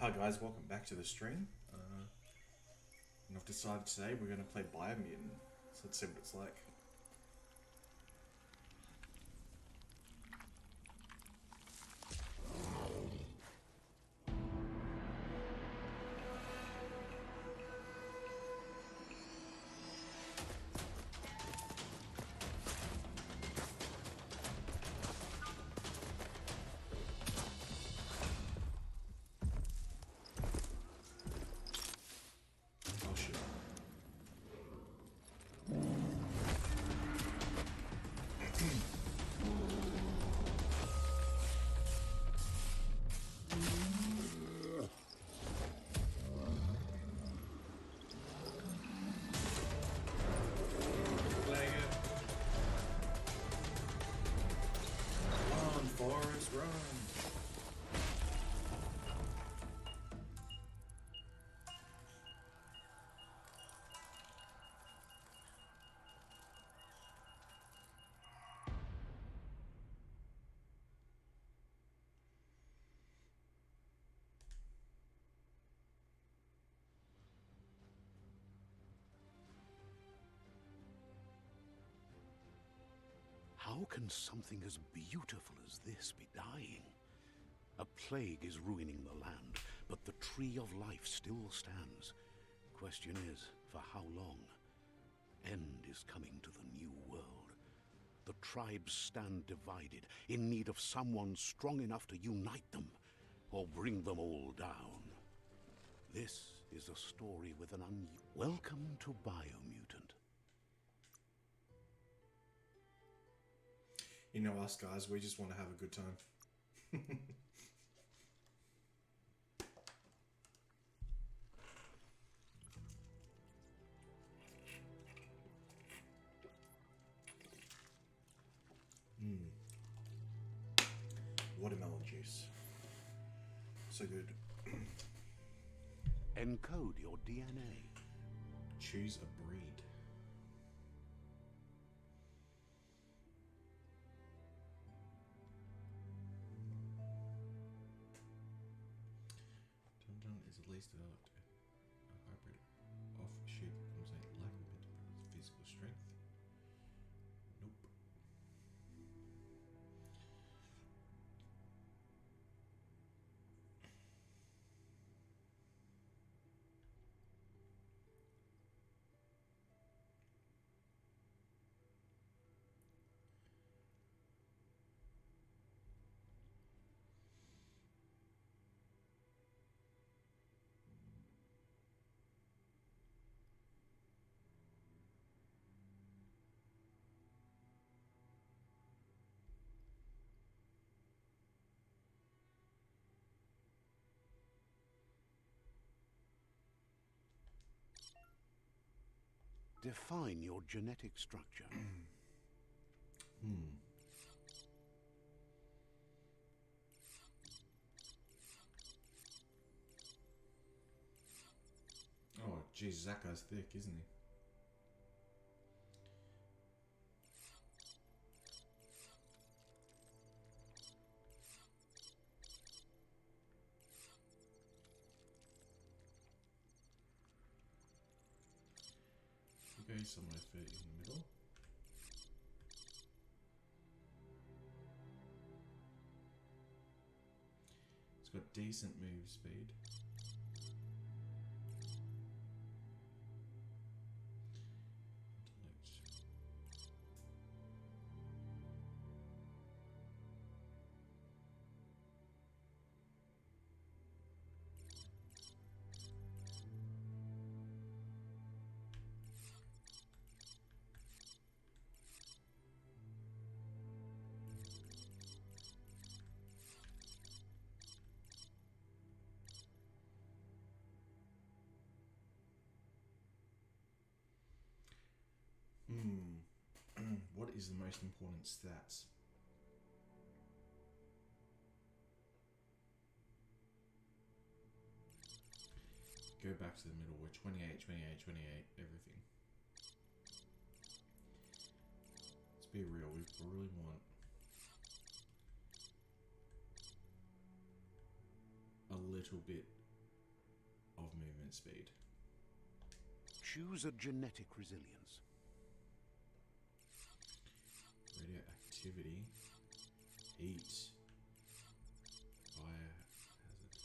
Hi guys, welcome back to the stream. And I've decided today we're going to play Biomutant. So let's see what it's like. Oh shit. Flag it. Run, Forrest, run. How can something as beautiful as this be dying? A plague is ruining the land, but the tree of life still stands. Question is, for how long? End is coming to the new world. The tribes stand divided, in need of someone strong enough to unite them, or bring them all down. This is a story with an Welcome to Biomutant. You know us guys, we just want to have a good time. Watermelon juice. So good. Encode your DNA. Choose a breed. Dun is at least developed a hybrid offshoot that comes out lacking physical strength. Nope. Define your genetic structure. Oh, geez, that guy's thick, isn't he? Okay, somewhere fit in the middle. It's got decent move speed. Intellect. What is the most important stats? Go back to the middle. We're 28, 28, 28, everything. Let's be real, we really want a little bit movement speed. Choose a genetic resilience. Radioactivity. Heat. Fire. Hazard.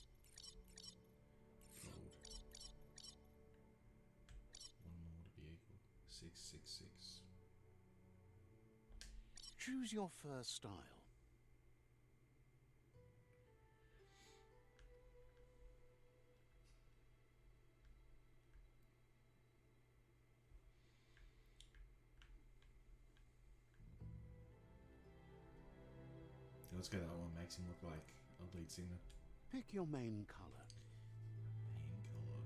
Gold. One more to be equal. 666. Choose your first style. Let's go that one. Makes him look like a lead singer. Pick your main color. Main color.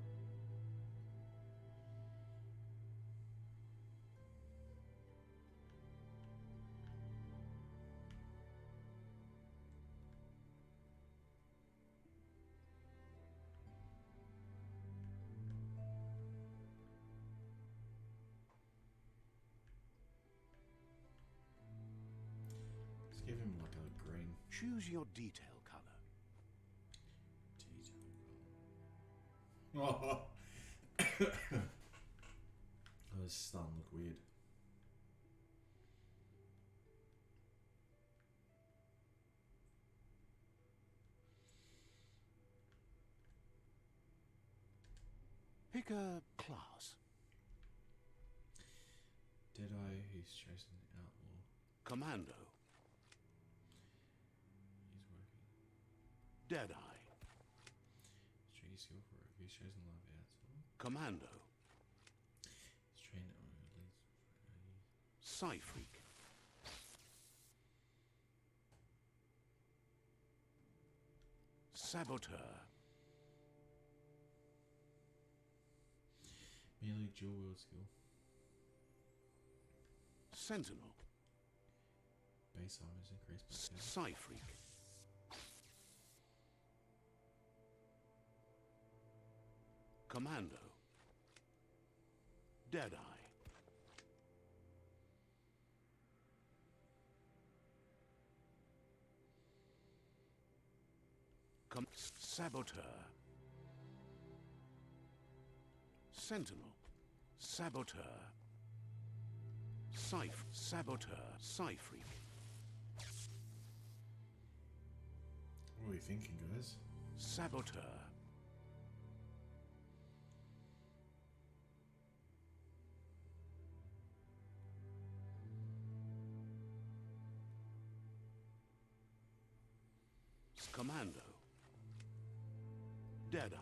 Let's give him like a green. Choose your detail color. Detail color. Oh. Those stun look weird. Pick a class. Deadeye, he's chosen outlaw. Commando. He's working. Deadeye. Tricky skill for it. He's chosen live outlaw. Commando. He's trained on leads. Psyfreak. Saboteur. Melee dual wield skill. Sentinel. Base armor is increased by 10. Psyfreak. Commando. Deadeye. Saboteur. Sentinel. Saboteur. Saboteur. Psyfreak. What are you thinking, guys? Saboteur. Commando. Deadeye.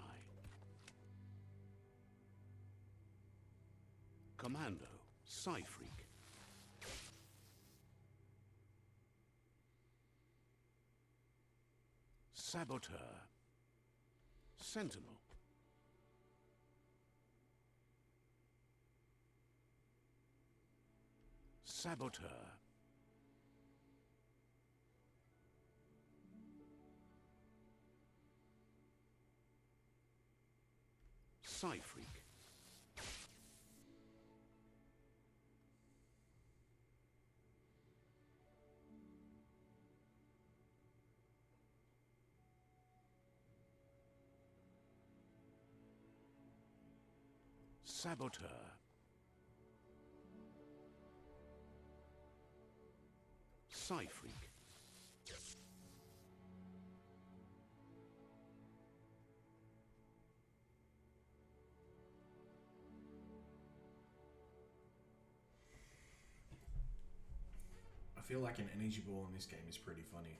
Commando. Psyfreak. Saboteur. Sentinel. Saboteur. Psyfreak. Saboteur. Psyfreak. I feel like an energy ball in this game is pretty funny.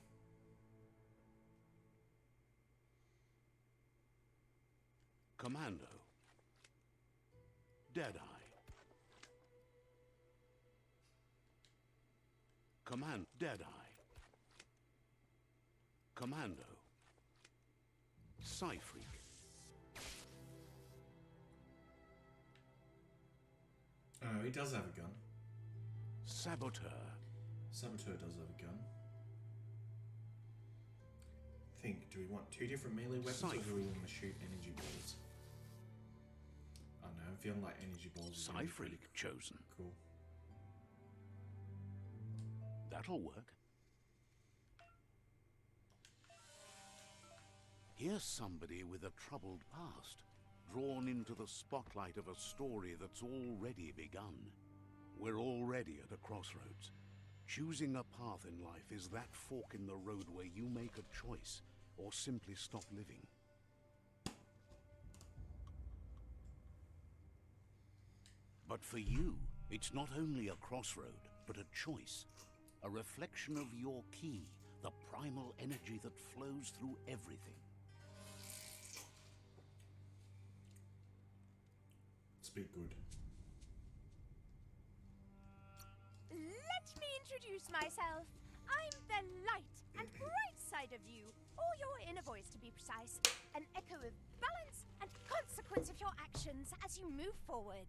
Commando. Deadeye. Deadeye. Commando. Psyfreak. Oh, he does have a gun. Saboteur. Saboteur does have a gun. Think, do we want two different melee weapons or do we want to shoot energy balls? I don't know, I'm feeling like energy balls are Psyfreak chosen. cool. That'll work. Here's somebody with a troubled past. drawn into the spotlight of a story that's already begun. We're already at a crossroads. Choosing a path in life is that fork in the road where you make a choice or simply stop living. But for you, it's not only a crossroad, but a choice. A reflection of your key, the primal energy that flows through everything. Speak good. Let me introduce myself. I'm the light and bright side of you, or your inner voice to be precise. An echo of balance and consequence of your actions as you move forward.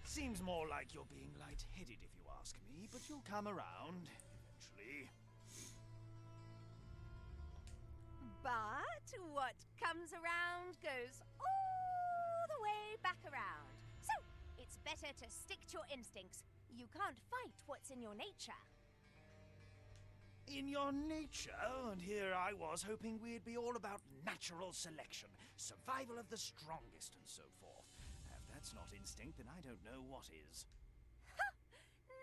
Seems more like you're being light-headed if you ask me, but you'll come around eventually. But what comes around goes all the way back around. So, it's better to stick to your instincts. You can't fight what's in your nature. In your nature, and here I was hoping we'd be all about natural selection, survival of the strongest and so forth. If that's not instinct, then I don't know what is.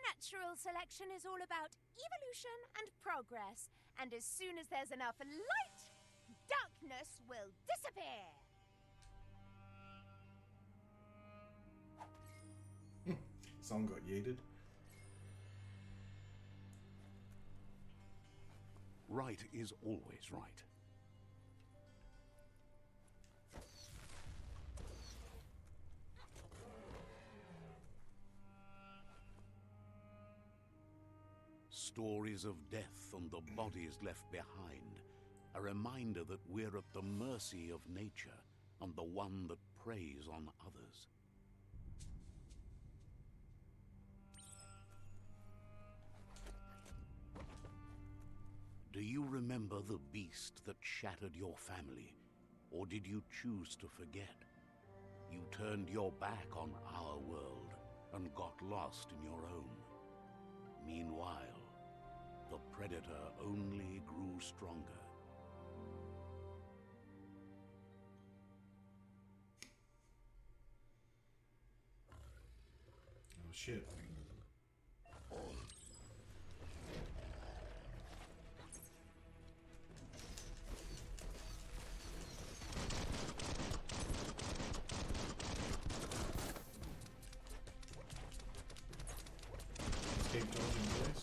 Natural selection is all about evolution and progress. And as soon as there's enough light, darkness will disappear. Someone got yeeted. Right is always right. Stories of death and the bodies left behind. A reminder that we're at the mercy of nature and the one that preys on others. Do you remember the beast that shattered your family? Or did you choose to forget? You turned your back on our world and got lost in your own. Meanwhile, the predator only grew stronger. Oh shit. Keep dodging, boys.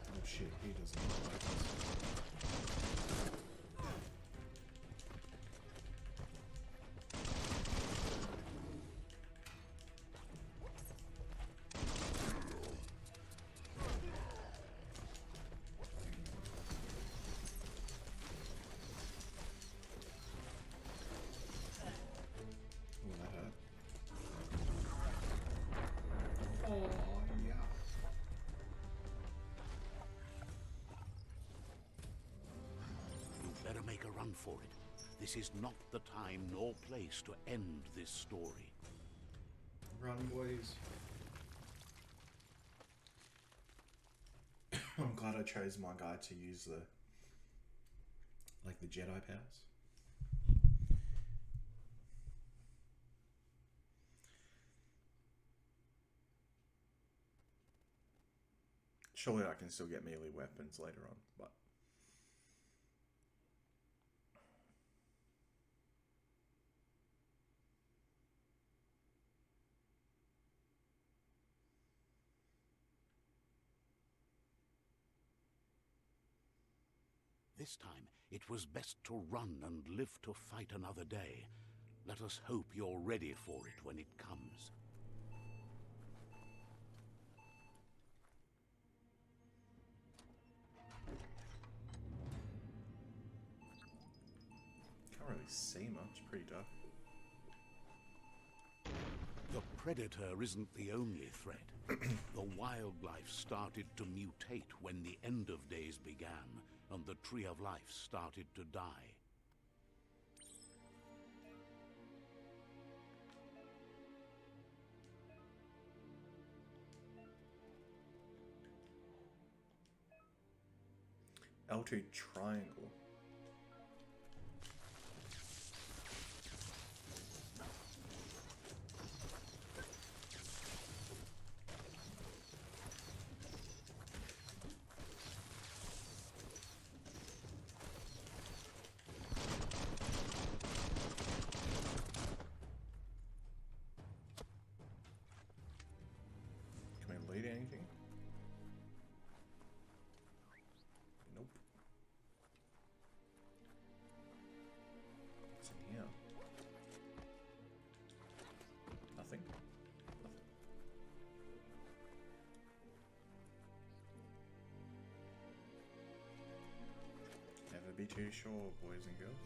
Oh shit, he does not like us. Oh, that hurt. Oh, yeah. You better make a run for it. This is not the time nor place to end this story. Run, boys. I'm glad I chose my guy to use the Jedi powers. Surely I can still get melee weapons later on, but This time, it was best to run and live to fight another day. Let us hope you're ready for it when it comes. can't really see much. Pretty dark. The predator isn't the only threat. The wildlife started to mutate when the end of days began, and the tree of life started to die. L2 triangle. Can we lead anything? Nope. What's in here? Nothing. Nothing. Never be too sure, boys and girls.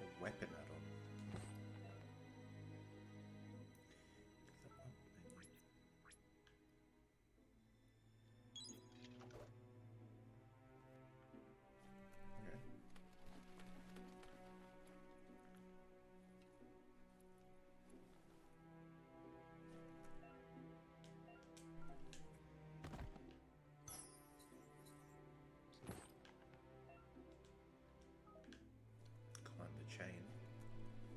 A weapon add-on. Okay. Climb the chain.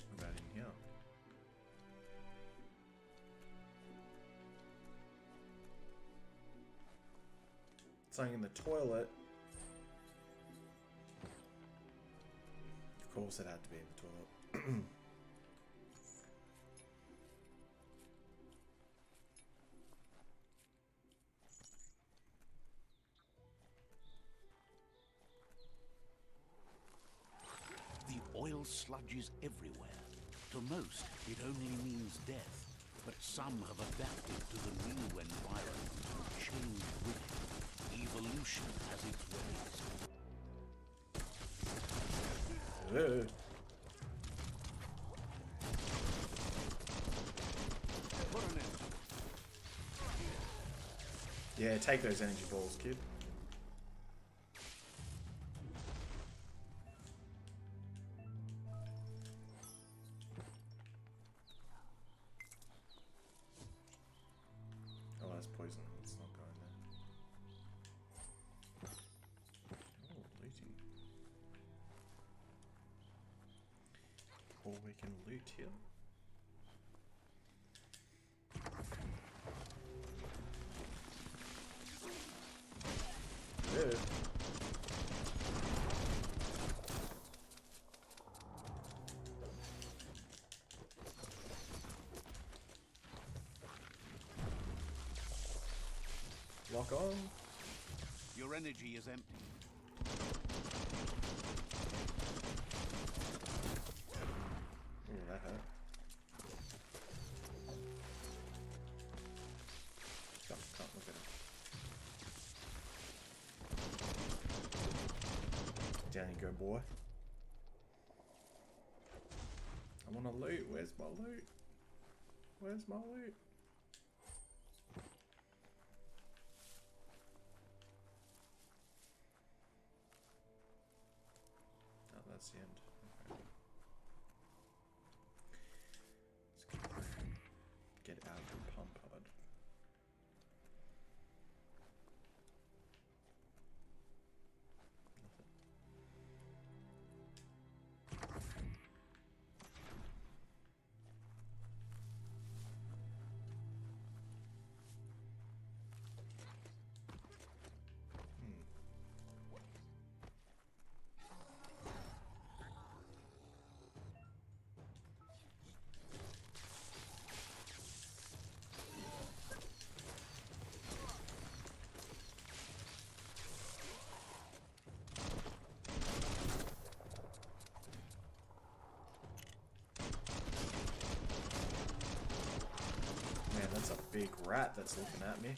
What about in here? Something in the toilet. Of course it had to be in the toilet. The oil sludges everywhere. To most, it only means death. But some have adapted to the new environment and changed with it. Evolution has its ways. Ugh. Put an end. Yeah, take those energy balls, kid. Oh, that's poison. It's not going there. Oh, looting. Or we can loot here. Yeah. Lock on. Your energy is empty. Ooh, that hurt. Can't look at it. Down you go, boy. I want to loot. Where's my loot? Where's my loot? Oh, that's the end. Okay. Let's get out of the pump pod. Man, that's a big rat that's looking at me.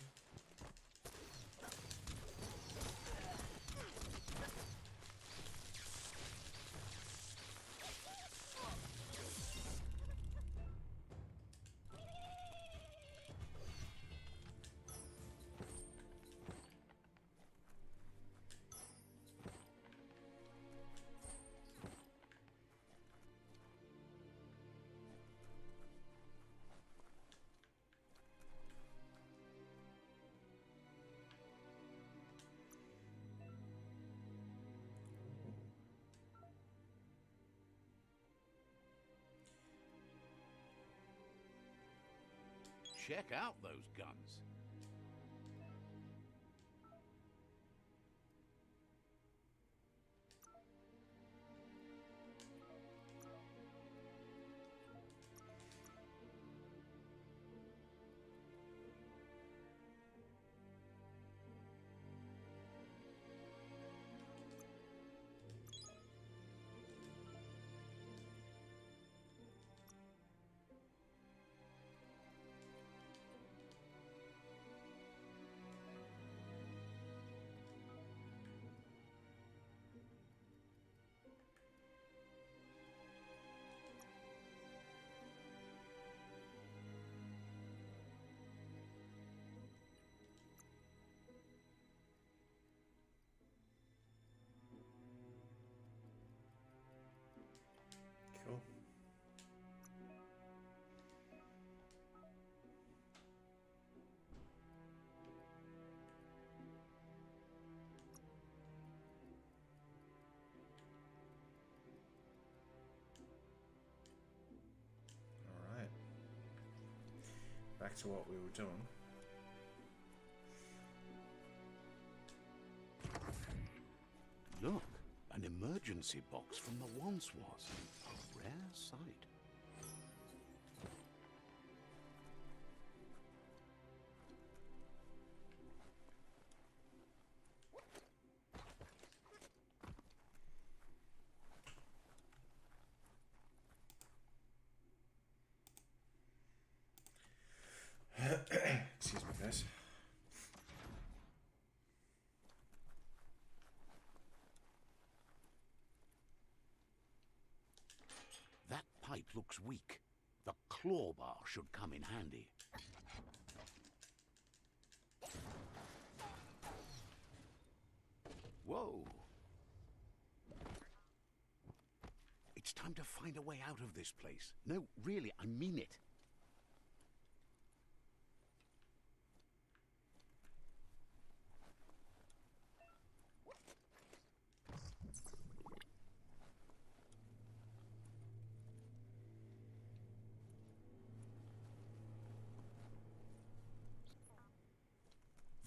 check out those guns. Cool. All right. Back to what we were doing. Look, an emergency box from the once was. A rare sight. Excuse me, guys. That pipe looks weak. The claw bar should come in handy. Whoa! It's time to find a way out of this place. No, really, I mean it.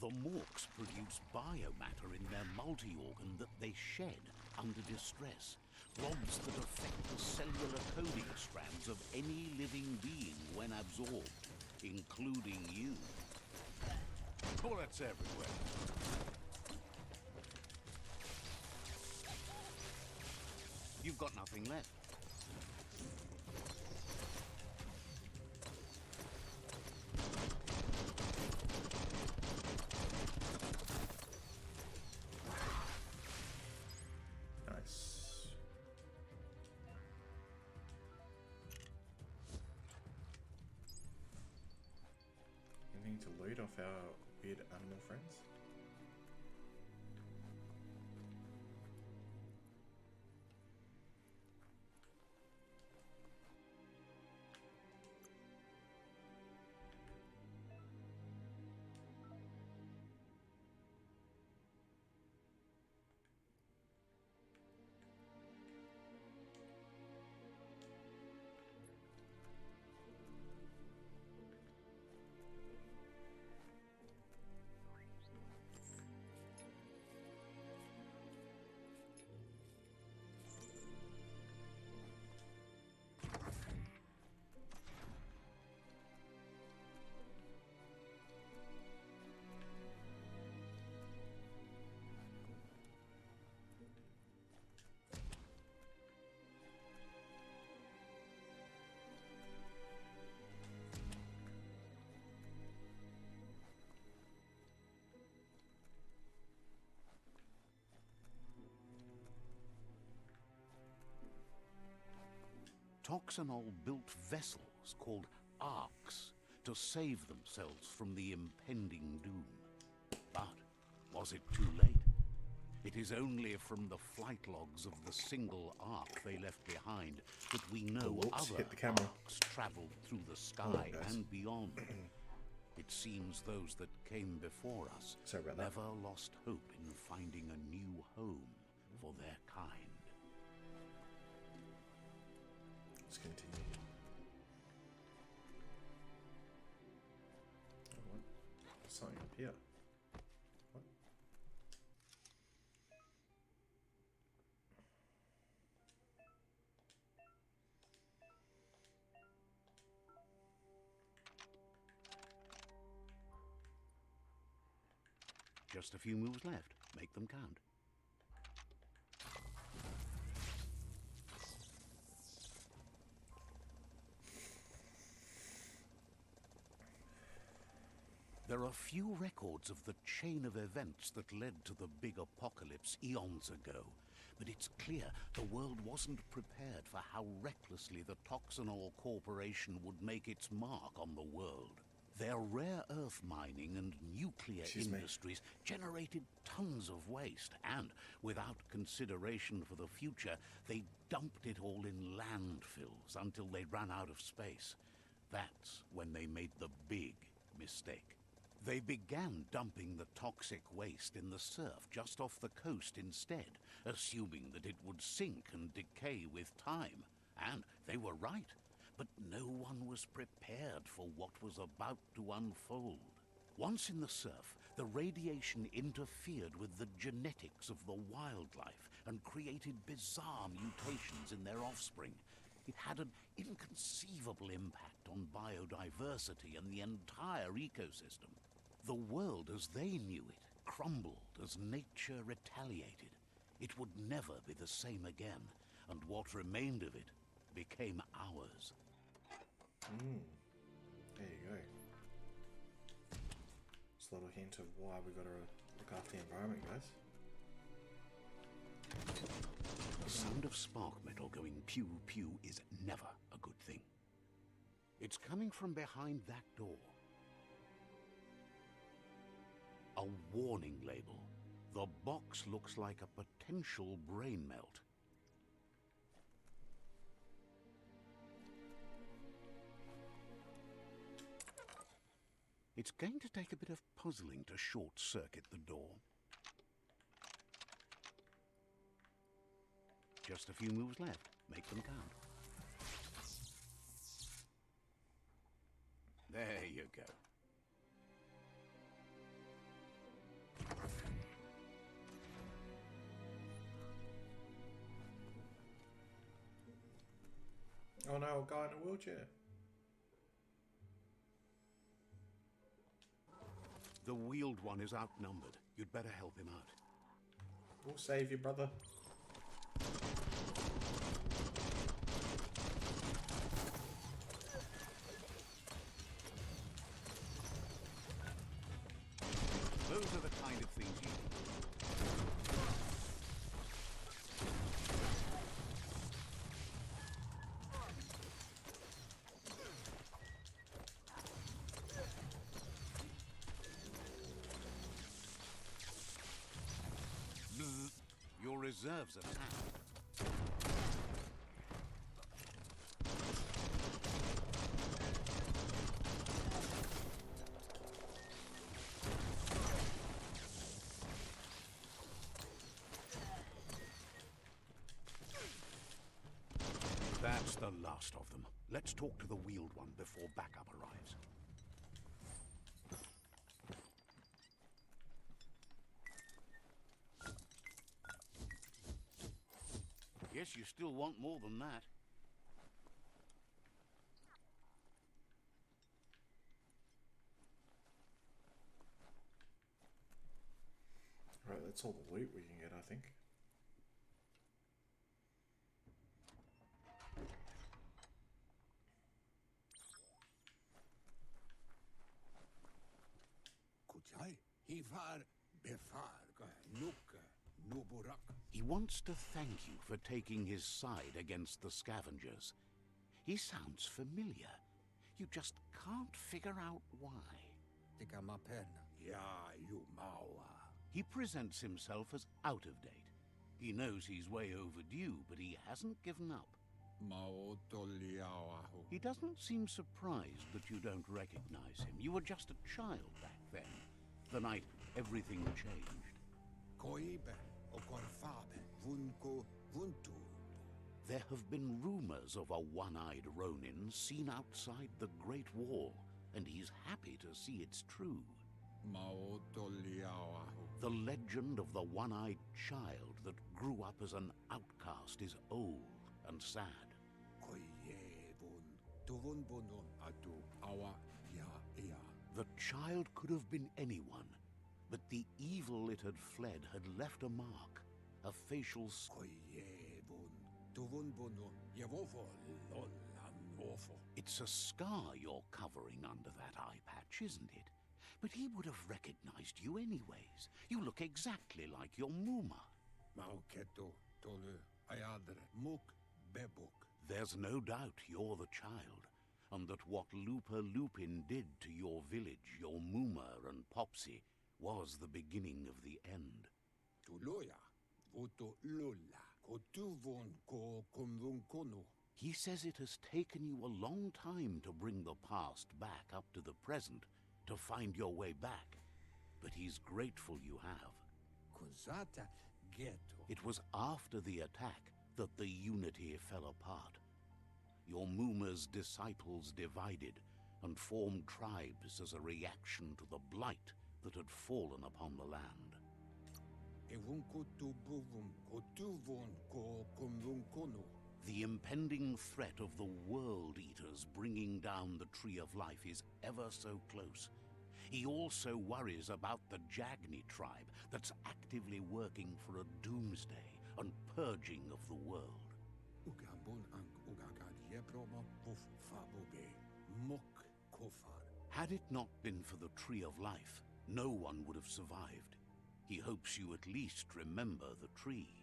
The Morks produce biomatter in their multi-organ that they shed under distress. Rods that affect the cellular coding strands of any living being when absorbed, including you. Bullets everywhere. You've got nothing left. Nice. Anything to loot off our weird animal friends? Toxanol built vessels called arks to save themselves from the impending doom. But was it too late? It is only from the flight logs of the single ark they left behind that we know Whoops, other hit the camera. arks traveled through the sky guys. and beyond. It seems those that came before us Sorry about that. never lost hope in finding a new home for their kind. Let's continue. here? What? Just a few moves left. Make them count. There are few records of the chain of events that led to the big apocalypse eons ago, but it's clear the world wasn't prepared for how recklessly the Toxanol Corporation would make its mark on the world. Their rare earth mining and nuclear industries generated tons of waste, and without consideration for the future, they dumped it all in landfills until they ran out of space. That's when they made the big mistake. They began dumping the toxic waste in the surf just off the coast instead, assuming that it would sink and decay with time. And they were right. But no one was prepared for what was about to unfold. Once in the surf, the radiation interfered with the genetics of the wildlife and created bizarre mutations in their offspring. It had an inconceivable impact on biodiversity and the entire ecosystem. The world as they knew it crumbled as nature retaliated. It would never be the same again, and what remained of it became ours. There you go. Just a little hint of why we got to look after the environment, guys. The sound of spark metal going pew-pew is never a good thing. It's coming from behind that door. A warning label. The box looks like a potential brain melt. It's going to take a bit of puzzling to short-circuit the door. Just a few moves left. Make them count. There you go. Oh no, a guy in a wheelchair. The wheeled one is outnumbered. You'd better help him out. We'll save you, brother. Those are the kind of things you... Your reserves are tapped. That's the last of them. Let's talk to the wheeled one before backup arrives. Guess you still want more than that. Right, that's all the loot we can get, I think. He wants to thank you for taking his side against the scavengers. He sounds familiar. You just can't figure out why. He presents himself as out of date. He knows he's way overdue, but he hasn't given up. He doesn't seem surprised that you don't recognize him. You were just a child back then, the night everything changed. There have been rumors of a one-eyed Ronin seen outside the Great Wall, and he's happy to see it's true. The legend of the one-eyed child that grew up as an outcast is old and sad. The child could have been anyone, but the evil it had fled had left a mark, a facial It's a scar you're covering under that eye patch, isn't it? But he would have recognized you anyways. You look exactly like your Muma. There's no doubt you're the child, and that what Lupa Lupin did to your village, your Muma and Popsy, was the beginning of the end. He says it has taken you a long time to bring the past back up to the present, to find your way back, but he's grateful you have. It was after the attack that the unity fell apart. Your Muma's disciples divided and formed tribes as a reaction to the blight that had fallen upon the land. The impending threat of the World Eaters bringing down the Tree of Life is ever so close. He also worries about the Jagni tribe that's actively working for a doomsday and purging of the world. Had it not been for the Tree of Life, no one would have survived. He hopes you at least remember the tree.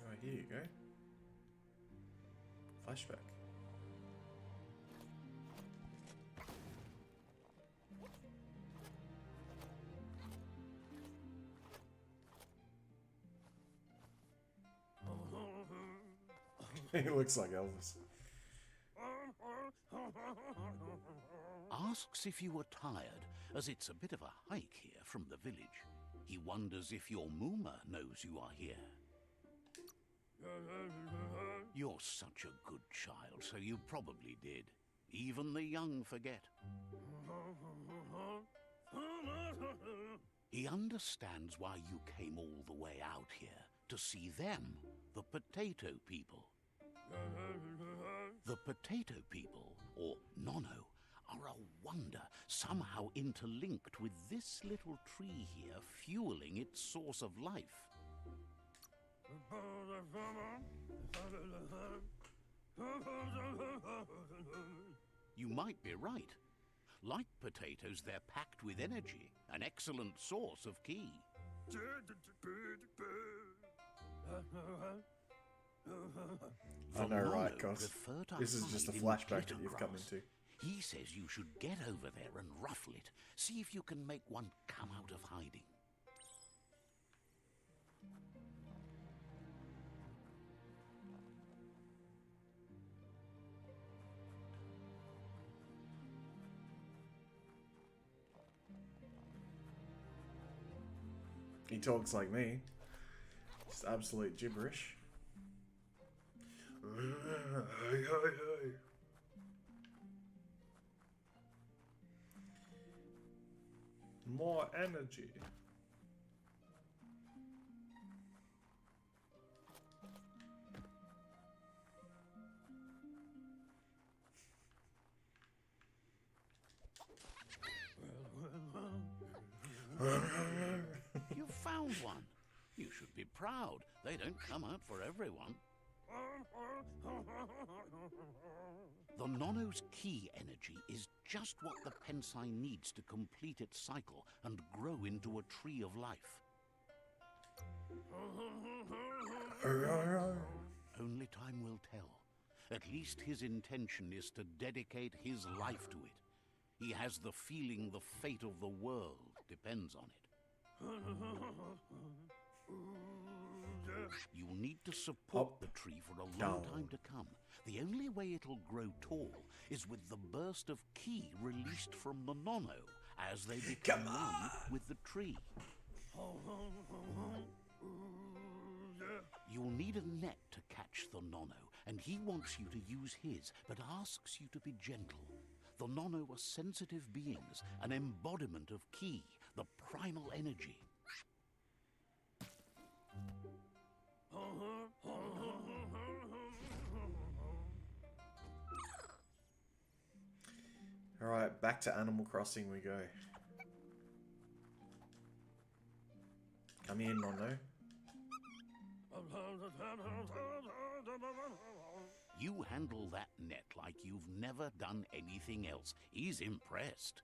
Oh, here you go. Flashback. He looks like Elvis. Asks if you were tired, as it's a bit of a hike here from the village. He wonders if your Muma knows you are here. You're such a good child, so you probably did. Even the young forget. He understands why you came all the way out here, to see them, the potato people. The potato people, or Nono, are a wonder, somehow interlinked with this little tree here, fueling its source of life. You might be right. Like potatoes, they're packed with energy, an excellent source of ki. I know, right, cuz this is just a flashback that you've come into. He says you should get over there and ruffle it. See if you can make one come out of hiding. He talks like me. Just absolute gibberish. More energy. You found one. You should be proud. They don't come out for everyone. The Nono's ki energy is just what the Pensai needs to complete its cycle and grow into a tree of life. Only time will tell. At least his intention is to dedicate his life to it. He has the feeling the fate of the world depends on it. You'll need to support Hop the tree for a long down. time to come. The only way it'll grow tall is with the burst of ki released from the nono as they become one with the tree. You'll need a net to catch the nono, and he wants you to use his, but asks you to be gentle. The nono are sensitive beings, an embodiment of ki, the primal energy. Alright, back to Animal Crossing we go. Come here, Nono. You handle that net like you've never done anything else. He's impressed.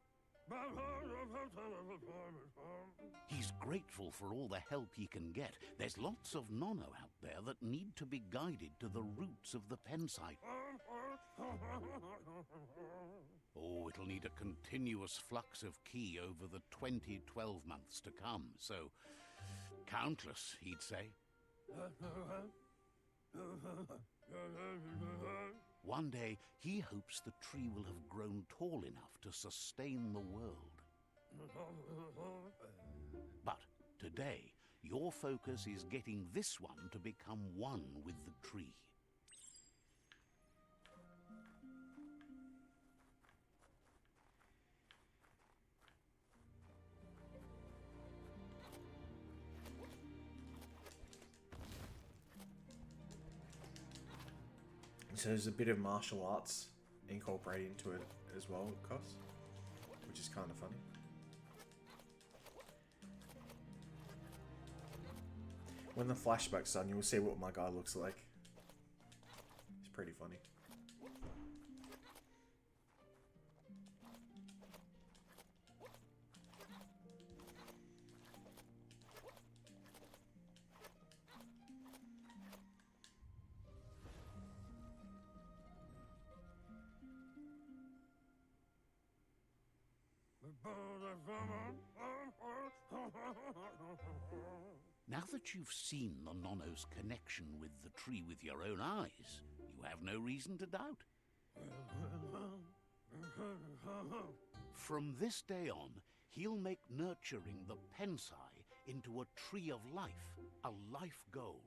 He's grateful for all the help he can get. There's lots of nono out there that need to be guided to the roots of the pensite. Oh, it'll need a continuous flux of ki over the 12 months to come, so countless, he'd say. One day, he hopes the tree will have grown tall enough to sustain the world. But today, your focus is getting this one to become one with the tree. So there's a bit of martial arts incorporated into it as well, Cos, which is kind of funny. When the flashback's done, you'll see what my guy looks like. It's pretty funny. Now that you've seen the nono's connection with the tree with your own eyes, you have no reason to doubt. From this day on, he'll make nurturing the pensai into a tree of life, a life goal,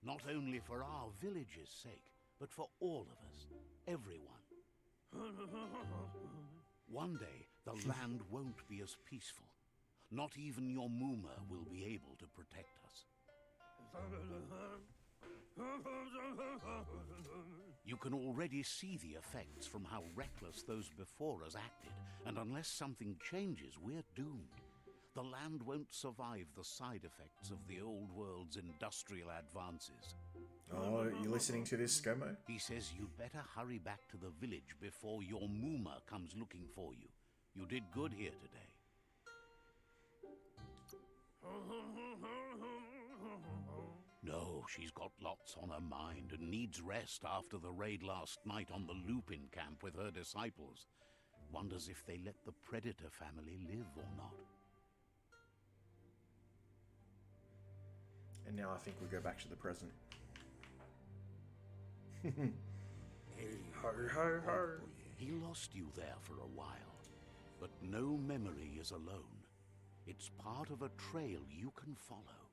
not only for our village's sake, but for all of us, everyone. One day, the land won't be as peaceful. Not even your Muma will be able to protect us. You can already see the effects from how reckless those before us acted, and unless something changes, we're doomed. The land won't survive the side effects of the old world's industrial advances. Oh, you listening to this, ScoMo? He says you'd better hurry back to the village before your Muma comes looking for you. You did good here today. No, she's got lots on her mind and needs rest after the raid last night on the Lupin camp with her disciples. Wonders if they let the Predator family live or not. And now I think we go back to the present. He lost you there for a while, but no memory is alone. It's part of a trail you can follow.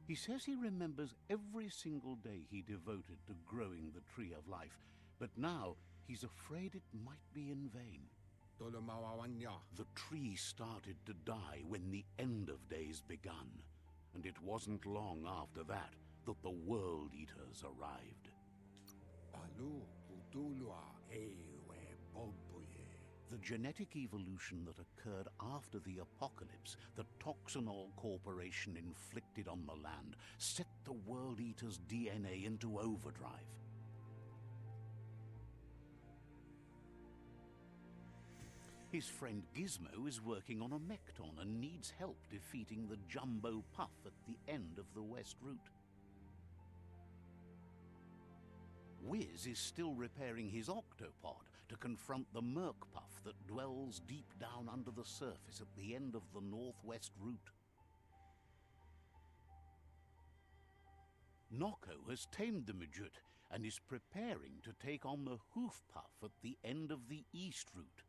He says he remembers every single day he devoted to growing the Tree of Life, but now he's afraid it might be in vain. The tree started to die when the end of days begun, and it wasn't long after that that the World Eaters arrived. The genetic evolution that occurred after the apocalypse that Toxinol Corporation inflicted on the land set the World Eaters' DNA into overdrive. His friend Gizmo is working on a Mekton and needs help defeating the Jumbo Puff at the end of the West Route. Wiz is still repairing his octopod to confront the Merc Puff that dwells deep down under the surface at the end of the Northwest Route. Nocco has tamed the Majut and is preparing to take on the Hoof Puff at the end of the east route.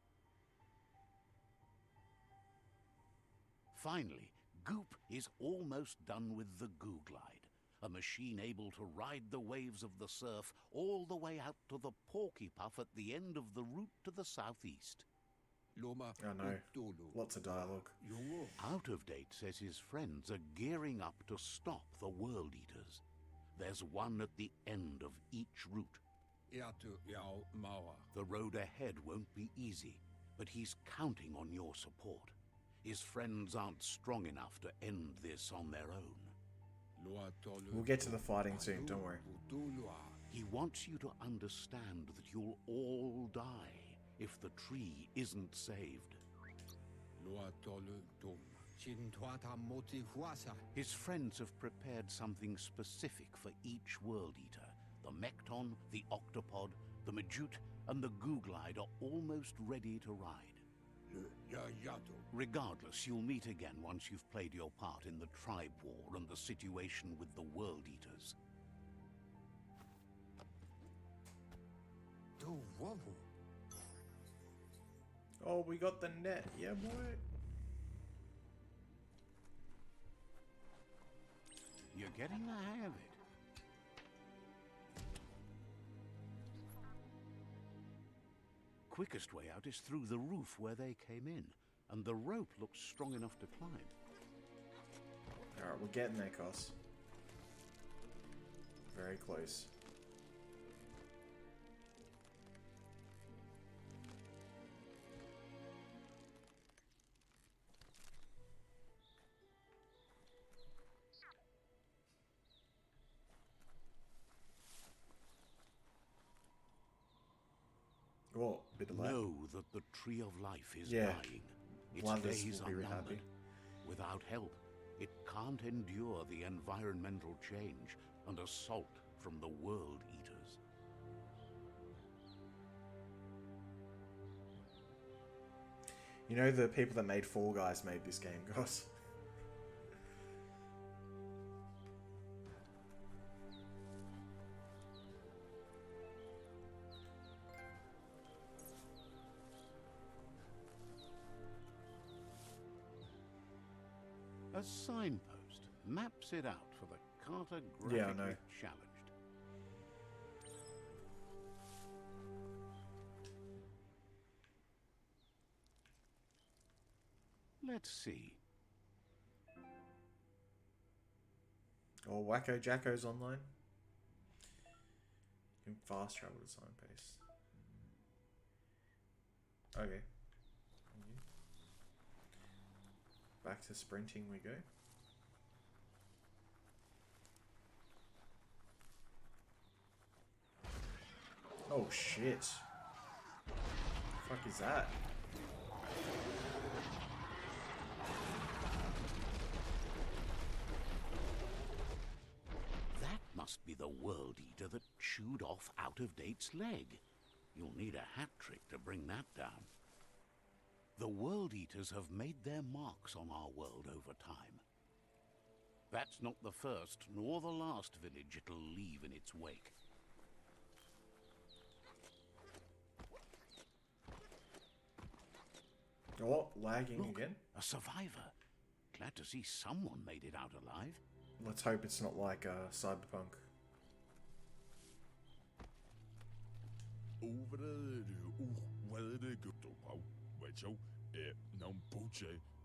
Finally, Goop is almost done with the Googlide, a machine able to ride the waves of the surf all the way out to the Porky Puff at the end of the route to the southeast. Oh no, lots of dialogue. Out of Date says his friends are gearing up to stop the World Eaters. There's one at the end of each route. The road ahead won't be easy, but he's counting on your support. His friends aren't strong enough to end this on their own. We'll get to the fighting soon, don't worry. He wants you to understand that you'll all die if the tree isn't saved. His friends have prepared something specific for each World Eater. The Mekton, the Octopod, the Majut, and the Googlide are almost ready to ride. Regardless, you'll meet again once you've played your part in the tribe war and the situation with the World Eaters. Oh, we got the net. Yeah, boy. You're getting the hang of it. Quickest way out is through the roof where they came in, and the rope looks strong enough to climb. Alright, we're getting there, Cos. Very close. Oh, bit of lag. Know that the Tree of Life is Yeah. dying. Its Wonders days will be are really numbered. happy. Without help, it can't endure the environmental change and assault from the World Eaters. You know the people that made Fall Guys made this game, Cos. A signpost maps it out for the cartographically Yeah, I know. challenged. Let's see. Oh, Wacko Jacko's online. You can fast travel to signpost. Okay. Back to sprinting we go. Oh shit. The fuck is that? That must be the World Eater that chewed off Out of Date's leg. You'll need a hat trick to bring that down. The World Eaters have made their marks on our world over time. That's not the first nor the last village it'll leave in its wake. Oh, lagging Look, again. a survivor. Glad to see someone made it out alive. Let's hope it's not like Cyberpunk.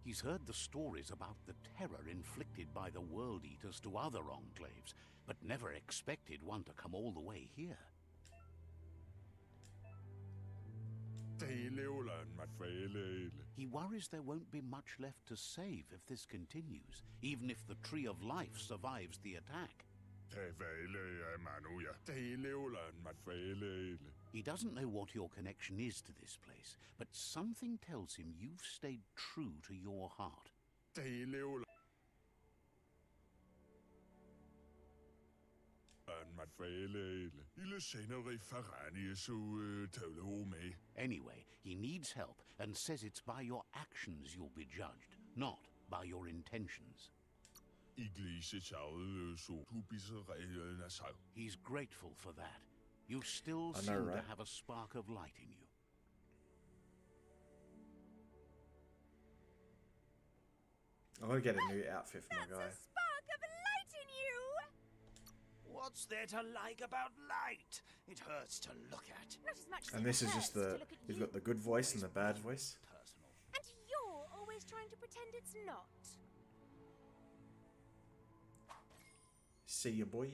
He's heard the stories about the terror inflicted by the World Eaters to other enclaves, but never expected one to come all the way here. He worries there won't be much left to save if this continues, even if the Tree of Life survives the attack. He doesn't know what your connection is to this place, but something tells him you've stayed true to your heart. Anyway, he needs help and says it's by your actions you'll be judged, not by your intentions. He's grateful for that. You still I know, seem right? to have a spark of light in you. I'm gonna get a new outfit for my That's guy. a spark of light in you! What's there to like about light? It hurts to look at. Not as much as And it this is hurts just to the. look at He's you. got the good voice and the bad voice. Personal. And you're always trying to pretend it's not. See ya, boy.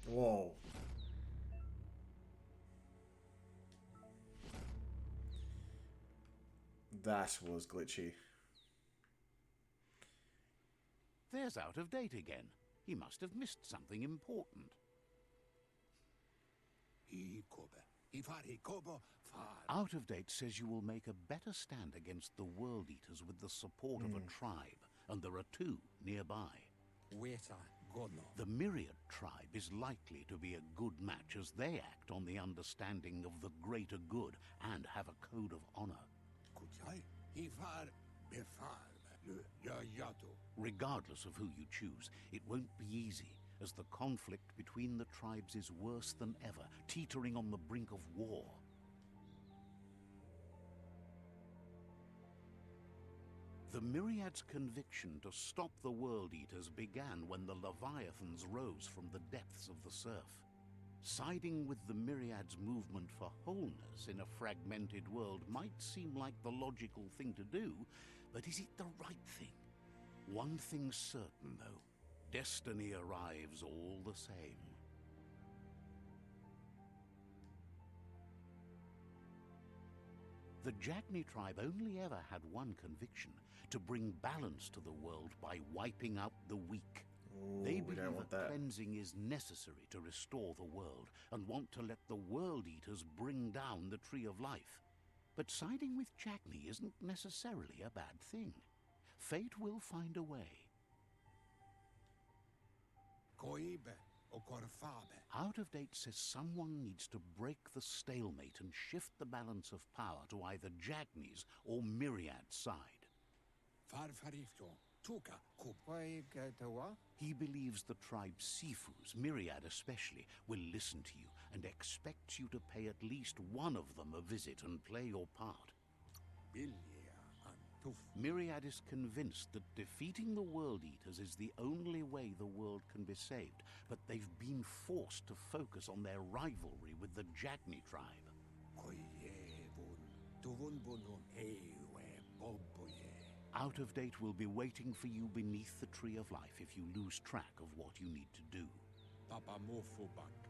Whoa. That was glitchy. There's Out of Date again. He must have missed something important. Out of Date says you will make a better stand against the World Eaters with the support of a tribe, and there are two nearby. The Myriad tribe is likely to be a good match as they act on the understanding of the greater good and have a code of honor. Regardless of who you choose, it won't be easy, as the conflict between the tribes is worse than ever, teetering on the brink of war. The Myriad's conviction to stop the World Eaters began when the Leviathans rose from the depths of the surf. Siding with the Myriad's movement for wholeness in a fragmented world might seem like the logical thing to do, but is it the right thing? One thing's certain, though. Destiny arrives all the same. The Jagni tribe only ever had one conviction: to bring balance to the world by wiping out the weak. Ooh, They we don't believe want a that. cleansing is necessary to restore the world, and want to let the World Eaters bring down the Tree of Life. But siding with Jagni isn't necessarily a bad thing. Fate will find a way. Out of Date says someone needs to break the stalemate and shift the balance of power to either Jagni's or Myriad's side. He believes the tribe's Sifus, Myriad especially, will listen to you and expects you to pay at least one of them a visit and play your part. Myriad is convinced that defeating the World Eaters is the only way the world can be saved, but they've been forced to focus on their rivalry with the Jagni tribe. Out of Date will be waiting for you beneath the Tree of Life if you lose track of what you need to do.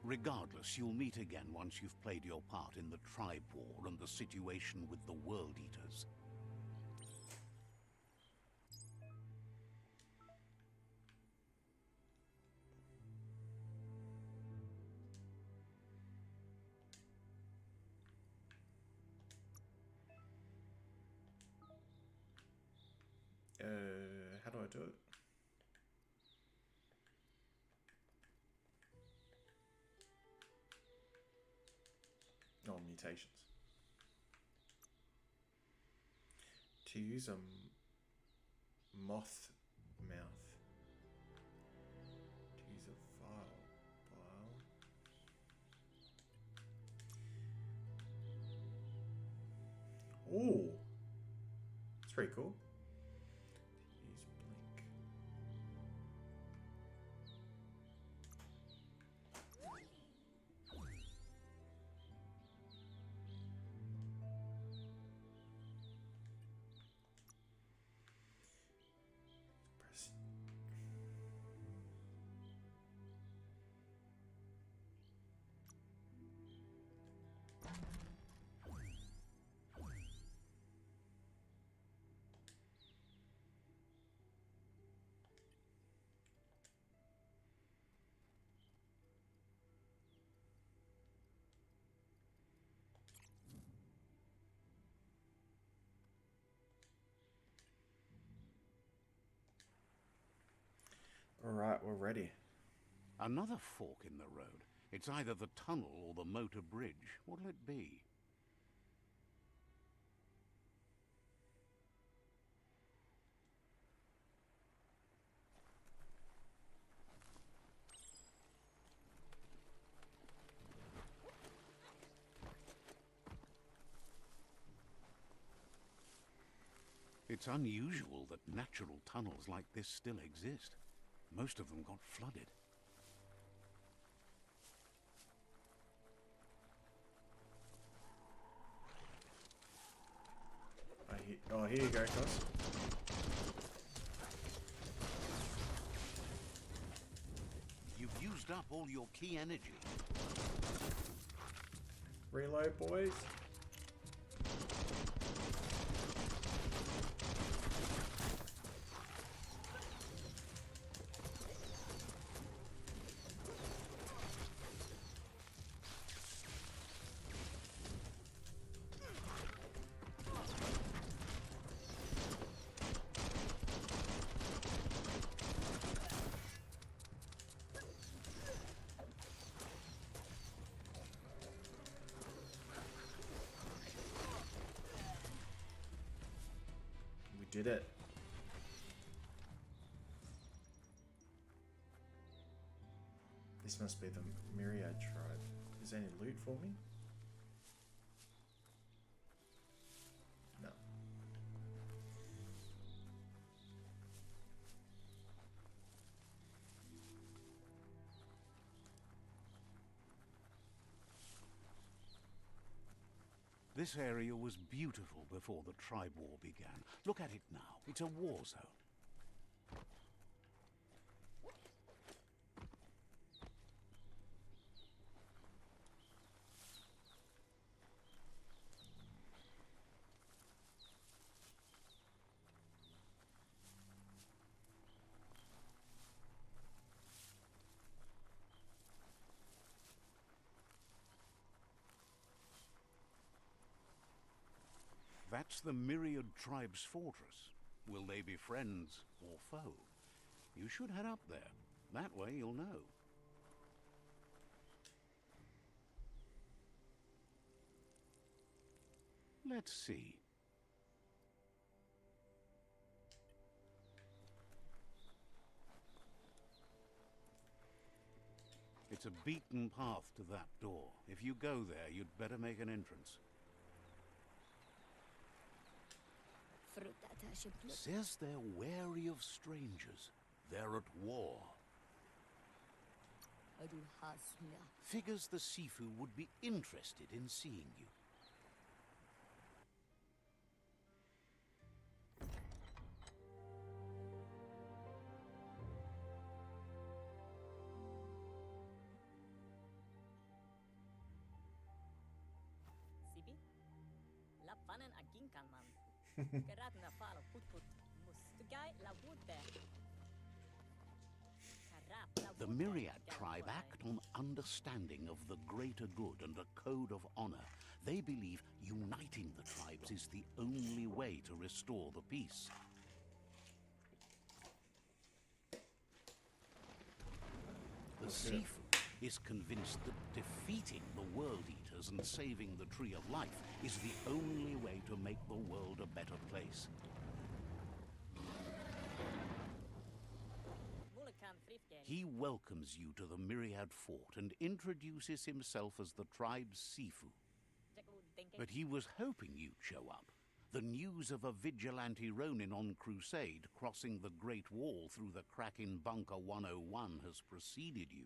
Regardless, you'll meet again once you've played your part in the tribe war and the situation with the World Eaters. How do I do it? Oh, mutations. To use a moth mouth. To use a vial. Oh, it's pretty cool. Use blink. Press. Alright, we're ready. Another fork in the road. It's either the tunnel or the motor bridge. What'll it be? It's unusual that natural tunnels like this still exist. Most of them got flooded. Oh, here you go, Cos. You've used up all your key energy. Reload, boys. Did it. This must be the Myriad tribe. Is there any loot for me? No. This area was beautiful before the tribe war began. Look at it now. It's a war zone. That's the Myriad tribe's fortress. Will they be friends or foe? You should head up there. That way you'll know. Let's see. It's a beaten path to that door. If you go there, you'd better make an entrance. Says they're wary of strangers. They're at war. Figures the Sifu would be interested in seeing you. The Myriad tribe act on understanding of the greater good and a code of honor. They believe uniting the tribes is the only way to restore the peace. The Sifu is convinced that defeating the World Eaters and saving the Tree of Life is the only way to make the world a better place. He welcomes you to the Myriad Fort and introduces himself as the tribe's Sifu. But he was hoping you'd show up. The news of a vigilante Ronin on crusade crossing the Great Wall through the crack in Bunker 101 has preceded you.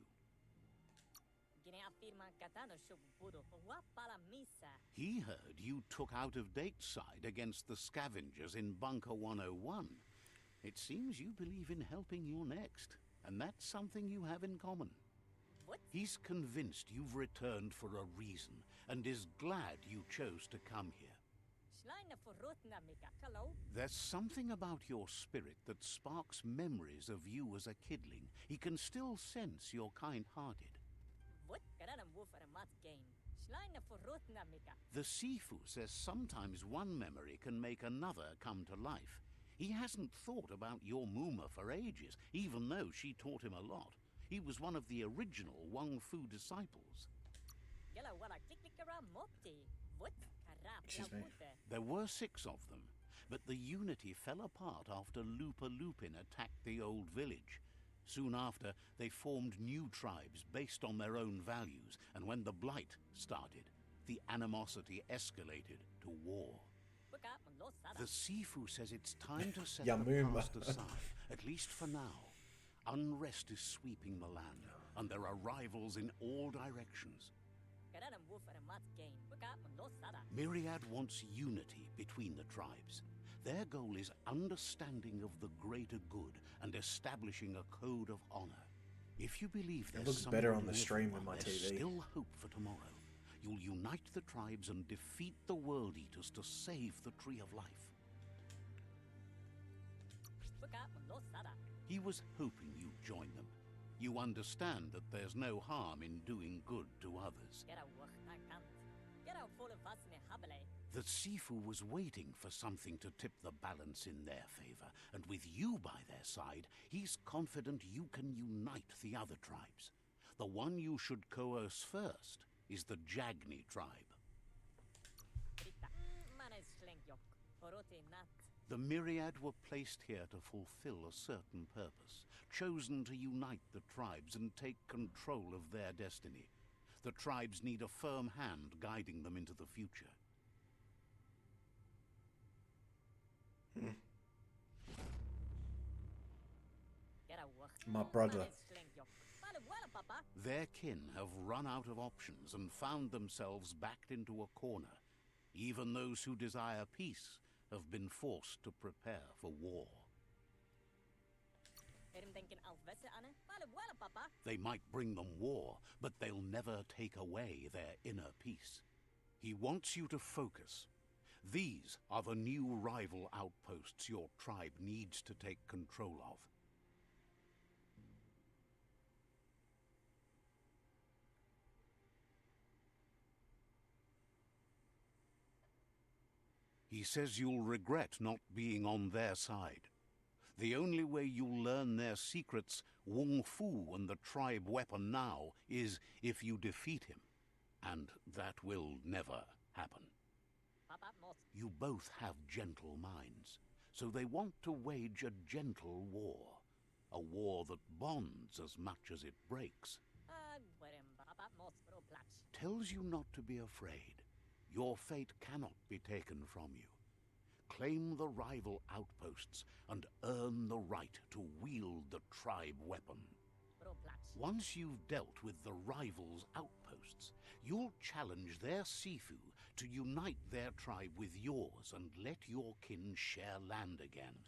He heard you took out-of-date side against the scavengers in Bunker 101. It seems you believe in helping your next, and that's something you have in common. He's convinced you've returned for a reason, and is glad you chose to come here. There's something about your spirit that sparks memories of you as a kidling. He can still sense you're kind-hearted. The Sifu says sometimes one memory can make another come to life. He hasn't thought about your Muma for ages, even though she taught him a lot. He was one of the original Wang Fu disciples. Excuse me. There were 6 of them, but the unity fell apart after Lupa Lupin attacked the old village. Soon after, they formed new tribes based on their own values, and when the Blight started, the animosity escalated to war. The Sifu says it's time to set the Yamuma. past aside, at least for now. Unrest is sweeping the land, and there are rivals in all directions. Myriad wants unity between the tribes. Their goal is understanding of the greater good and establishing a code of honor. If you believe there's looks someone better on in the stream than everyone, my there's TV. still hope for tomorrow. You'll unite the tribes and defeat the World Eaters to save the Tree of Life. He was hoping you'd join them. You understand that there's no harm in doing good to others. The Sifu was waiting for something to tip the balance in their favor, and with you by their side, he's confident you can unite the other tribes. The one you should coerce first is the Jagni tribe. The Myriad were placed here to fulfill a certain purpose, chosen to unite the tribes and take control of their destiny. The tribes need a firm hand guiding them into the future. My brother. Their kin have run out of options and found themselves backed into a corner. Even those who desire peace have been forced to prepare for war. They might bring them war, but they'll never take away their inner peace. He wants you to focus. These are the new rival outposts your tribe needs to take control of. He says you'll regret not being on their side. The only way you'll learn their secrets, Wung Fu and the tribe weapon now, is if you defeat him. And that will never happen. You both have gentle minds, so they want to wage a gentle war. A war that bonds as much as it breaks. Tells you not to be afraid. Your fate cannot be taken from you. Claim the rival outposts and earn the right to wield the tribe weapon. Once you've dealt with the rivals' outposts, you'll challenge their Sifu to unite their tribe with yours and let your kin share land again.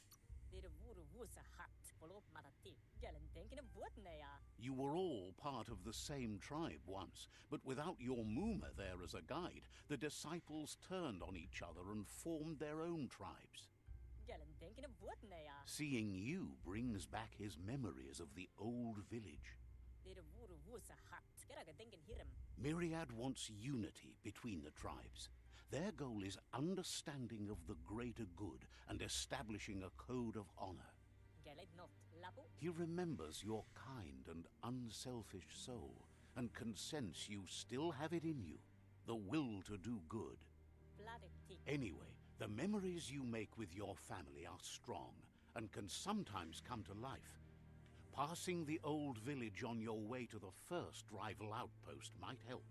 You were all part of the same tribe once, but without your Muma there as a guide, the disciples turned on each other and formed their own tribes. Seeing you brings back his memories of the old village. Myriad wants unity between the tribes. Their goal is understanding of the greater good and establishing a code of honor. He remembers your kind and unselfish soul, and can sense you still have it in you, the will to do good. Anyway, the memories you make with your family are strong, and can sometimes come to life. Passing the old village on your way to the first rival outpost might help.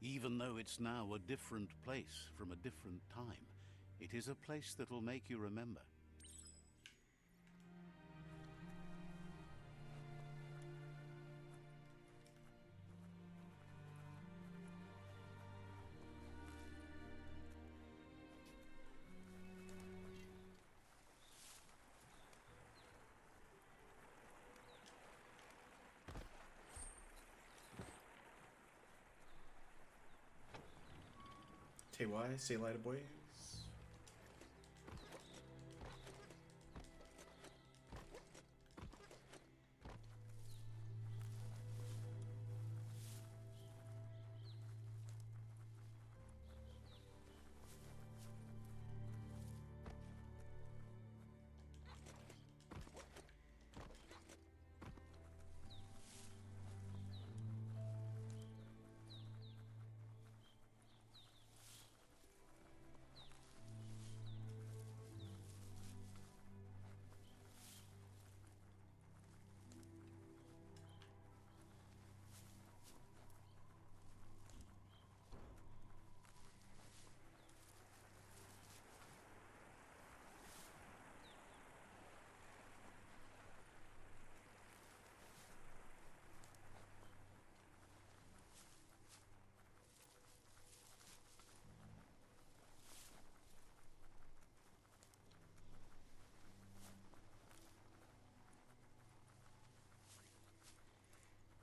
Even though it's now a different place from a different time, it is a place that'll make you remember. TY, see you later, boys.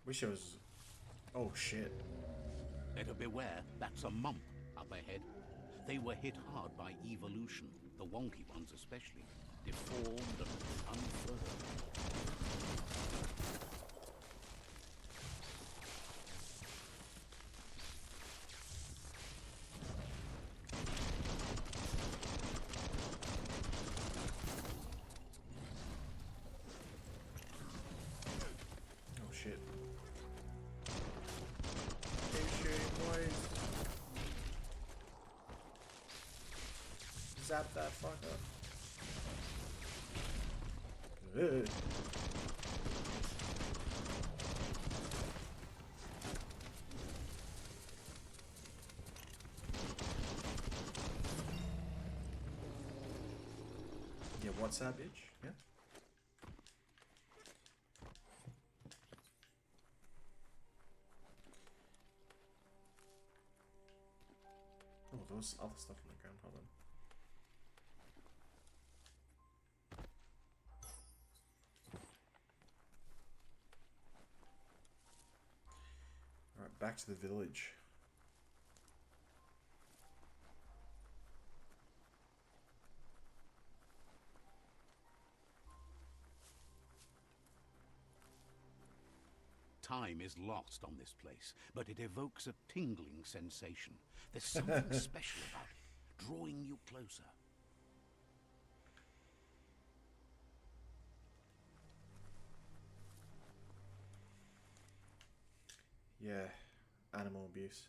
Wish there was. Oh shit. Better beware, that's a mump up ahead. They were hit hard by evolution, the wonky ones especially, deformed and unfurled. Oh shit. Keep shooting, boys. Zap that fucker. Ugh. Yeah, what's that, bitch? Yeah. Oh, there was other stuff on the ground. Hold on. Alright, back to the village. Time is lost on this place, but it evokes a tingling sensation. There's something special about it, drawing you closer. Yeah, animal abuse.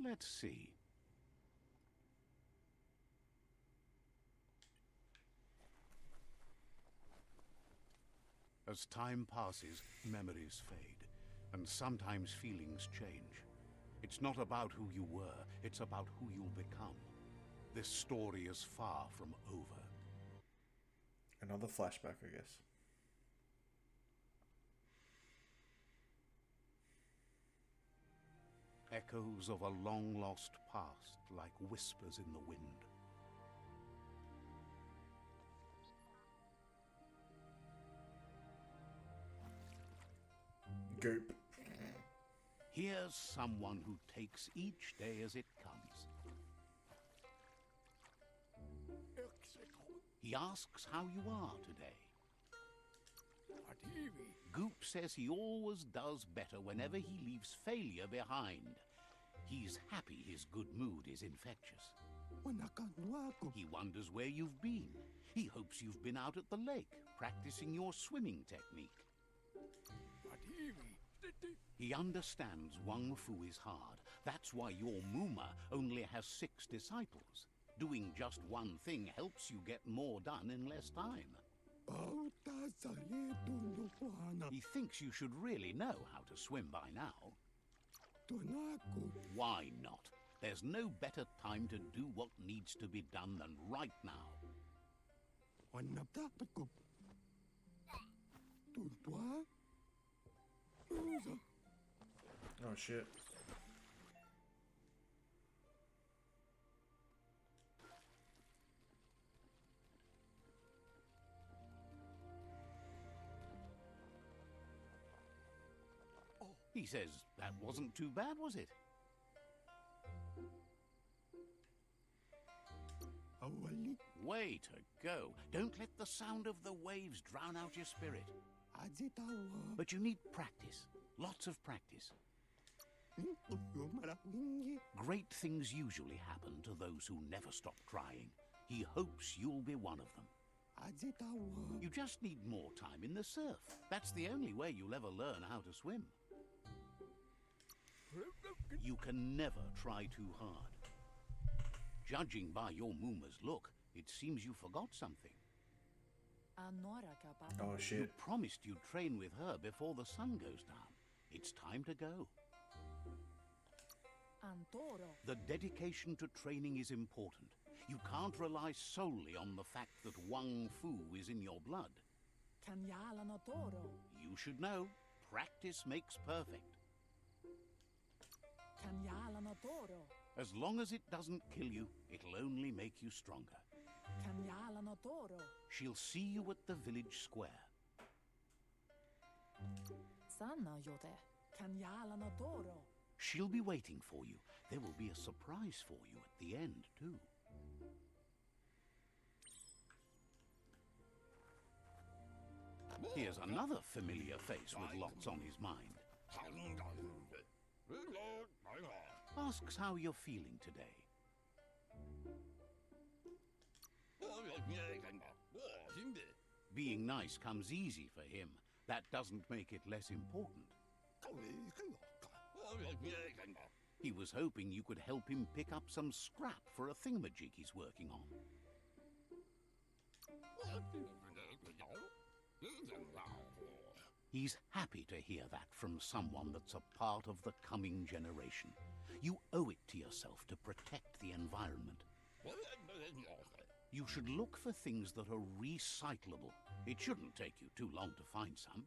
Let's see. As time passes, memories fade, and sometimes feelings change. It's not about who you were, it's about who you'll become. This story is far from over. Another flashback, I guess. Echoes of a long-lost past, like whispers in the wind. Goop. Here's someone who takes each day as it comes. He asks how you are today. Goop says he always does better whenever he leaves failure behind. He's happy his good mood is infectious. He wonders where you've been. He hopes you've been out at the lake, practicing your swimming technique. He understands Wang Fu is hard. That's why your Muma only has 6 disciples. Doing just one thing helps you get more done in less time. He thinks you should really know how to swim by now. Why not? There's no better time to do what needs to be done than right now. Oh shit. He says that wasn't too bad, was it? Way to go. Don't let the sound of the waves drown out your spirit. But you need practice. Lots of practice. Great things usually happen to those who never stop trying. He hopes you'll be one of them. You just need more time in the surf. That's the only way you'll ever learn how to swim. You can never try too hard. Judging by your Muma's look, it seems you forgot something. Oh You shit. promised you'd train with her before the sun goes down. It's time to go. The dedication to training is important. You can't rely solely on the fact that Wang Fu is in your blood. You should know, practice makes perfect. As long as it doesn't kill you, it'll only make you stronger. She'll see you at the village square. Sana jode. Kanyala Nadoro. She'll be waiting for you. There will be a surprise for you at the end, too. Here's another familiar face with lots on his mind. Asks how you're feeling today. Being nice comes easy for him. That doesn't make it less important. He was hoping you could help him pick up some scrap for a thingamajig he's working on. He's happy to hear that from someone that's a part of the coming generation. You owe it to yourself to protect the environment. You should look for things that are recyclable. It shouldn't take you too long to find some.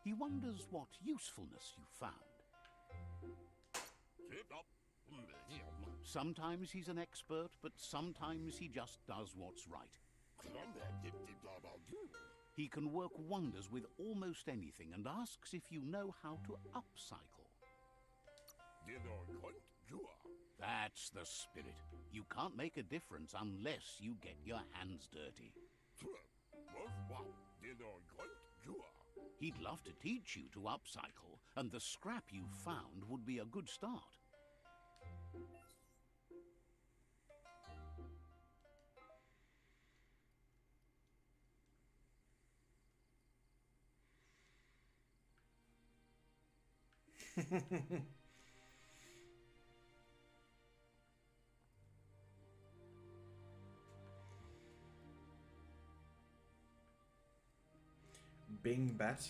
He wonders what usefulness you found. Sometimes he's an expert, but sometimes he just does what's right. He can work wonders with almost anything and asks if you know how to upcycle. That's the spirit. You can't make a difference unless you get your hands dirty. He'd love to teach you to upcycle, and the scrap you found would be a good start. Bing Bat.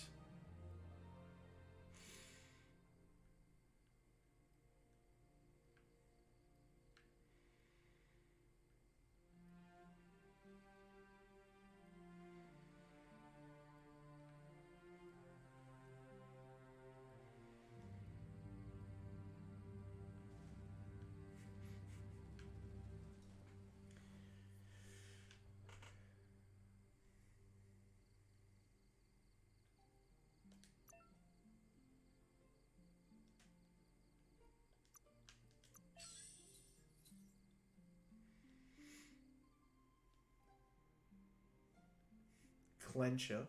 Clencher.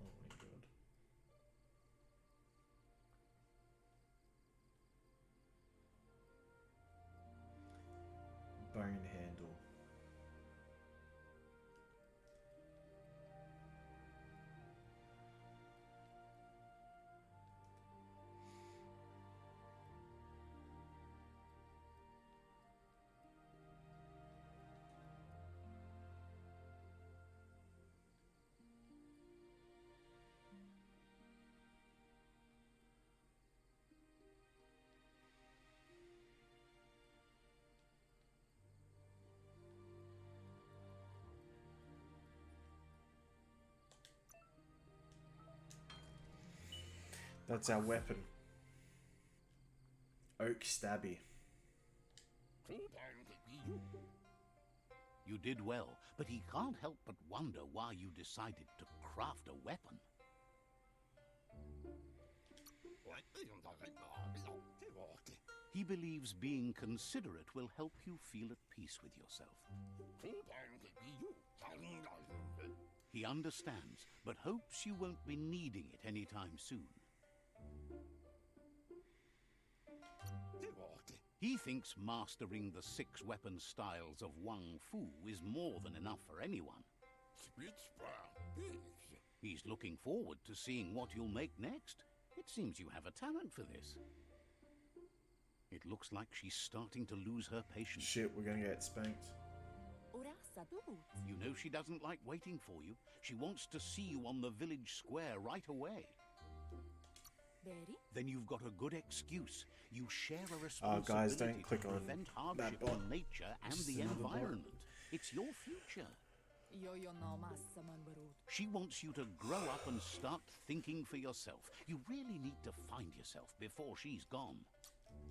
Oh my god. Bone handle. That's our weapon. Oak Stabby. You did well, but he can't help but wonder why you decided to craft a weapon. He believes being considerate will help you feel at peace with yourself. He understands, but hopes you won't be needing it anytime soon. He thinks mastering the 6 weapon styles of Wang Fu is more than enough for anyone. He's looking forward to seeing what you'll make next. It seems you have a talent for this. It looks like she's starting to lose her patience. Shit, we're gonna get spanked. You know she doesn't like waiting for you. She wants to see you on the village square right away. Berry? Then you've got a good excuse. You share a Oh, responsibility guys, don't to click on prevent that hardship bot. on nature and Just the another bot. environment. It's your future. Yo no massaman barut. She wants you to grow up and start thinking for yourself. You really need to find yourself before she's gone.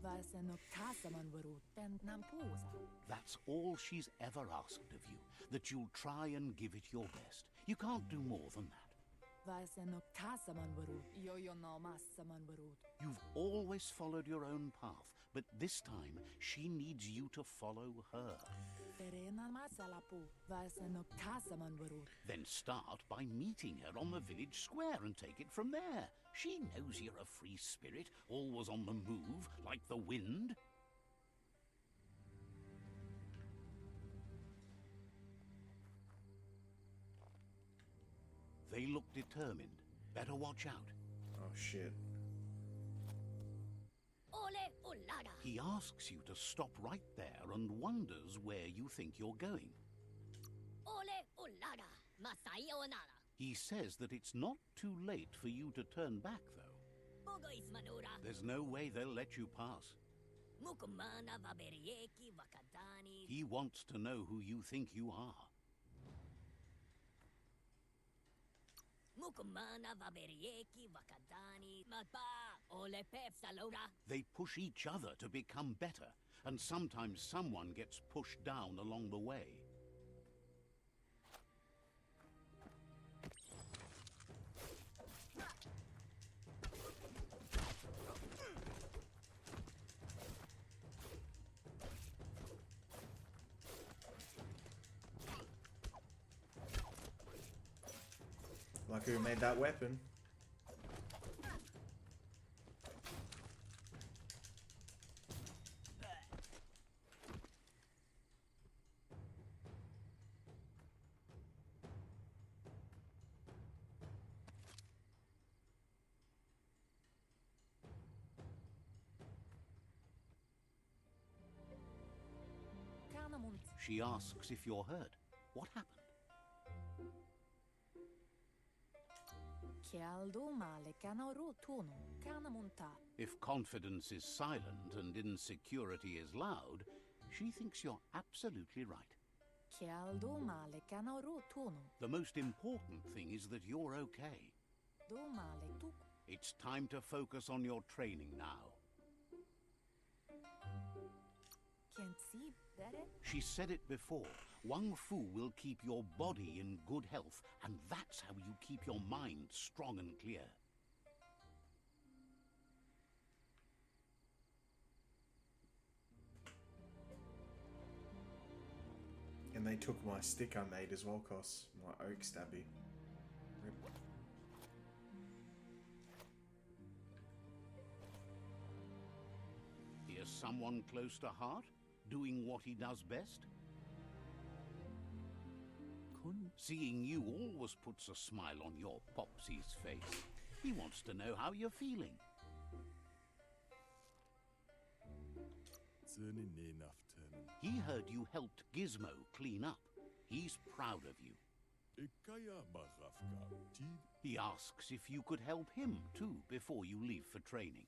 Vasen och kassaman barut. Bent namposa. That's all she's ever asked of you, that you'll try and give it your best. You can't do more than that. Vasen och kassaman barut. Yo no massaman barut. You've always followed your own path, but this time she needs you to follow her. Ferenan masalapu. Vasen och kassaman barut. Then start by meeting her on the village square and take it from there. She knows you're a free spirit, always on the move, like the wind. They look determined. Better watch out. Oh shit. Ole Olada. He asks you to stop right there and wonders where you think you're going. Ole Olada. Masai Onara. He says that it's not too late for you to turn back, though. Bogo is Manura. There's no way they'll let you pass. Mukumana Vaberieki Vakadani. He wants to know who you think you are. Mukumana Vaberieki Vakadani. Mapa. Ole Pep Salora. They push each other to become better, and sometimes someone gets pushed down along the way. Like who made that weapon? Kanamunt. She asks if you're hurt. What happened? Kialdo male kanoro tono. Kanamunta. If confidence is silent and insecurity is loud, she thinks you're absolutely right. Kialdo male kanoro tono. The most important thing is that you're okay. Do male tuk. It's time to focus on your training now. Can't see better. She said it before. Wang Fu will keep your body in good health, and that's how you keep your mind strong and clear. And they took my stick I made as well, Cos. My oak stabby. Rip. Here's someone close to heart, doing what he does best. Seeing you always puts a smile on your Popsy's face. He wants to know how you're feeling. He heard you helped Gizmo clean up. He's proud of you. He asks if you could help him too before you leave for training.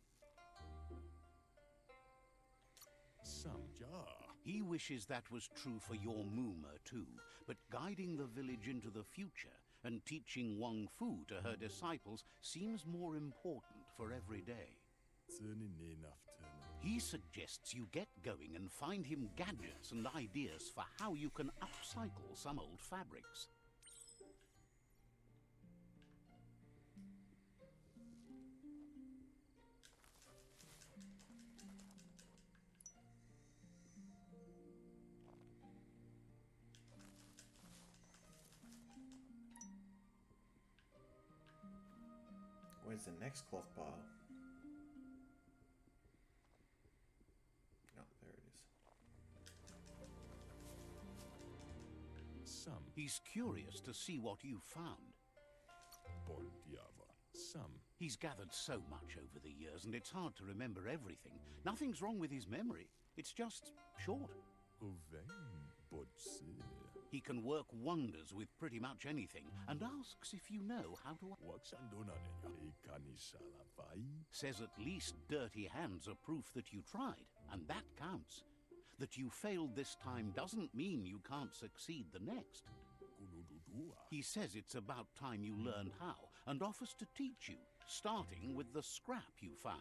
He wishes that was true for your Mooma too, but guiding the village into the future and teaching Wang Fu to her disciples seems more important for every day. He suggests you get going and find him gadgets and ideas for how you can upcycle some old fabrics. Where's the next cloth pile? No, there it is. He's curious to see what you found. He's gathered so much over the years, and it's hard to remember everything. Nothing's wrong with his memory. It's just short. He can work wonders with pretty much anything and asks if you know how to... Says at least dirty hands are proof that you tried, and that counts. That you failed this time doesn't mean you can't succeed the next. He says it's about time you learned how and offers to teach you, starting with the scrap you found.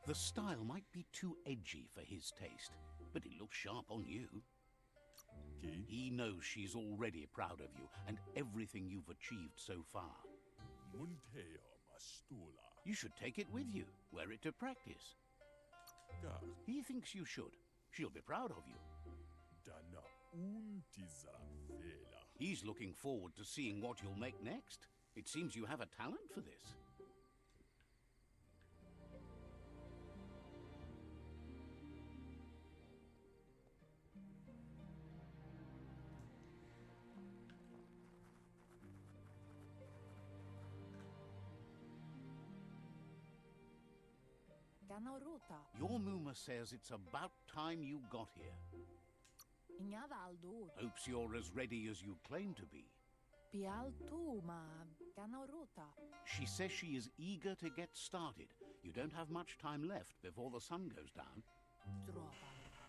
The style might be too edgy for his taste, but it looks sharp on you. He knows she's already proud of you and everything you've achieved so far. You should take it with you, wear it to practice. He thinks you should. She'll be proud of you. He's looking forward to seeing what you'll make next. It seems you have a talent for this. Ganaruta. Your Muma says it's about time you got here. Ingavaldu. Hopes you're as ready as you claim to be. Pialtu ma Ganaruta. She says she is eager to get started. You don't have much time left before the sun goes down. Trova.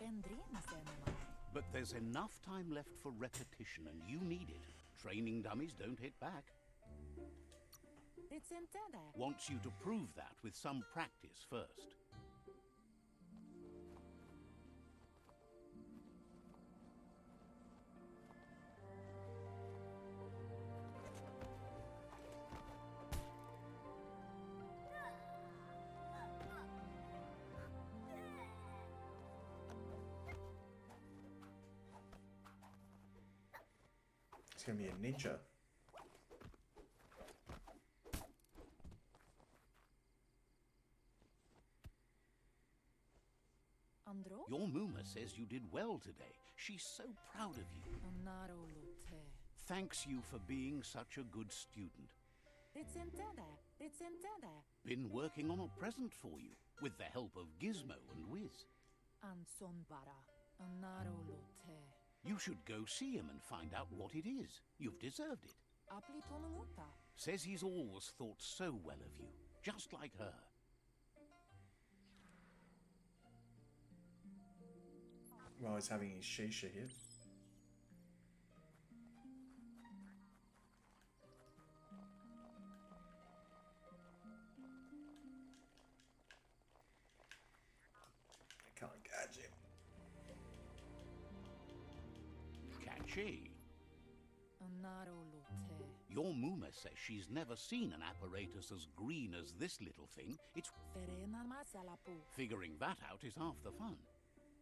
Pendrin senma. But there's enough time left for repetition, and you need it. Training dummies don't hit back. Ritsentede. Wants you to prove that with some practice first. It's gonna be a ninja. Andro? Your Muma says you did well today. She's so proud of you. Narolute. Thanks you for being such a good student. Ritsentede. Ritsentede. Been working on a present for you, with the help of Gizmo and Wiz. Ansonbara. Narolute. You should go see him and find out what it is. You've deserved it. Aplitonumuta. Says he's always thought so well of you, just like her. While he's having his shisha here. I can't catch him. Catchy. Narolute. Your Muma says she's never seen an apparatus as green as this little thing. It's Ferena masalapu. figuring that out is half the fun.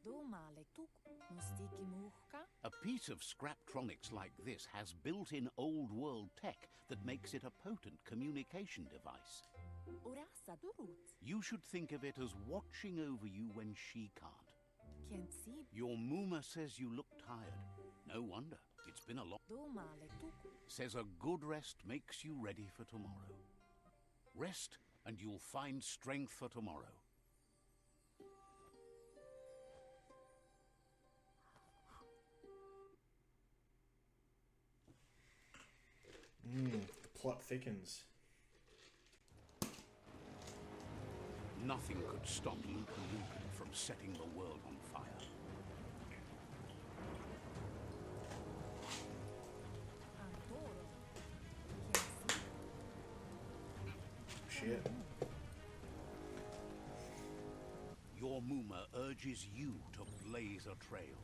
Domale tuk. Mustiki muhka. A piece of Scraptronics like this has built-in old-world tech that makes it a potent communication device. Urasa durut. You should think of it as watching over you when she can't. Can't see. Your Muma says you look tired. No wonder. It's been a long... Domale tuk. Says a good rest makes you ready for tomorrow. Rest, and you'll find strength for tomorrow. The plot thickens. Nothing could stop Luca from setting the world on fire. Antoro. Can't see. Shit. Your Muma urges you to blaze a trail.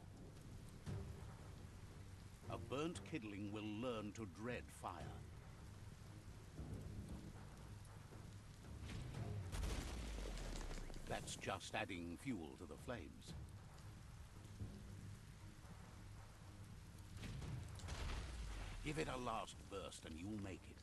A burnt kidling will learn to dread fire. That's just adding fuel to the flames. Give it a last burst and you'll make it.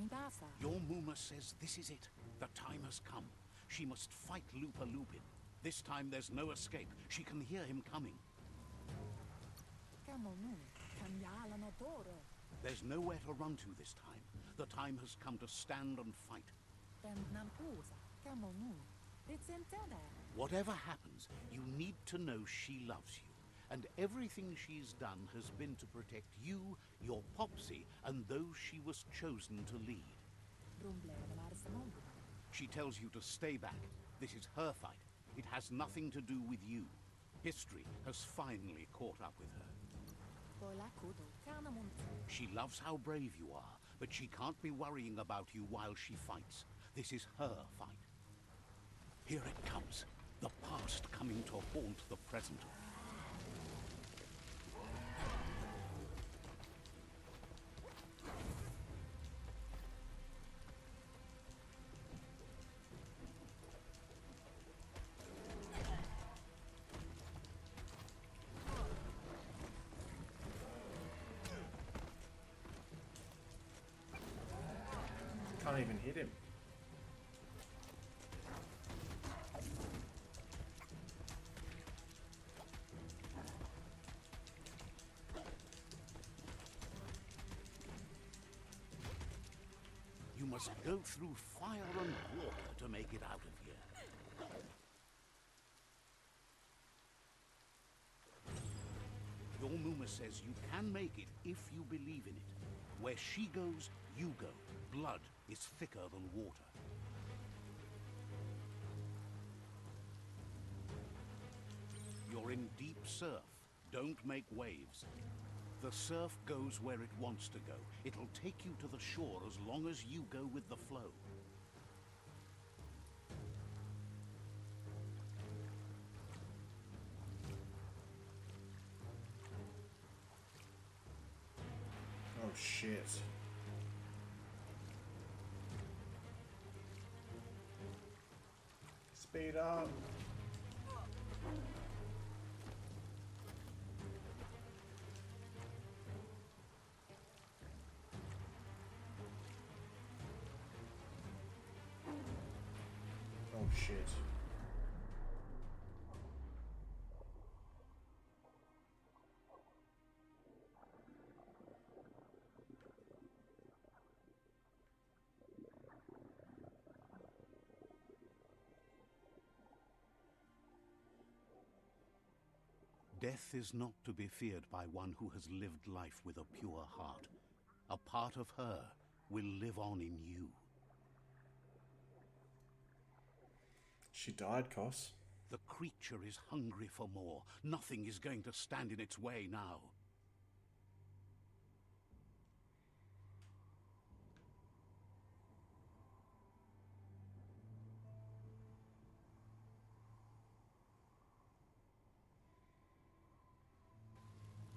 Mindasa. Your Muma says this is it. The time has come. She must fight Lupa Lupin. This time there's no escape. She can hear him coming. Camonu. Camyala no Doro. There's nowhere to run to this time. The time has come to stand and fight. Ben Nampusa. Camonu. It's intended. Whatever happens, you need to know she loves you. And everything she's done has been to protect you, your Popsy, and those she was chosen to lead. She tells you to stay back. This is her fight. It has nothing to do with you. History has finally caught up with her. She loves how brave you are, but she can't be worrying about you while she fights. This is her fight. Here it comes. The past coming to haunt the present. Can't even hit him. You must go through fire and water to make it out of here. Your Muma says you can make it if you believe in it. Where she goes, you go. Blood is thicker than water. You're in deep surf. Don't make waves. The surf goes where it wants to go. It'll take you to the shore as long as you go with the flow. Oh shit. Speed up. Oh shit. Death is not to be feared by one who has lived life with a pure heart. A part of her will live on in you. She died, Cos. The creature is hungry for more. Nothing is going to stand in its way now.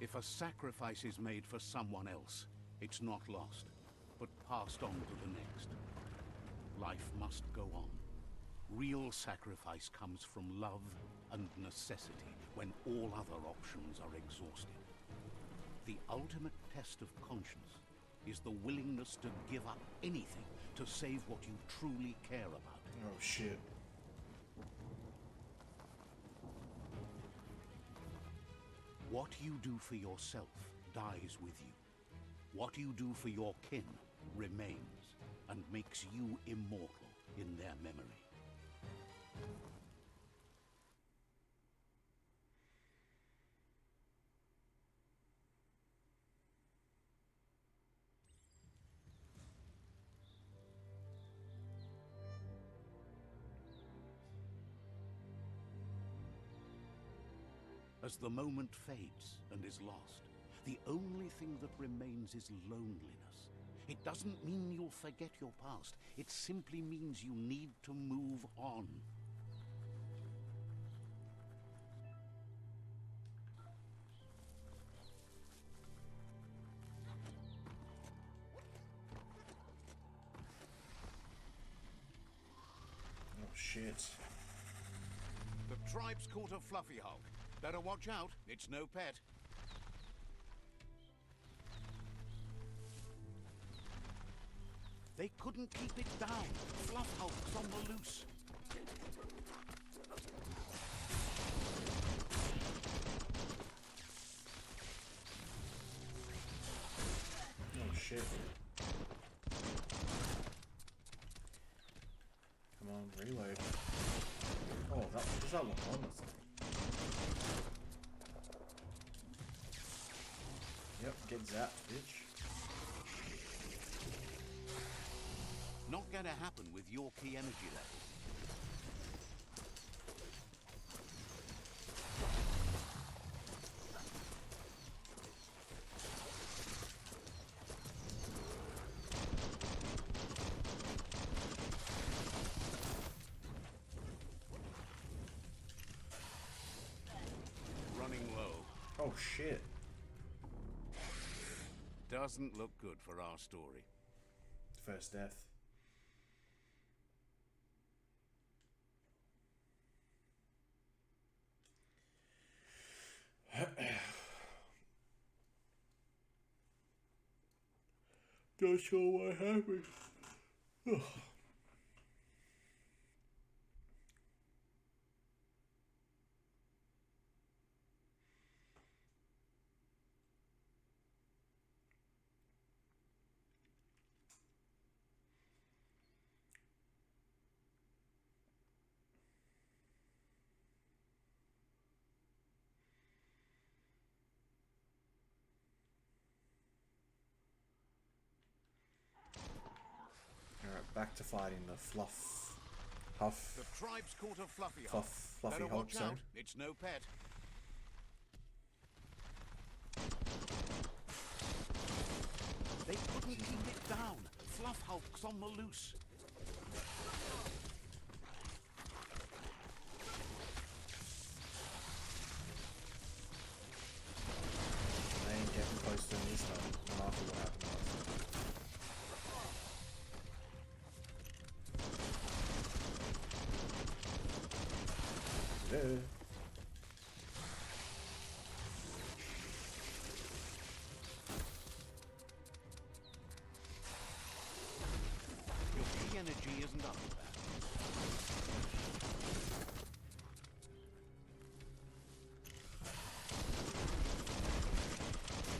If a sacrifice is made for someone else, it's not lost, but passed on to the next. Life must go on. Real sacrifice comes from love and necessity when all other options are exhausted. The ultimate test of conscience is the willingness to give up anything to save what you truly care about. Oh shit. What you do for yourself dies with you. What you do for your kin remains and makes you immortal in their memory. As the moment fades and is lost, the only thing that remains is loneliness. It doesn't mean you'll forget your past. It simply means you need to move on. Oh shit. The tribe's caught a fluffy hog. Better watch out, it's no pet. They couldn't keep it down. Fluff hulks on the loose. Oh shit. Come on, reload. Oh, does that look honest? Yep, get zapped, bitch. Not gonna happen with your key energy level. Running low. Oh shit. Doesn't look good for our story. First death. Not sure what happened. Alright, back to fighting the Huff. The tribe's caught a fluffy hulk. Fluffy Better Hulk, watch sorry. out. It's no pet. They couldn't keep it down. Fluff hulks on the loose. They ain't getting close to me this time. Not after what happened last time. Yeah. Your key energy isn't up to that.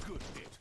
Good hit.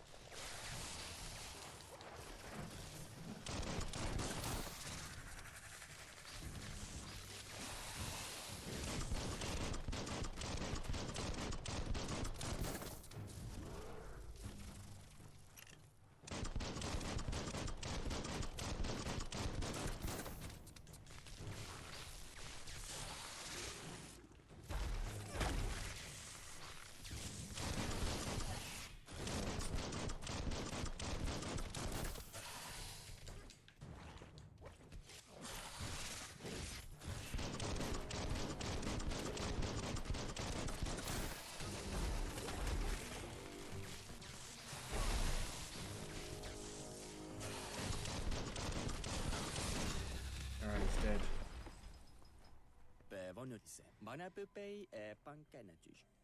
Alright, he's dead.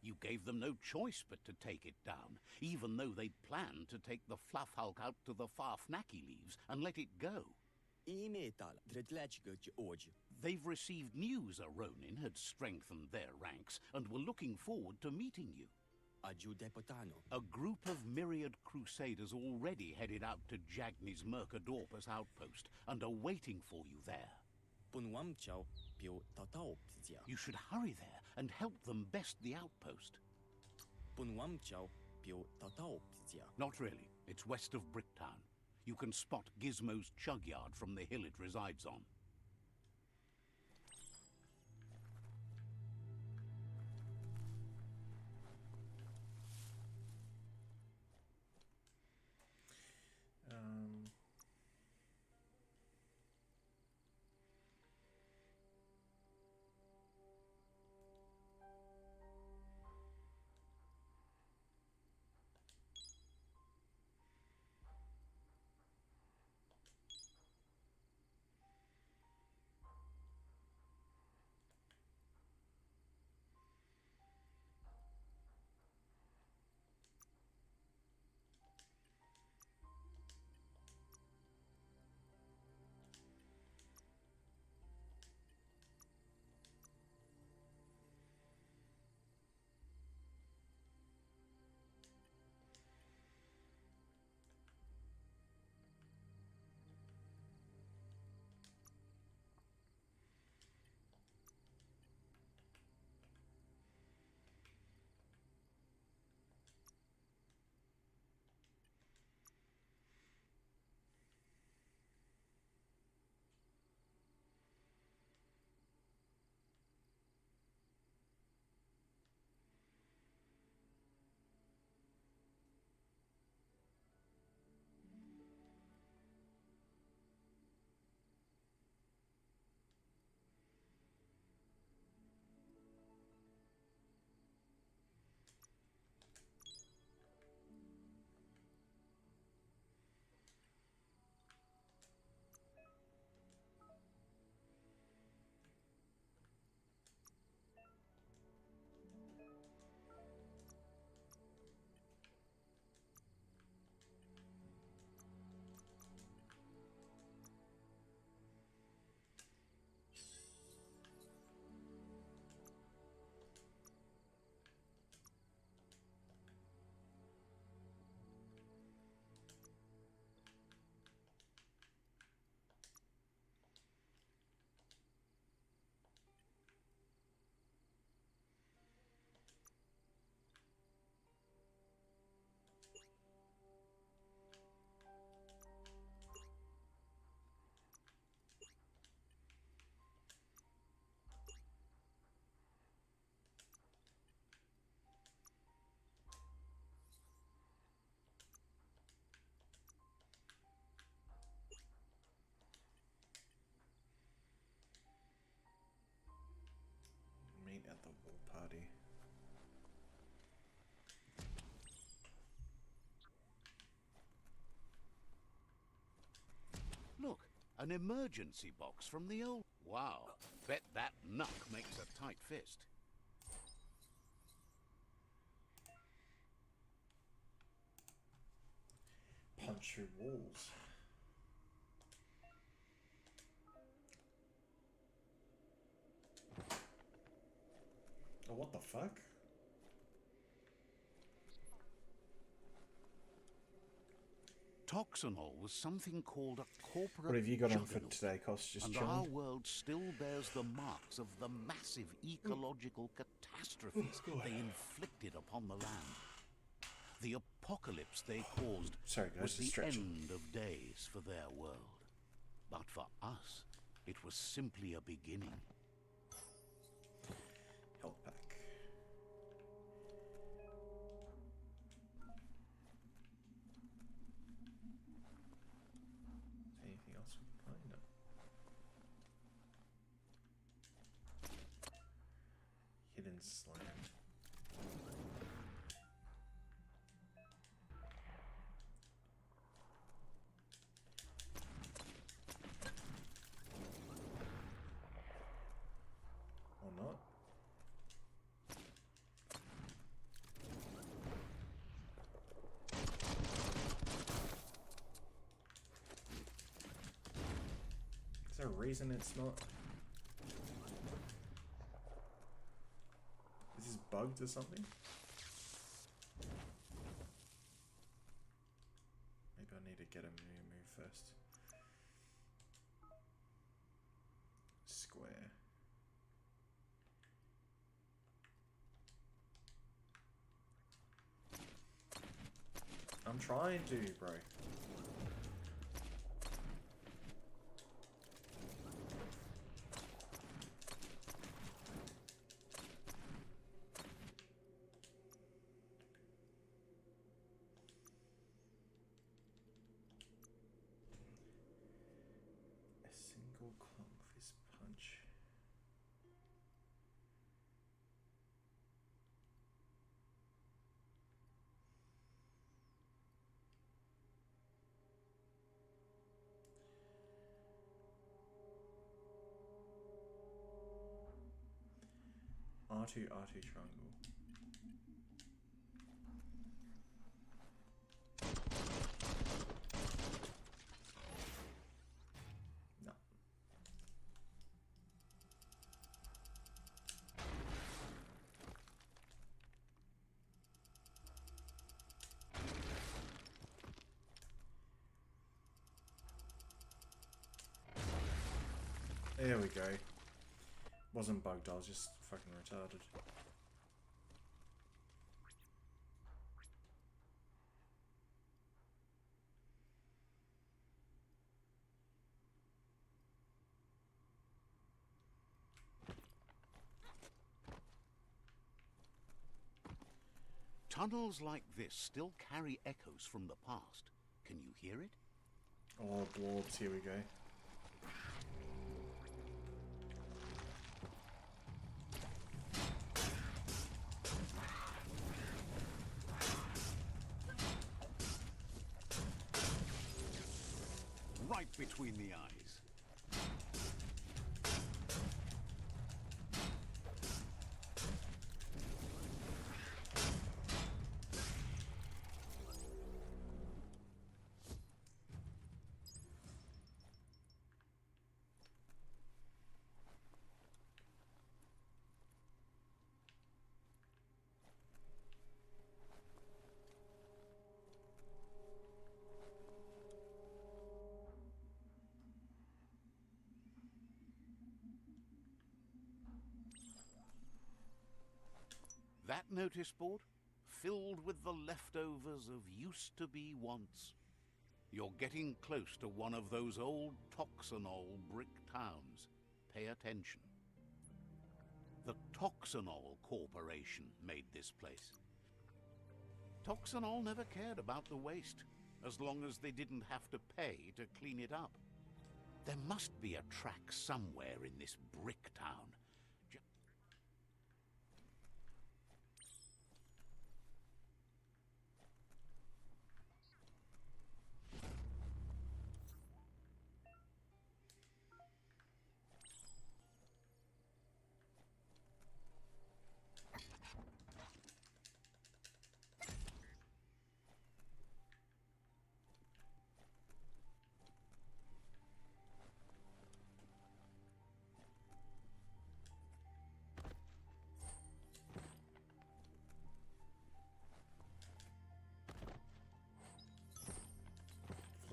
You gave them no choice but to take it down, even though they'd planned to take the fluff hulk out to the Farfnaki leaves and let it go. They've received news a Ronin had strengthened their ranks and were looking forward to meeting you. A group of myriad crusaders already headed out to Jagni's Mercadorpus outpost and are waiting for you there. You should hurry there and help them best the outpost. Not really. It's west of Bricktown. You can spot Gizmo's Chugyard from the hill it resides on. party. Look, an emergency box from the old... Wow, bet that knuck makes a tight fist. Punch through walls. Oh, what the fuck? Toxanol was something called a corporate What have you got on for juggernaut, today, Cos? Just and chilling? our world still bears the marks of the massive ecological catastrophes they inflicted upon the land. The apocalypse they caused Sorry, guys, was just the stretching. end of days for their world. But for us, it was simply a beginning. Health pack. Anything else we can find? No. Hidden slime. Or not. Is there a reason it's not? Is this bugged or something? Maybe I need to get a move first. Square. I'm trying to, bro. A single clunk fist punch. R2 triangle. No. There we go. Wasn't bugged, I was just fucking retarded. Tunnels like this still carry echoes from the past. Can you hear it? Oh, blorbs, here we go. Right between the eyes. That notice board? Filled with the leftovers of used-to-be once. You're getting close to one of those old Toxanol brick towns. Pay attention. The Toxanol Corporation made this place. Toxanol never cared about the waste, as long as they didn't have to pay to clean it up. There must be a track somewhere in this brick town.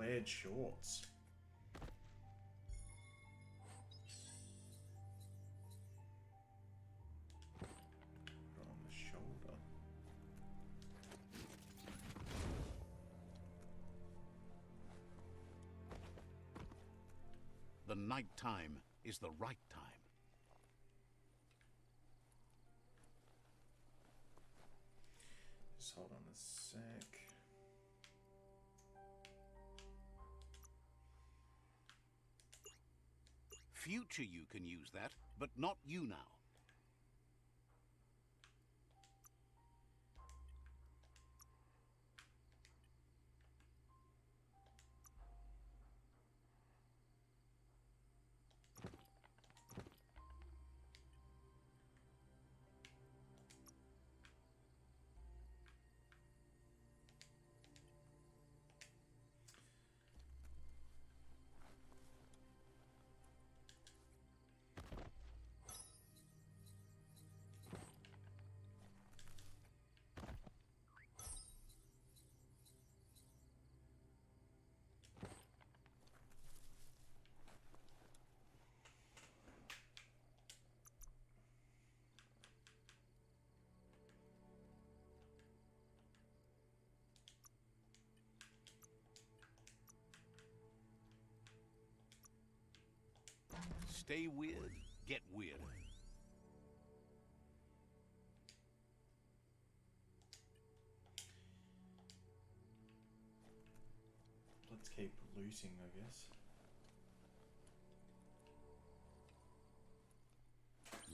flared shorts. Put it on the shoulder. The night time is the right time. Just hold on a sec. Future you can use that, but not you now. Stay weird, get weird. Let's keep looting, I guess.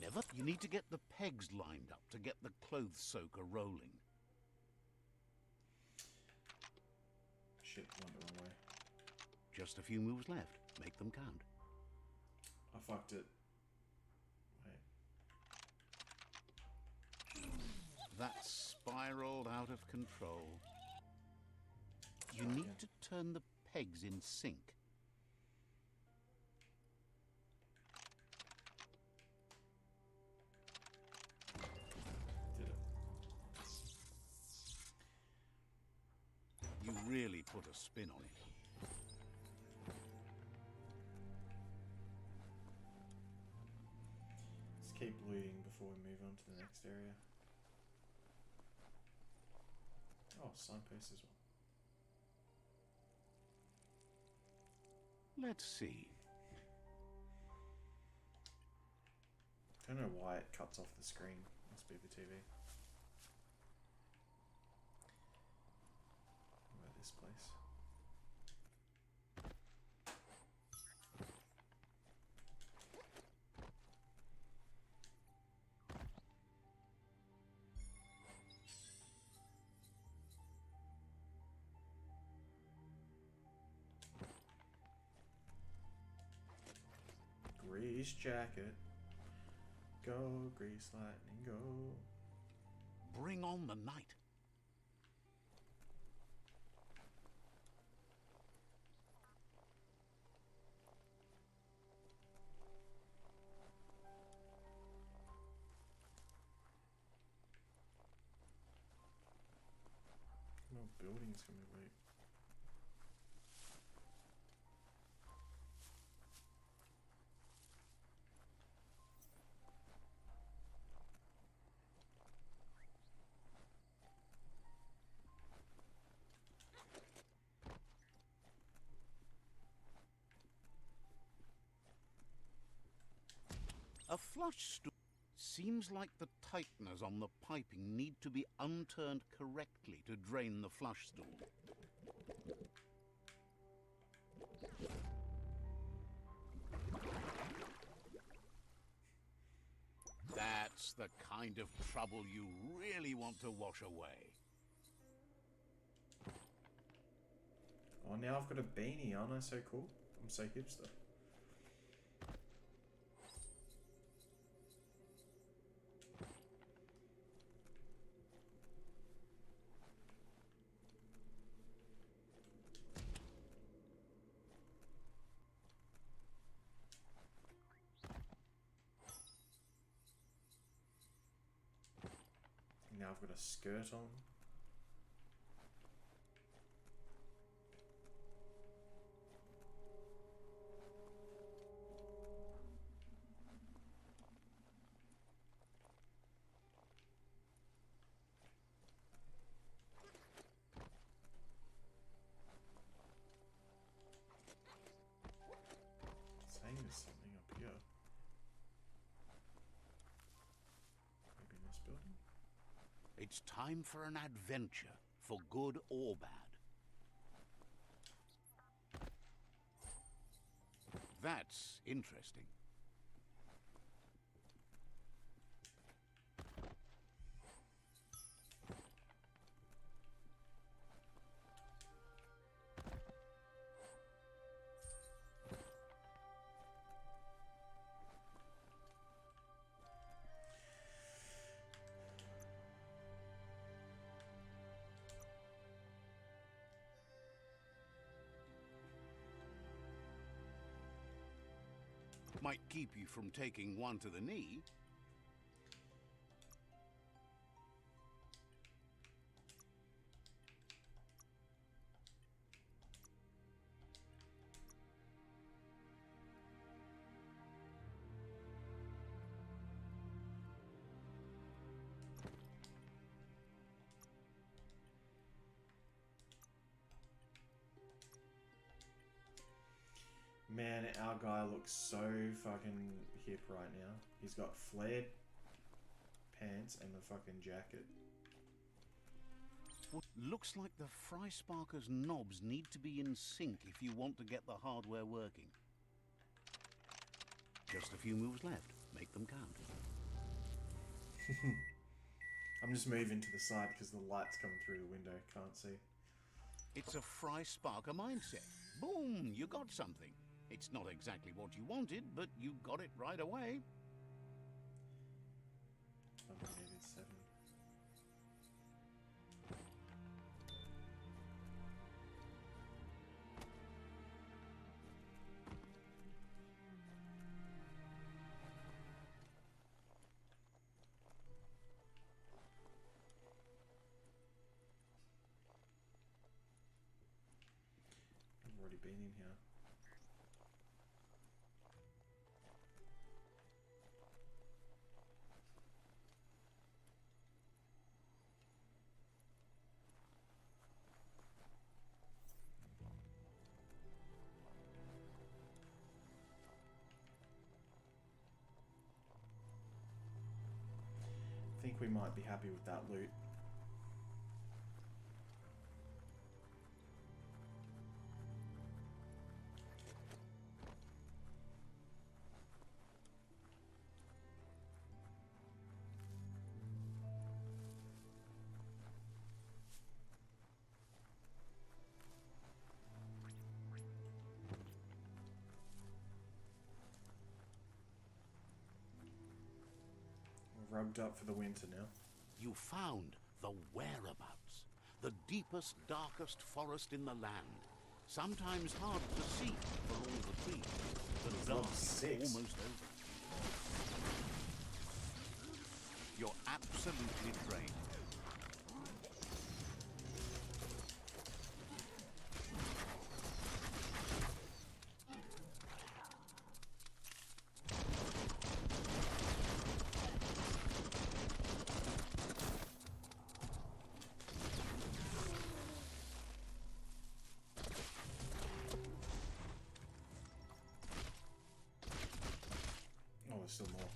Never. You need to get the pegs lined up to get the clothes soaker rolling. Shit, went the wrong way. Just a few moves left. Make them count. I fucked it. Wait. That spiraled out of control. You need to turn the pegs in sync. Did it. You really put a spin on it. Let's keep looting before we move on to the next area. Oh, signpost as well. Let's see. Don't know why it cuts off the screen. Must be the TV. What about this place? Grease jacket. Go, grease lightning, go. Bring on the night. No buildings can we wait? A flush stool. Seems like the tighteners on the piping need to be unturned correctly to drain the flush stool. That's the kind of trouble you really want to wash away. Oh, now I've got a beanie, aren't I so cool? I'm so hipster. Now I've got a skirt on. It's time for an adventure, for good or bad. That's interesting. Might keep you from taking one to the knee. Man, our guy looks so fucking hip right now. He's got flared pants and a fucking jacket. What looks like the Fry Sparker's knobs need to be in sync if you want to get the hardware working. Just a few moves left. Make them count. I'm just moving to the side because the light's coming through the window. Can't see. It's a Fry Sparker mindset. Boom! You got something. It's not exactly what you wanted, but you got it right away. I needed 7. I've already been in here. I think we might be happy with that loot. We're rubbed up for the winter now. You found the whereabouts. The deepest, darkest forest in the land. Sometimes hard to see for all the trees. The dark is 6. almost over. You're absolutely drained. Oh, there's still more.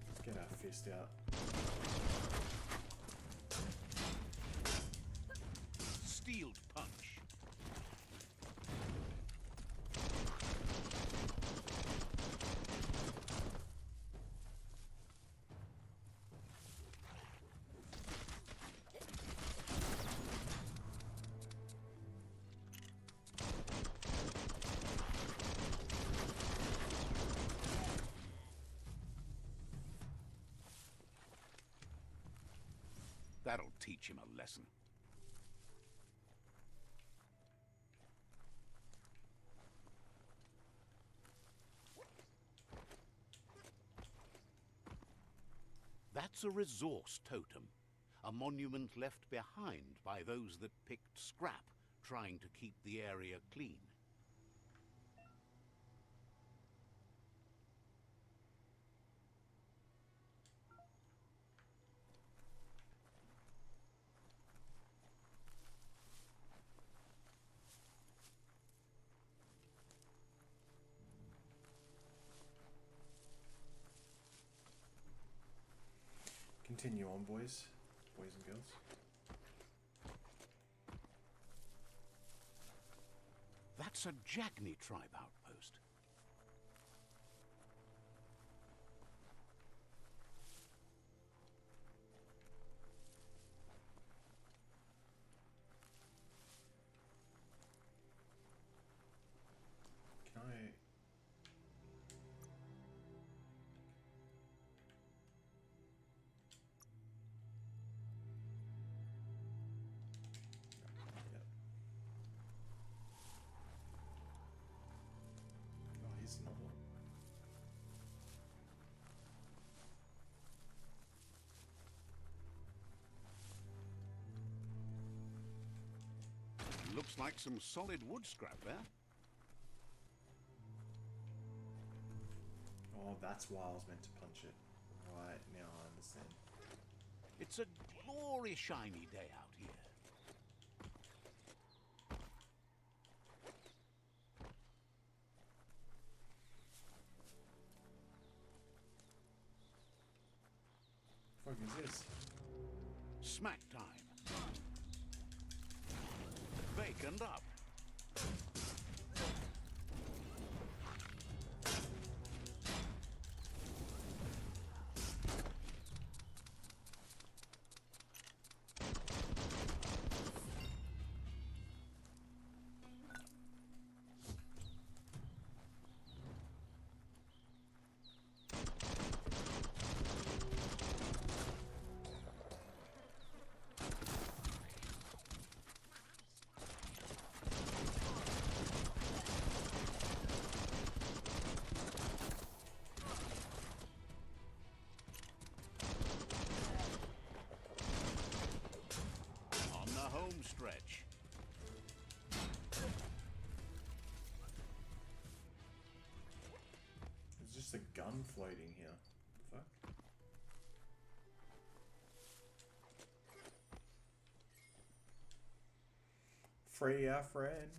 Let's get our fist out. Steeled punch. That'll teach him a lesson. That's a resource totem, a monument left behind by those that picked scrap, trying to keep the area clean. Continue on, boys and girls. That's a Jagni tribe outpost. Can I... Yep. Oh, here's another one. Looks like some solid wood scrap there. Oh, that's why I was meant to punch it. Right, now I understand. It's a glory shiny day out here. What the fuck is this? Smack time. Baconed up. On the home stretch. There's just a gun floating here. What the fuck? Free our friend.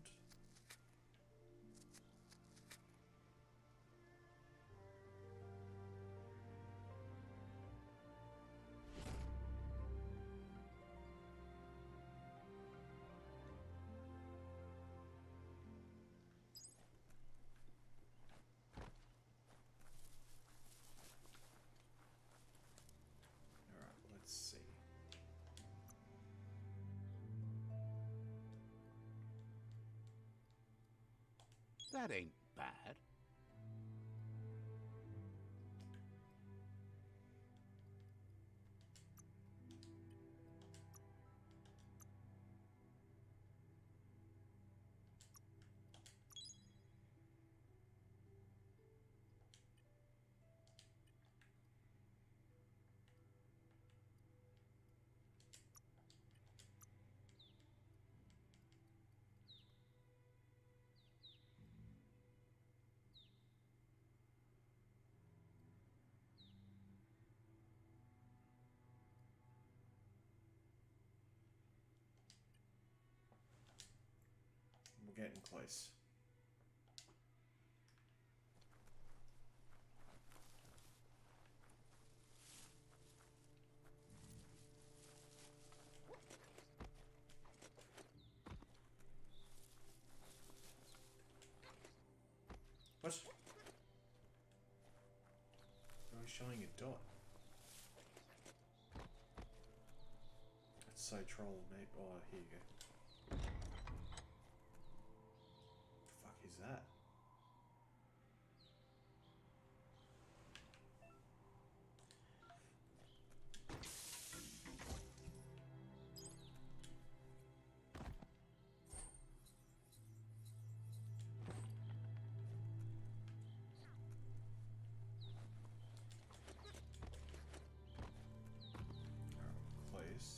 Alright, let's see. That ain't bad. We're getting close. What? I was showing a dot. That's so troll, mate. Oh, here you go. The fuck is that? Close.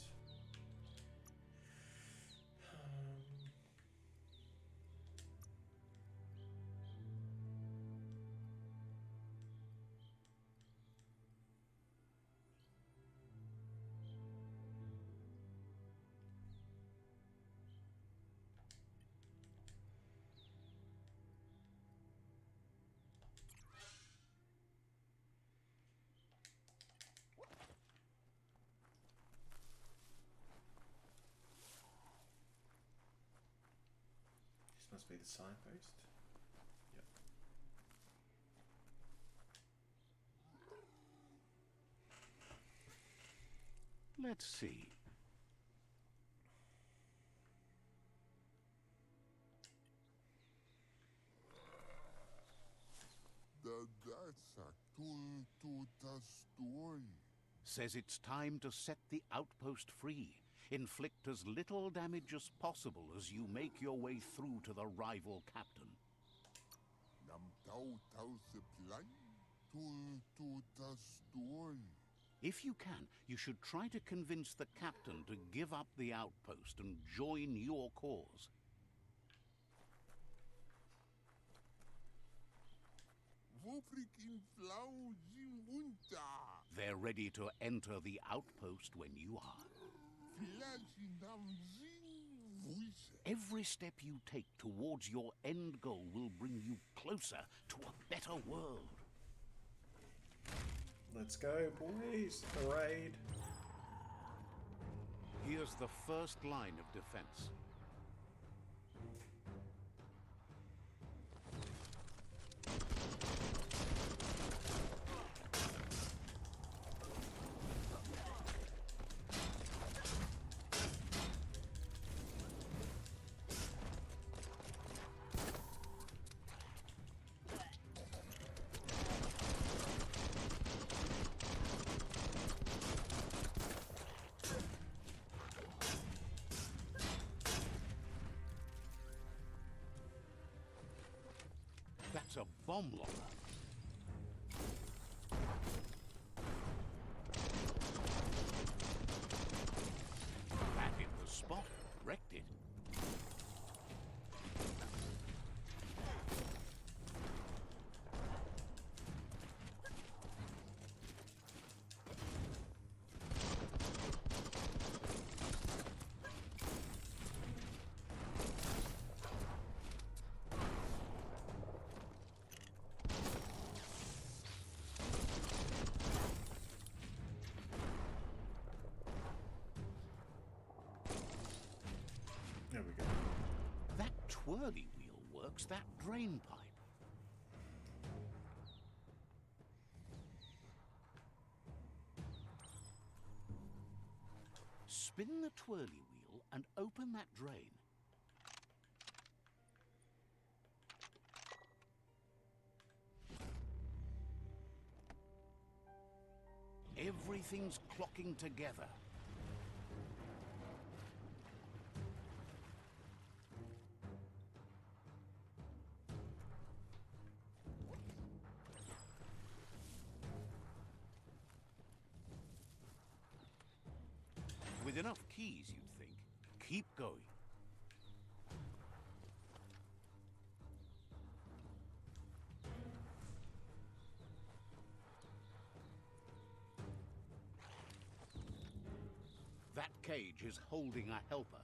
Must be the signpost. Yep. Let's see. Says it's time to set the outpost free. Inflict as little damage as possible as you make your way through to the rival captain. If you can, you should try to convince the captain to give up the outpost and join your cause. They're ready to enter the outpost when you are. Every step you take towards your end goal will bring you closer to a better world. Let's go, boys. The raid. Here's the first line of defense. That's a bomb locker. That hit the spot. Wrecked it. There we go. That twirly wheel works that drain pipe. Spin the twirly wheel and open that drain. Everything's clocking together. With enough keys, you'd think. Keep going. That cage is holding a helper.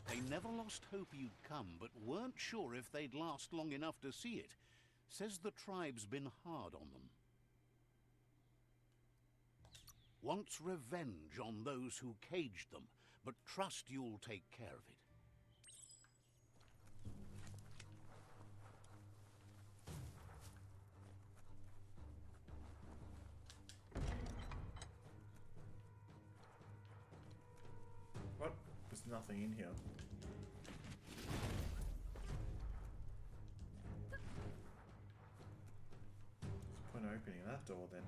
They never lost hope you'd come, but weren't sure if they'd last long enough to see it. Says the tribe's been hard on them. Wants revenge on those who caged them, but trust you'll take care of it. What? There's nothing in here. What's the point of opening that door then?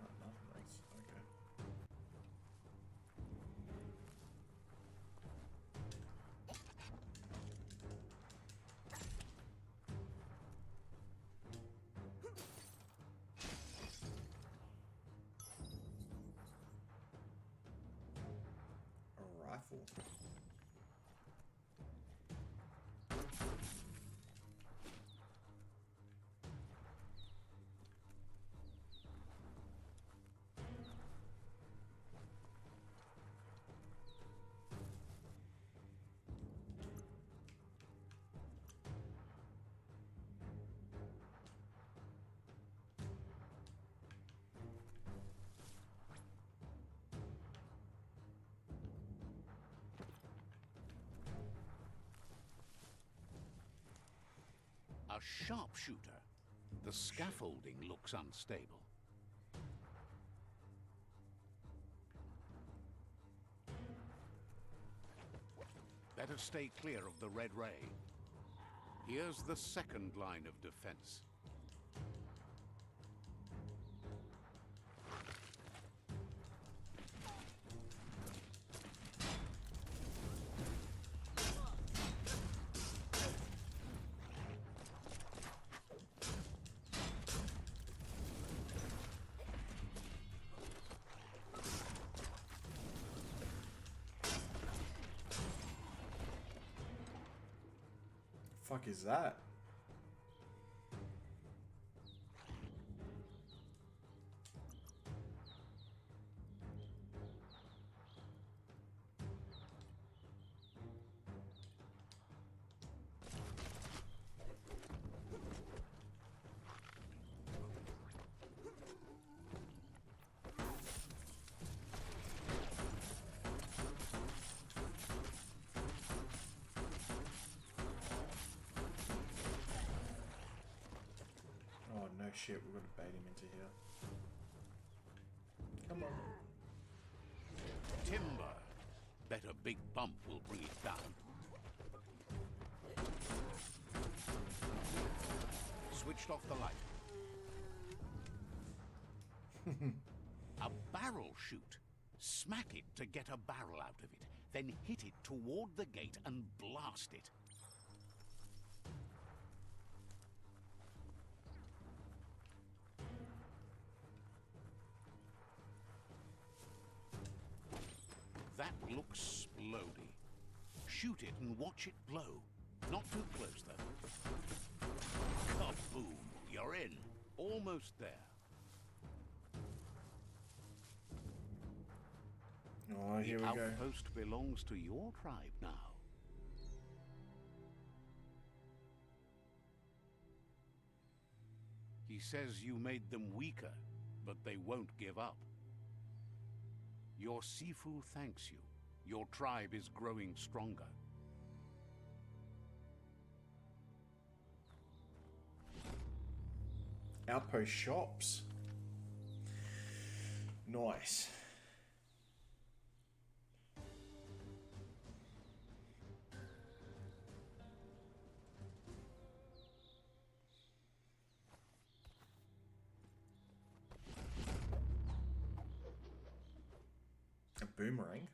Oh, nothing, A sharpshooter. The scaffolding looks unstable. Better stay clear of the red ray. Here's the second line of defense. Fuck is that? Oh no shit, we've got to bait him into here. Come on. Timber. Bet a big bump will bring it down. Switched off the light. A barrel shoot. Smack it to get a barrel out of it. Then hit it toward the gate and blast it. That looks splody. Shoot it and watch it blow. Not too close, though. Kaboom! You're in. Almost there. Oh, here we The go. outpost belongs to your tribe now. He says you made them weaker, but they won't give up. Your Sifu thanks you. Your tribe is growing stronger. Outpost shops. Nice. A boomerang.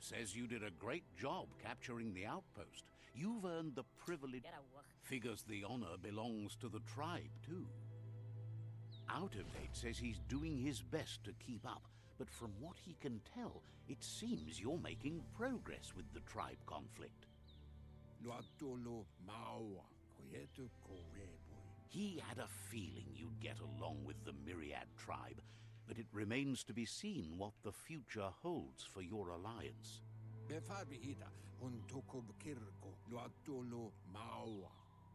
Says you did a great job capturing the outpost. You've earned the privilege. Figures the honor belongs to the tribe, too. Out of Date says he's doing his best to keep up, but from what he can tell, it seems you're making progress with the tribe conflict. He had a feeling you'd get along with the Myriad tribe, but it remains to be seen what the future holds for your alliance.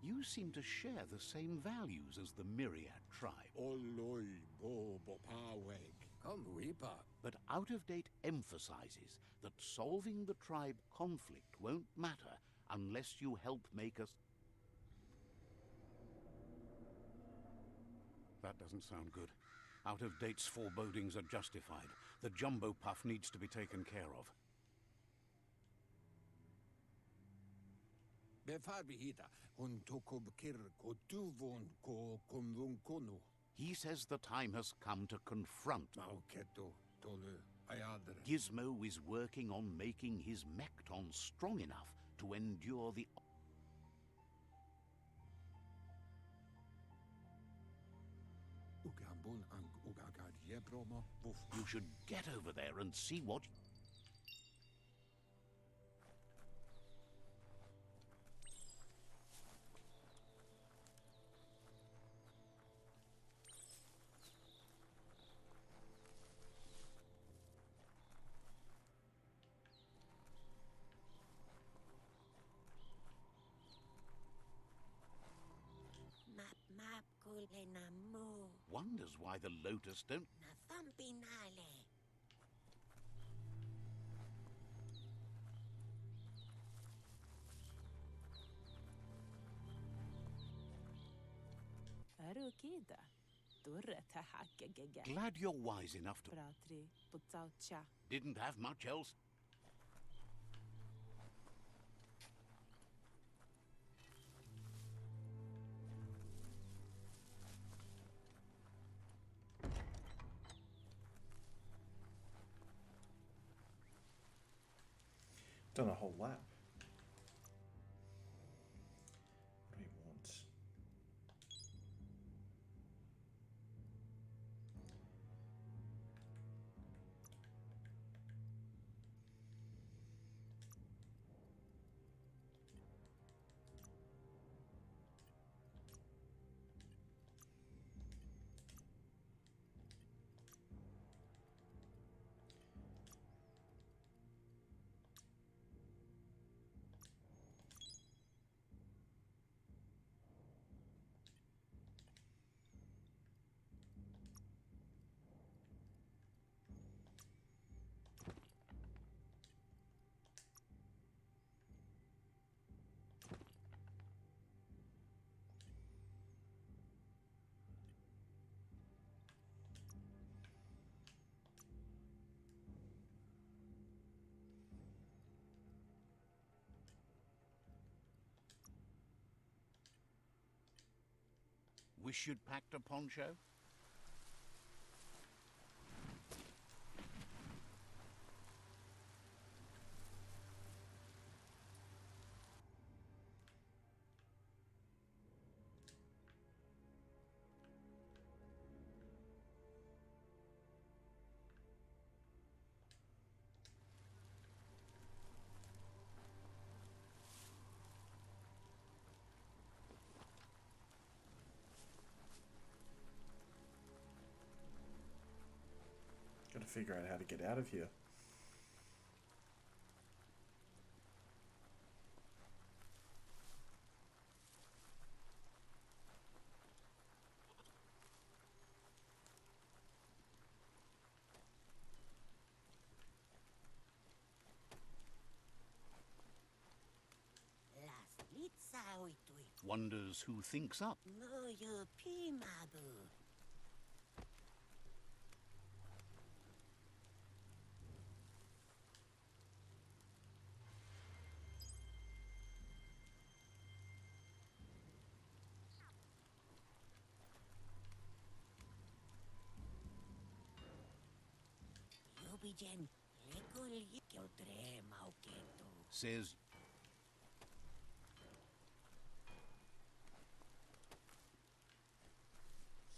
You seem to share the same values as the Myriad tribe. But Out of Date emphasizes that solving the tribe conflict won't matter unless you help make us... That doesn't sound good. Out of Date's forebodings are justified. The jumbo puff needs to be taken care of. He says the time has come to confront. Gizmo is working on making his Mekton strong enough to endure the... You should get over there and see what... Map kule na mo. Wonders why the Lotus don't... Na thumpinale. Arukida. Durreta hakkegege. Glad you're wise enough to... Bratri, putsaucha. Didn't have much else. Done a whole lap. What do we want? Wish you'd packed a poncho? Gotta figure out how to get out of here. Las litsa uitui. Wonders who thinks up. No yo pimabu. Yobijen, lekol yikyotre mauketo. Says...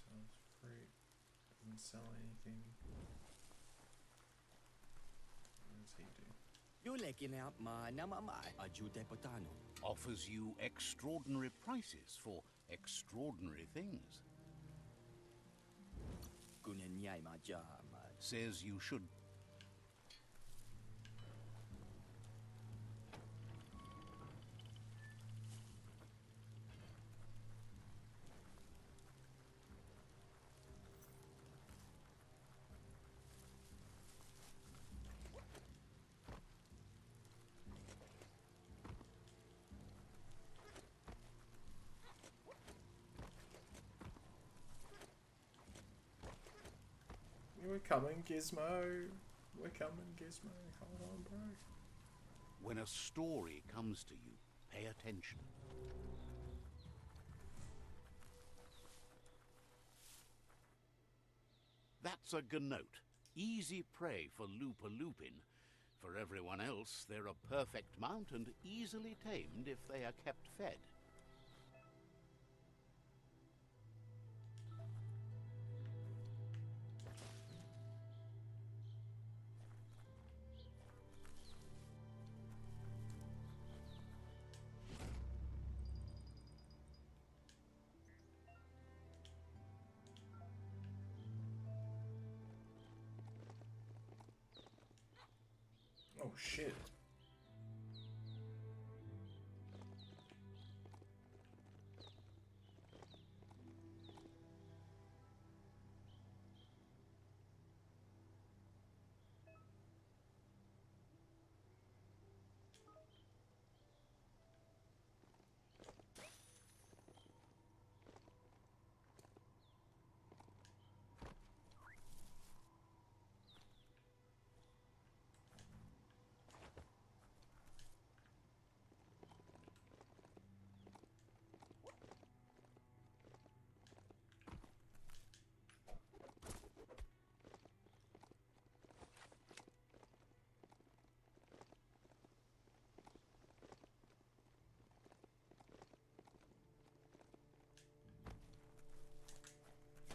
Sells fruit. Doesn't sell anything. What does he do? You're out my namamai ajute potano. offers you extraordinary prices for extraordinary things. Kunenyai majama. Says you should... We're coming, Gizmo. We're coming, Gizmo. Hold on, bro. When a story comes to you, pay attention. That's a ganote. Easy prey for Looper Lupin. For everyone else, they're a perfect mount and easily tamed if they are kept fed. Oh shit.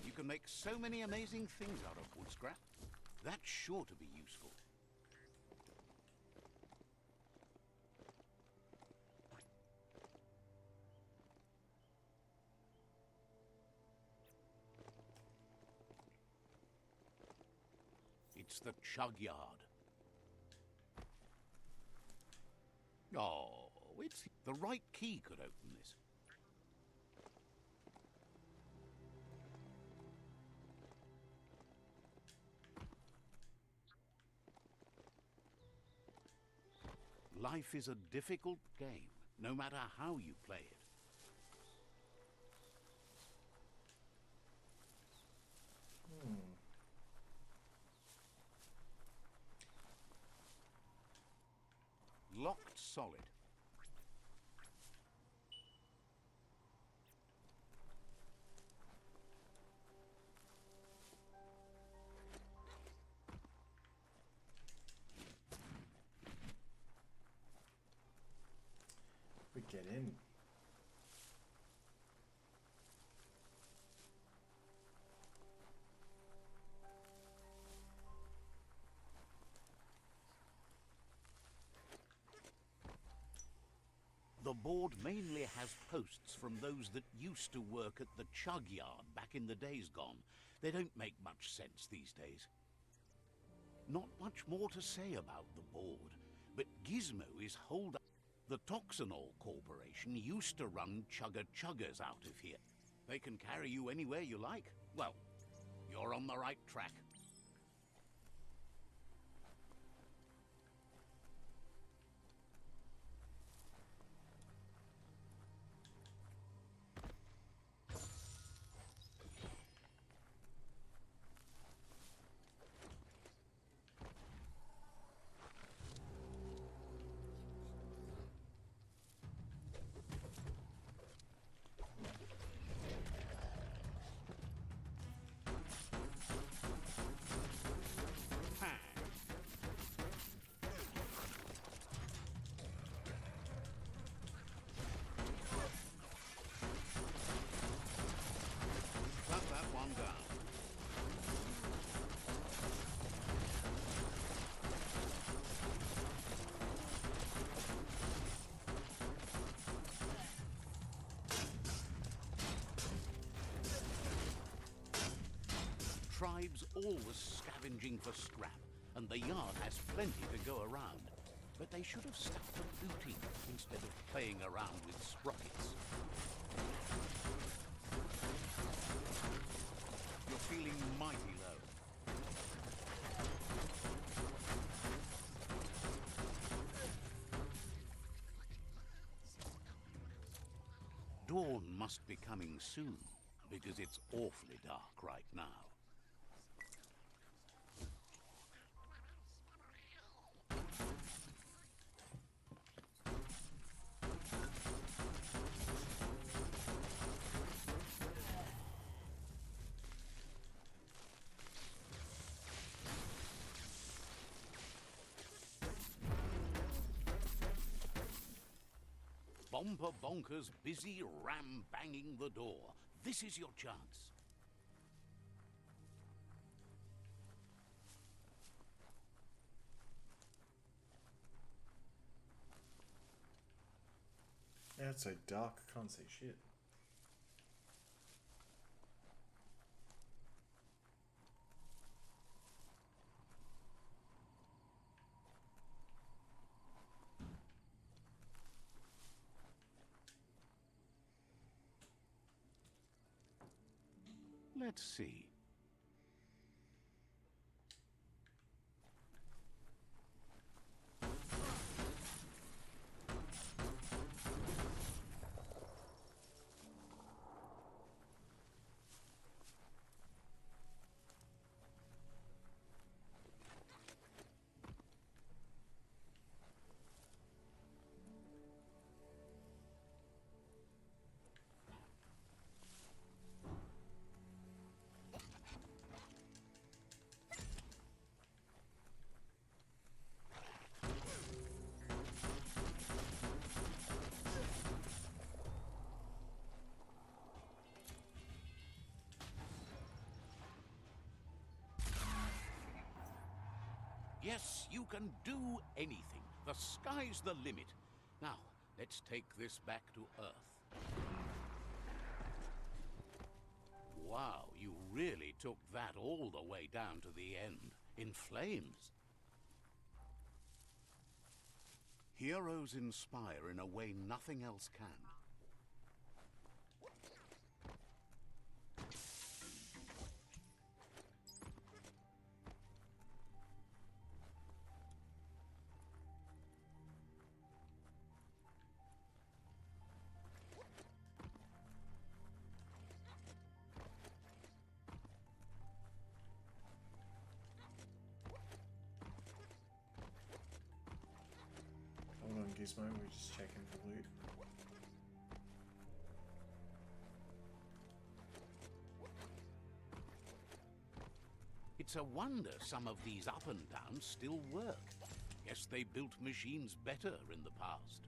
You can make so many amazing things out of wood scrap. That's sure to be useful. It's the chug yard. Oh, it's the right key could open this. Life is a difficult game, no matter how you play it. Locked solid. We get in. The board mainly has posts from those that used to work at the chug yard back in the days gone. They don't make much sense these days. Not much more to say about the board, but Gizmo is holed up. The Toxanol Corporation used to run chugger-chuggers out of here. They can carry you anywhere you like. Well, you're on the right track. Cut that one down. Tribes always scavenging for scrap, and the yard has plenty to go around. But they should have stuck to looting instead of playing around with sprockets. You're feeling mighty low. Dawn must be coming soon, because it's awfully dark right now. Bomper Bonker's busy ram-banging the door. This is your chance. Yeah, it's so dark, I can't see shit. Let's see. Yes, you can do anything. The sky's the limit. Now, let's take this back to Earth. Wow, you really took that all the way down to the end, in flames. Heroes inspire in a way nothing else can. Hold on, Gizmo, we're just checking for loot. It's a wonder some of these up and downs still work. Guess they built machines better in the past.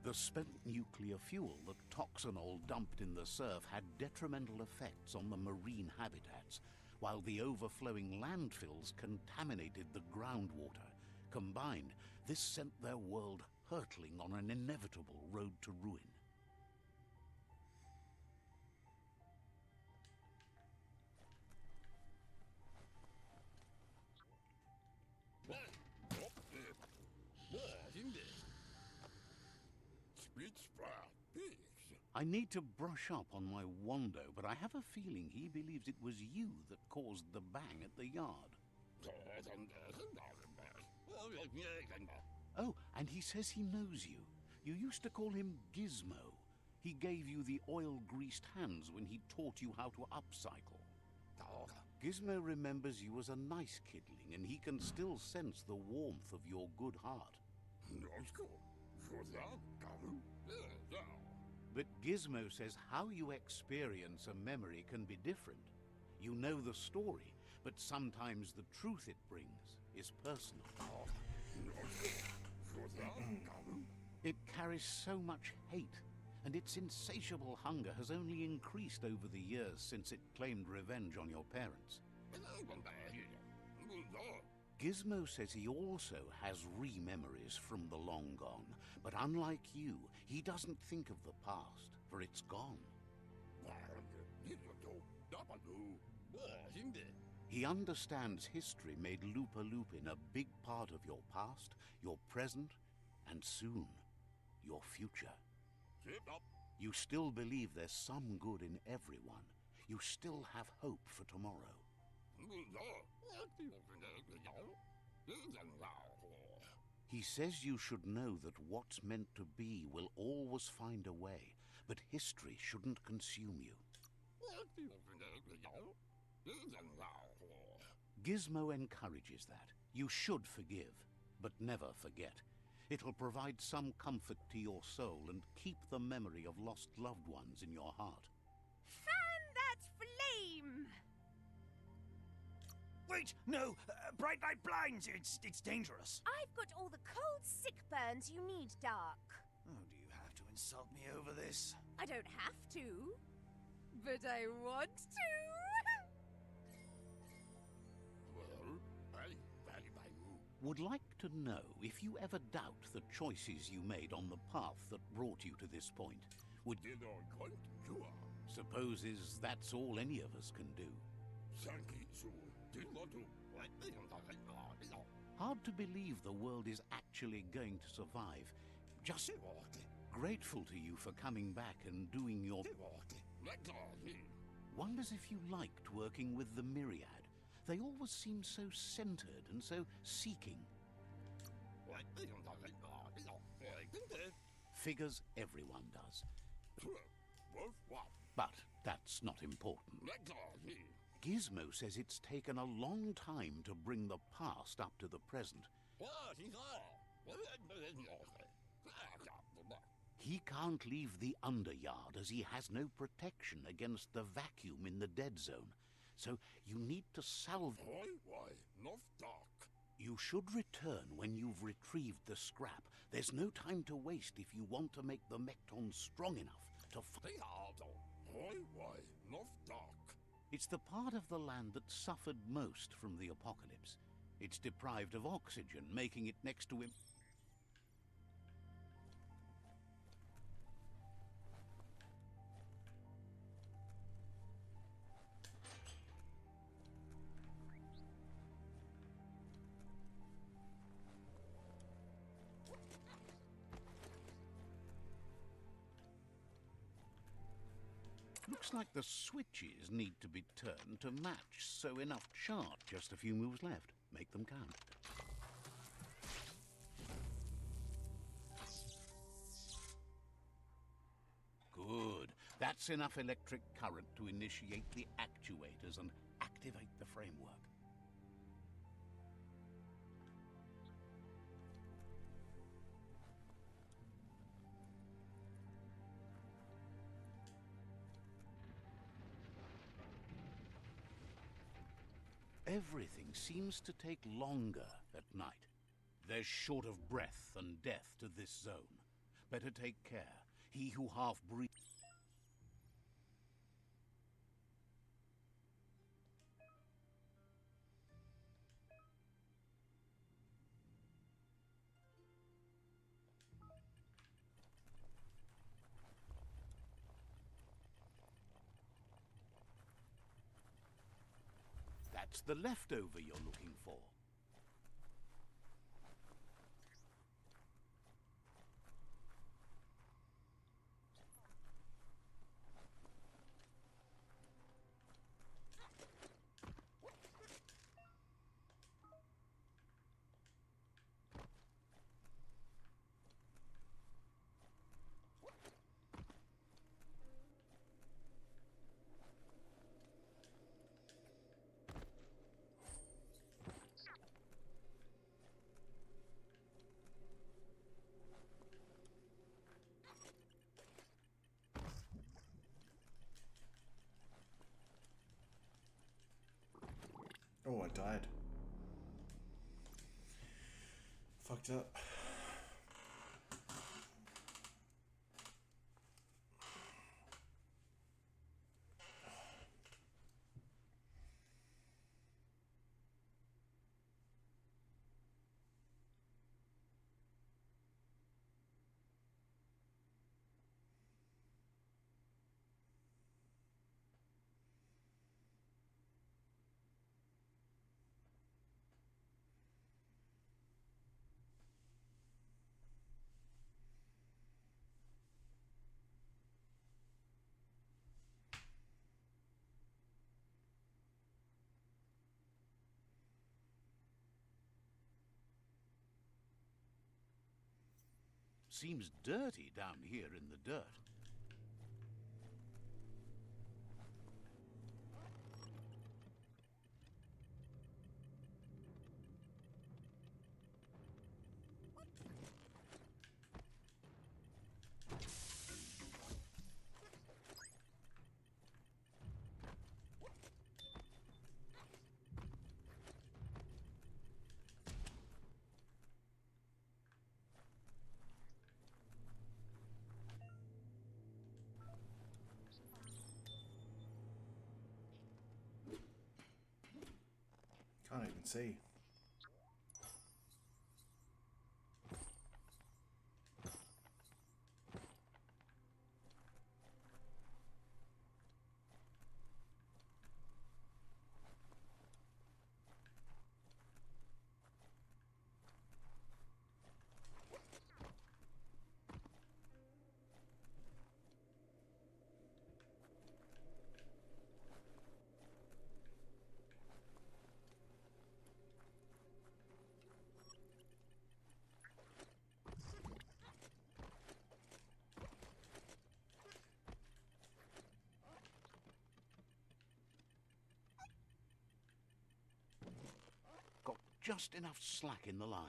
The spent nuclear fuel that Toxanol dumped in the surf had detrimental effects on the marine habitats, while the overflowing landfills contaminated the groundwater. Combined, this sent their world hurtling on an inevitable road to ruin. I need to brush up on my Wando, but I have a feeling he believes it was you that caused the bang at the yard. Oh, and he says he knows you. You used to call him Gizmo. He gave you the oil-greased hands when he taught you how to upcycle. Gizmo remembers you as a nice kidling, and he can still sense the warmth of your good heart. But Gizmo says how you experience a memory can be different. You know the story, but sometimes the truth it brings is personal. It carries so much hate, and its insatiable hunger has only increased over the years since it claimed revenge on your parents. Gizmo says he also has re-memories from the long gone, but unlike you, he doesn't think of the past, for it's gone. He understands history made Lupa-Lupin a big part of your past, your present, and soon, your future. You still believe there's some good in everyone. You still have hope for tomorrow. He says you should know that what's meant to be will always find a way, but history shouldn't consume you. Gizmo encourages that. You should forgive, but never forget. It'll provide some comfort to your soul and keep the memory of lost loved ones in your heart. Fan that flame! Wait, no! Bright light blinds! It's dangerous! I've got all the cold sick burns you need, Dark. Oh, do you have to insult me over this? I don't have to, but I want to. Would like to know if you ever doubt the choices you made on the path that brought you to this point. Would supposes that's all any of us can do. Hard to believe the world is actually going to survive. Just grateful to you for coming back and doing your... Wonders if you liked working with the Myriad. They always seem so centered and so seeking. Figures everyone does. But that's not important. Gizmo says it's taken a long time to bring the past up to the present. He can't leave the Underyard as he has no protection against the vacuum in the dead zone. So you need to salve... You should return when you've retrieved the scrap. There's no time to waste if you want to make the Mecton strong enough to... It's the part of the land that suffered most from the apocalypse. It's deprived of oxygen, making it next to him... Looks like the switches need to be turned to match, so enough charge. Just a few moves left. Make them count. Good. That's enough electric current to initiate the actuators and activate the framework. Everything seems to take longer at night. There's short of breath and death to this zone. Better take care. He who half breathes... That's the leftover you're looking for. Oh, I died. Fucked up. Seems dirty down here in the dirt. Can't even see. Got just enough slack in the line.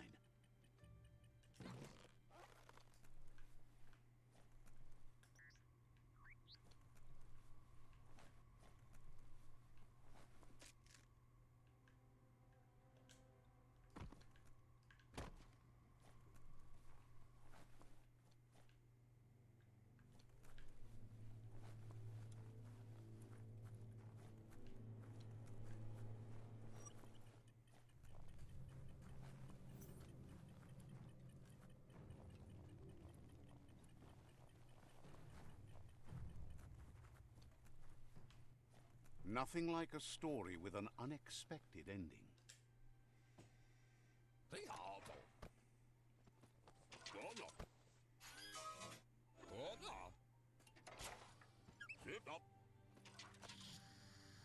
Nothing like a story with an unexpected ending.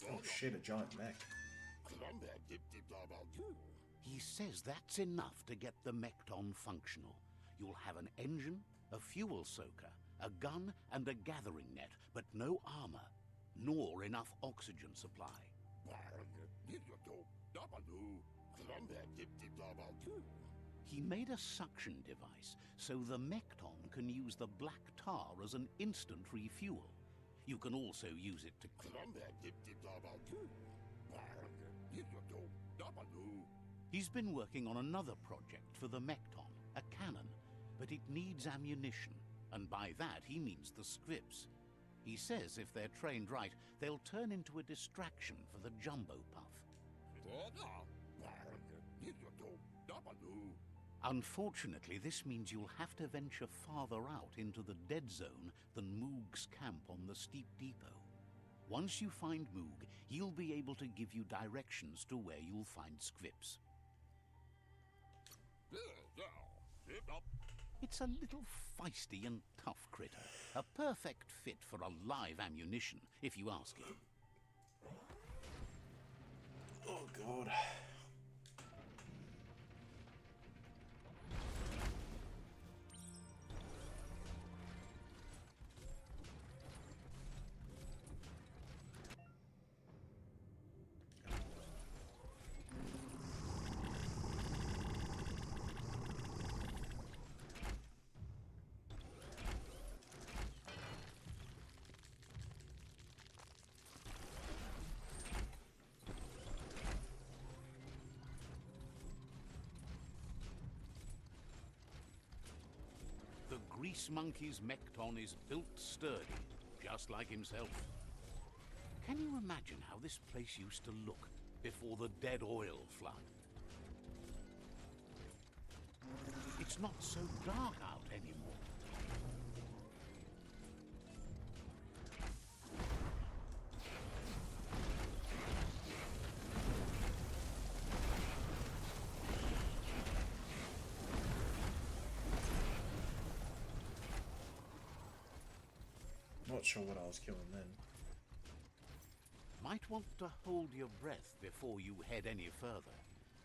Oh shit, a giant mech. He says that's enough to get the Mekton functional. You'll have an engine, a fuel soaker, a gun, and a gathering net, but no armor, nor enough oxygen supply. He made a suction device so the Mekton can use the black tar as an instant refuel. You can also use it to... He's been working on another project for the Mekton, a cannon, but it needs ammunition, and by that he means the scripts. He says if they're trained right, they'll turn into a distraction for the Jumbo Puff. Unfortunately, this means you'll have to venture farther out into the dead zone than Moog's camp on the steep depot. Once you find Moog, he'll be able to give you directions to where you'll find scripts. It's a little feisty and tough critter. A perfect fit for a live ammunition, if you ask him. Oh god. The Grease Monkey's Mekton is built sturdy, just like himself. Can you imagine how this place used to look before the dead oil flood? It's not so dark out anymore. Not sure what I was killing then. Might want to hold your breath before you head any further.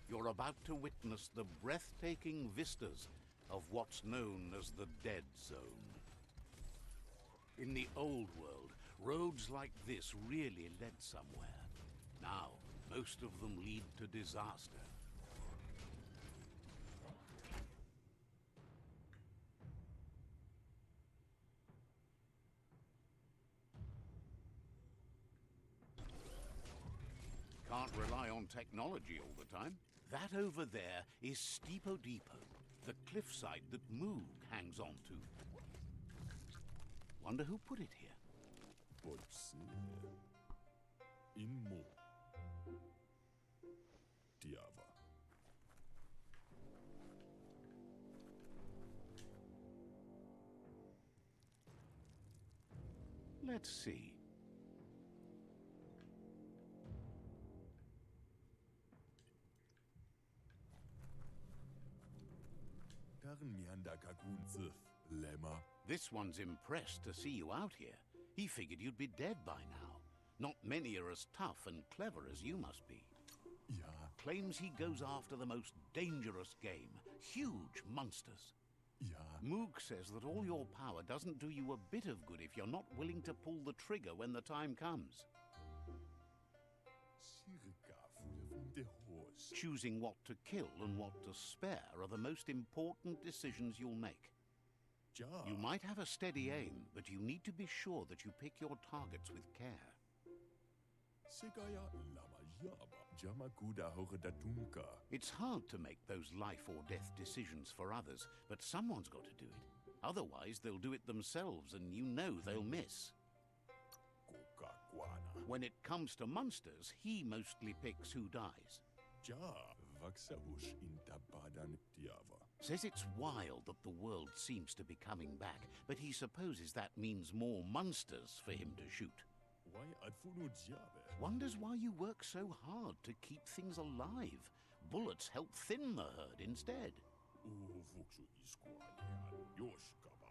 You're about to witness the breathtaking vistas of what's known as the Dead Zone. In the old world, roads like this really led somewhere. Now, most of them lead to disaster. Can't rely on technology all the time. That over there is Steepo Depot, the cliffside that Moog hangs on to. Wonder who put it here. Immo. Let's see. This one's impressed to see you out here. He figured you'd be dead by now. Not many are as tough and clever as you must be. Claims he goes after the most dangerous game, huge monsters. Moog says that all your power doesn't do you a bit of good if you're not willing to pull the trigger when the time comes. Choosing what to kill and what to spare are the most important decisions you'll make. You might have a steady aim, but you need to be sure that you pick your targets with care. It's hard to make those life or death decisions for others, but someone's got to do it. Otherwise, they'll do it themselves, and you know they'll miss. When it comes to monsters, he mostly picks who dies. Says it's wild that the world seems to be coming back, but he supposes that means more monsters for him to shoot. Wonders why you work so hard to keep things alive. Bullets help thin the herd instead.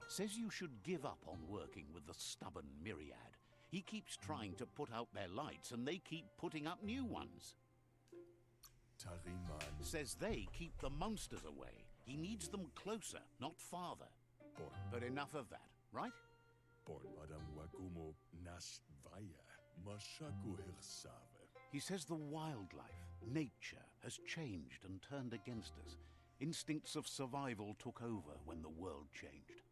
Says you should give up on working with the stubborn myriad. He keeps trying to put out their lights and they keep putting up new ones. Says they keep the monsters away. He needs them closer, not farther. But enough of that, right? He says the wildlife, nature, has changed and turned against us. Instincts of survival took over when the world changed.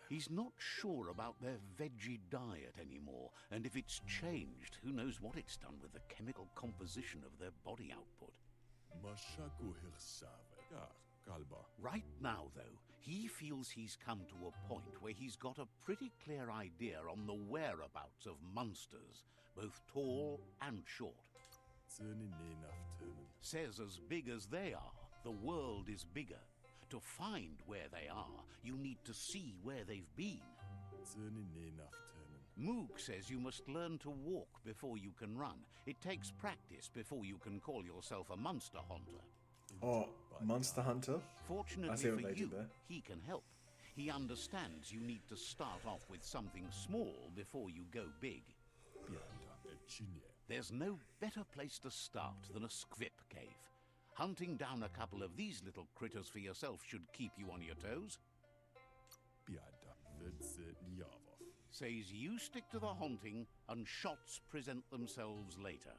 He's not sure about their veggie diet anymore, and if it's changed, who knows what it's done with the chemical composition of their body output. Right now, though, he feels he's come to a point where he's got a pretty clear idea on the whereabouts of monsters, both tall and short. Says as big as they are, the world is bigger. To find where they are, you need to see where they've been. Moog says you must learn to walk before you can run. It takes practice before you can call yourself a monster hunter. Oh, Monster Hunter? Fortunately for you, he can help. He understands you need to start off with something small before you go big. There's no better place to start than a squip cave. Hunting down a couple of these little critters for yourself should keep you on your toes. Says you stick to the hunting and shots present themselves later.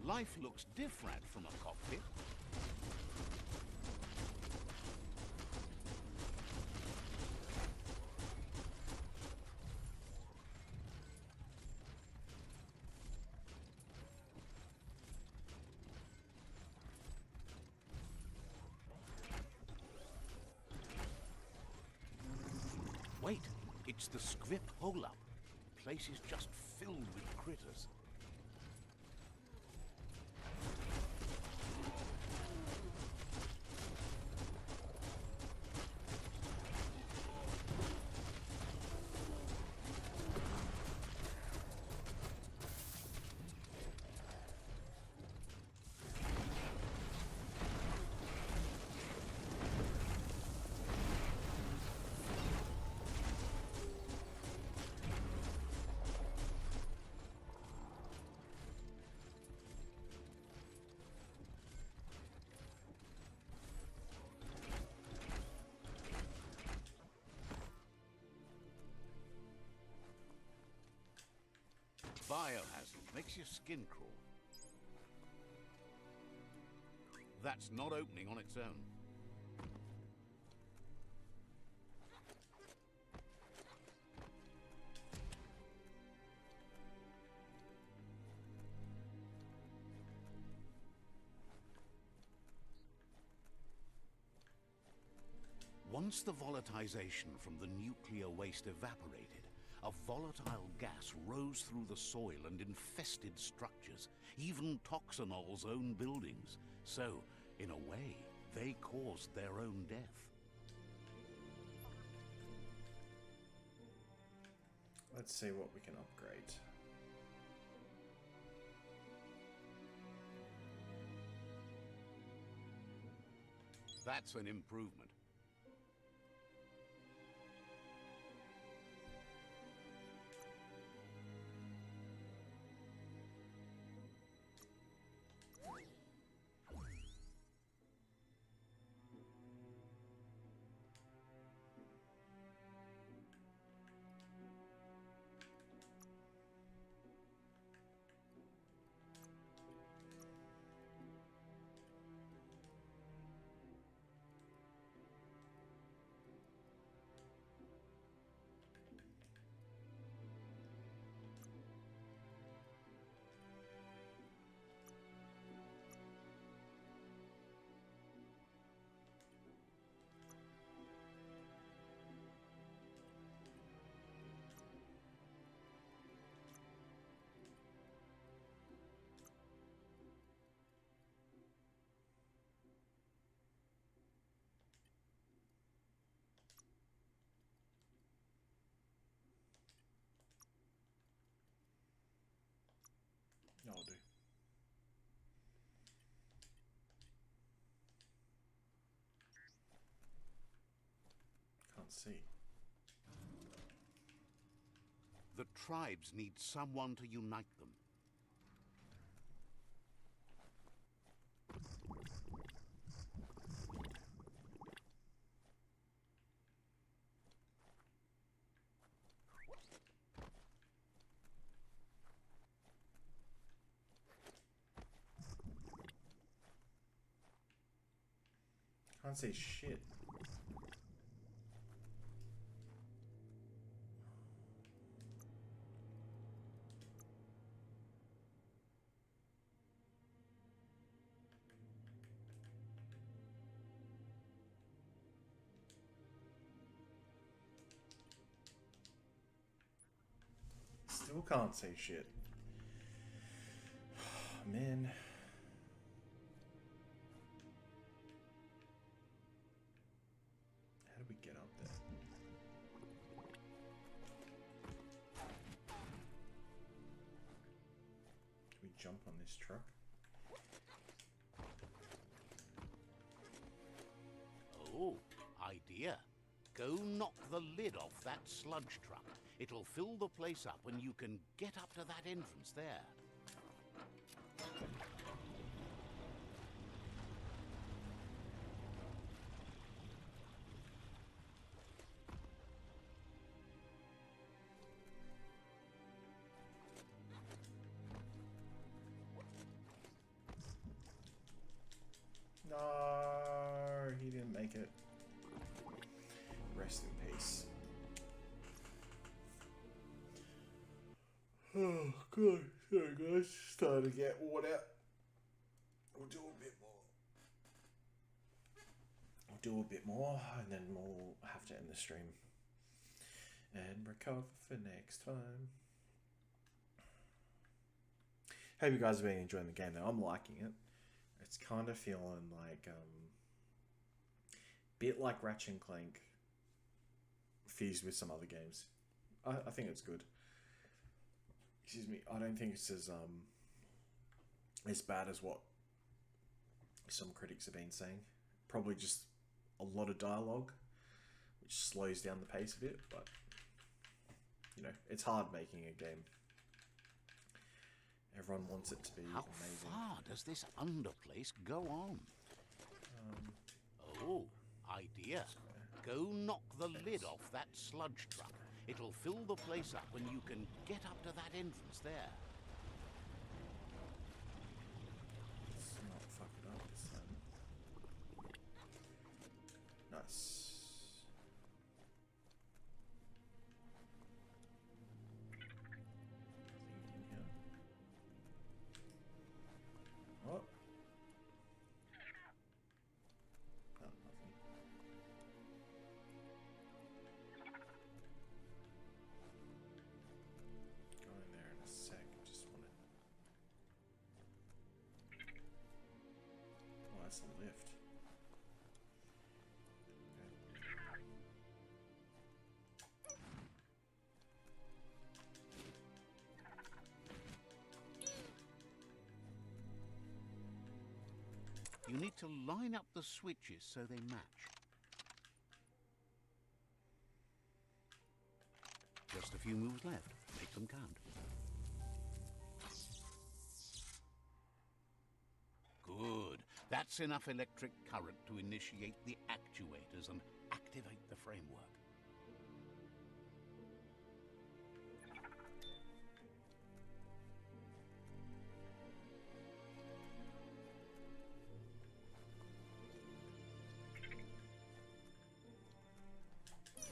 Life looks different from a cockpit. Wait, it's the script hole-up. Place is just filled with critters. Biohazard makes your skin crawl. That's not opening on its own. Once the volatilization from the nuclear waste evaporated, a volatile gas rose through the soil and infested structures, even Toxanol's own buildings. So, in a way, they caused their own death. Let's see what we can upgrade. That's an improvement. I'll do. Can't see. The tribes need someone to unite them. Can't see shit. Still can't see shit. Man. How do we get up there? Do we jump on this truck? Oh, idea. Go knock the lid off that sludge truck. It'll fill the place up and you can get up to that entrance there. No, he didn't make it. Rest in peace. Oh, good. Sorry, guys. Starting to get worn out. We'll do a bit more. We'll do a bit more, and then we'll have to end the stream and recover for next time. Hope you guys have been enjoying the game though. I'm liking it. It's kind of feeling like bit like Ratchet and Clank fused with some other games. I think it's good. Excuse me. I don't think it's as bad as what some critics have been saying. Probably just a lot of dialogue, which slows down the pace a bit. But you know, it's hard making a game. Everyone wants it to be How amazing. far does this underplace go on? Oh, idea. Go knock the lid off that sludge truck. It'll fill the place up and you can get up to that entrance there. Let's not fuck it up this time. Nice. Anything here? What? Oh, nothing. that's the lift. You need to line up the switches so they match. Just a few moves left. Make them count. Good. That's enough electric current to initiate the actuators and activate the framework.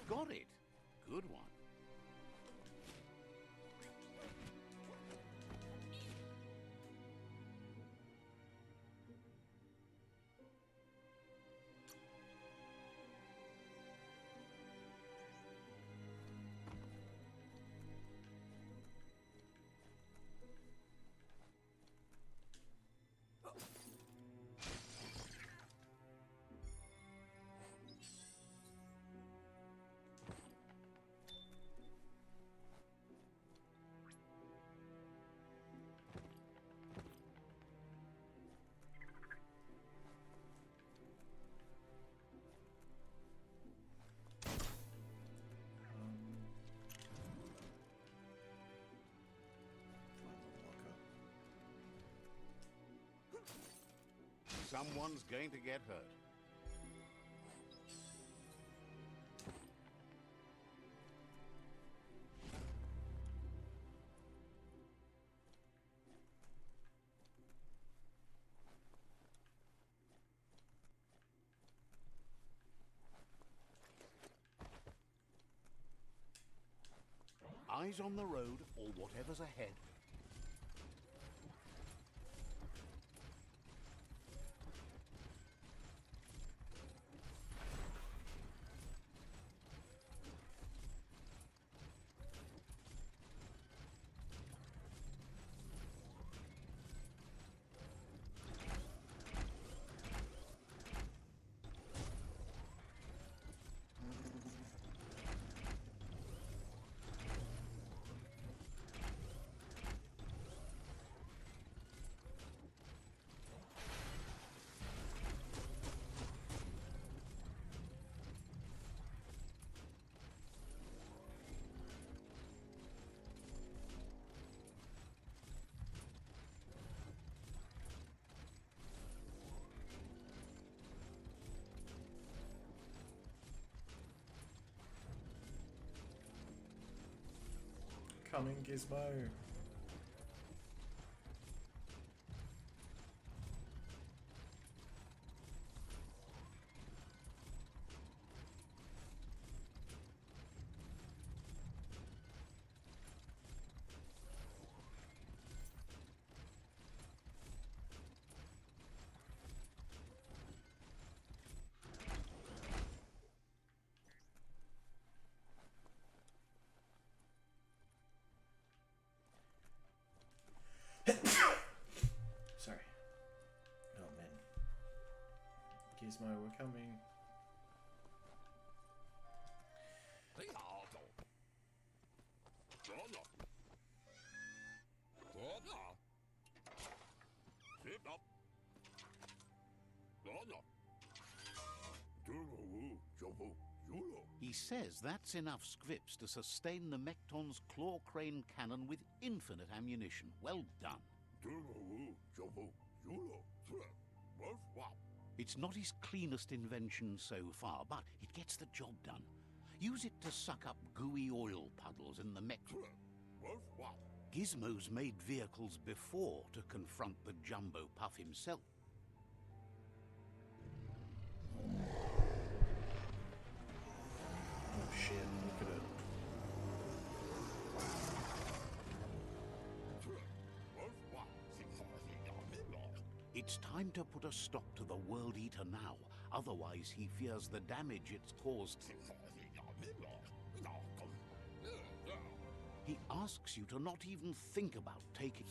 Got it. Good one. Someone's going to get hurt. Eyes on the road or whatever's ahead. Coming, Gizmo. Sorry. Oh man. Gizmo, we're coming. He says that's enough scripts to sustain the Mekton's claw crane cannon with infinite ammunition. Well done. It's not his cleanest invention so far, but it gets the job done. Use it to suck up gooey oil puddles in the Mekton. Gizmo's made vehicles before to confront the Jumbo Puff himself. Oh shit, look at it. It's time to put a stop to the World Eater now. Otherwise, he fears the damage it's caused. He asks you to not even think about taking...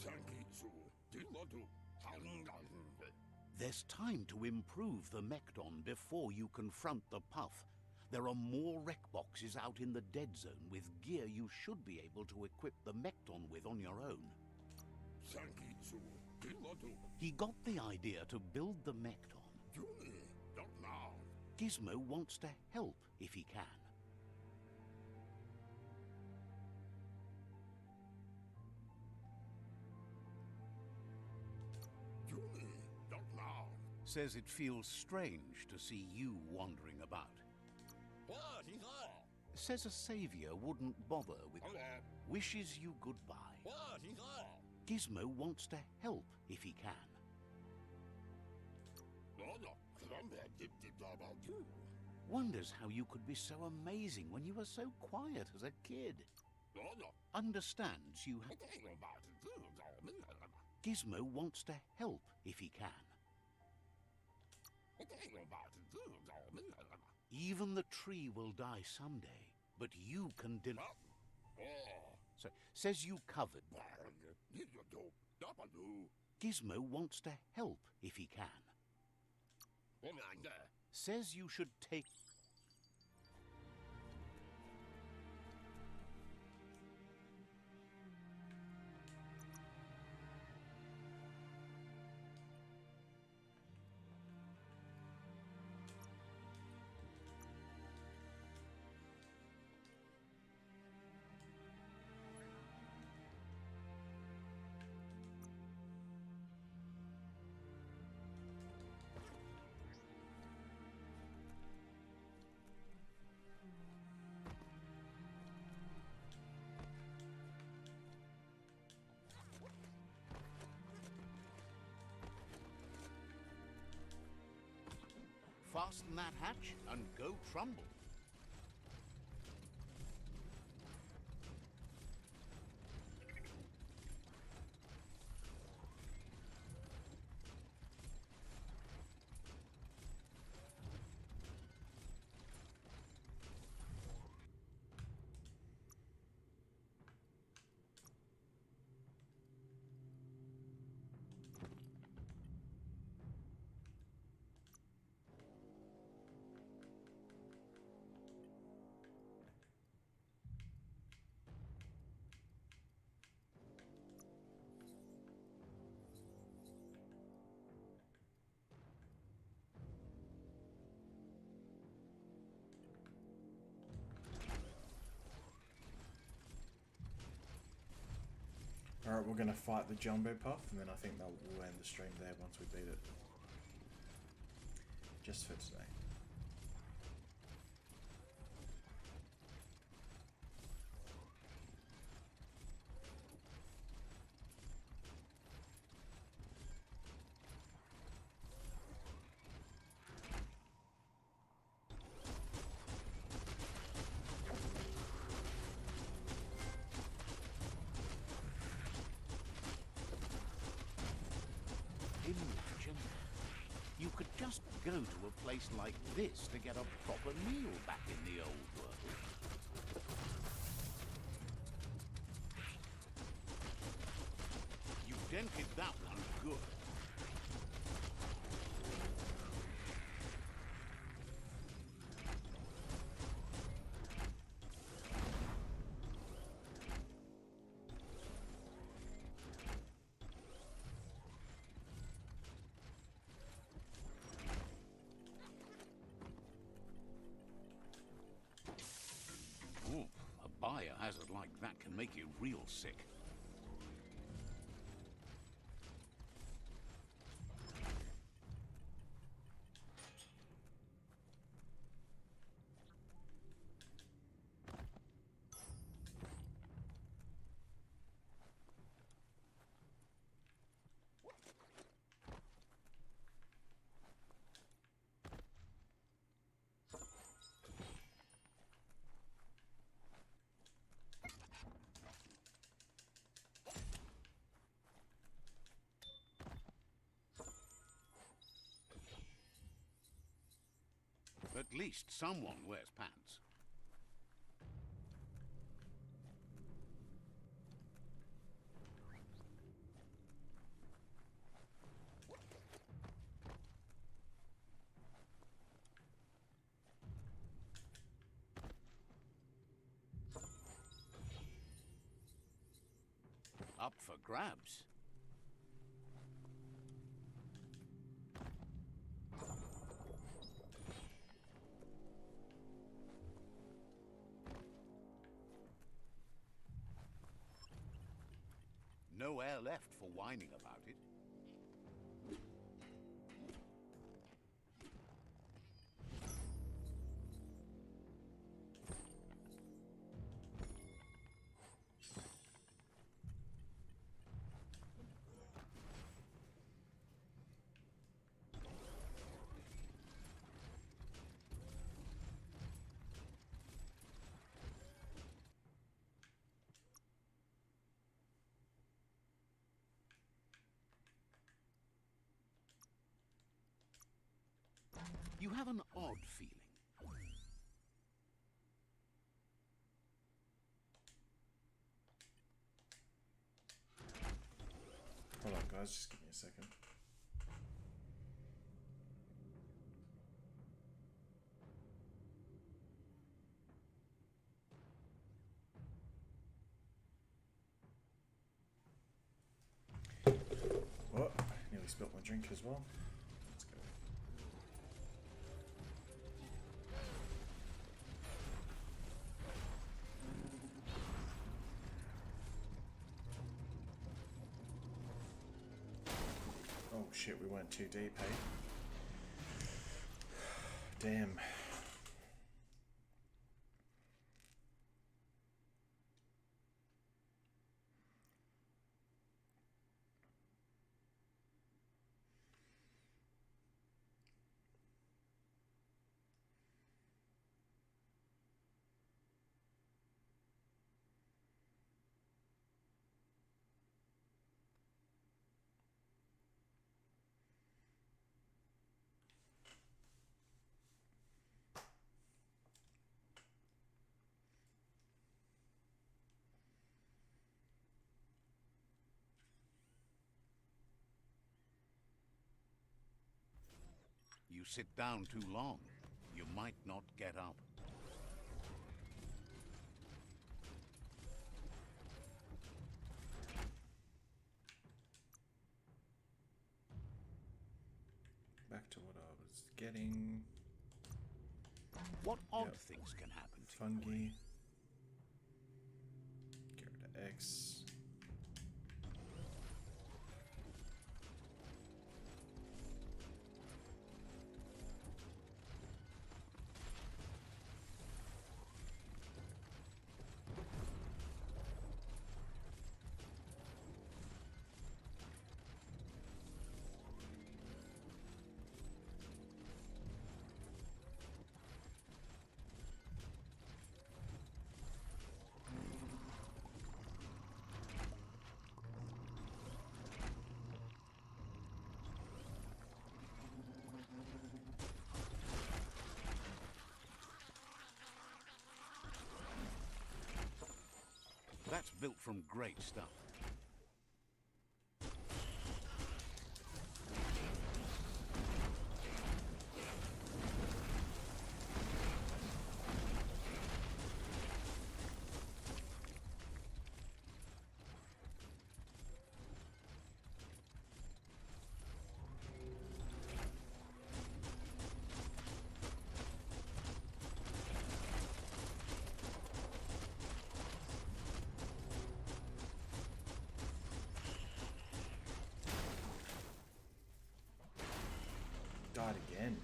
There's time to improve the Mekton before you confront the Puff. There are more wreck boxes out in the dead zone with gear you should be able to equip the Mekton with on your own. He got the idea to build the Mekton. Gizmo wants to help if he can. Says it feels strange to see you wandering about. Says a savior wouldn't bother with... Wishes you goodbye. Gizmo wants to help if he can. Wonders how you could be so amazing when you were so quiet as a kid. Understands you... Gizmo wants to help if he can. Even the tree will die someday, but you can So, says you covered. Gizmo wants to help if he can. Says you should take... Fasten that hatch and go Trumbull. Alright, we're going to fight the Jumbo Puff, and then I think that will end the stream there once we beat it. Just for today. Imagine you could just go to a place like this to get a proper meal back in the old world. You dented that one good. Ooh, a biohazard like that can make you real sick. At least someone wears pants. up for grabs. No air left for whining about it. You have an odd feeling. Hold on, guys, just give me a second. Oh, nearly spilt my drink as well. Let's go. Oh shit, we went too deep, hey? Damn. You sit down too long, you might not get up. Back to what I was getting. What odd Yep. things can happen to you? Fungi. Get rid of X. That's built from great stuff. Died again.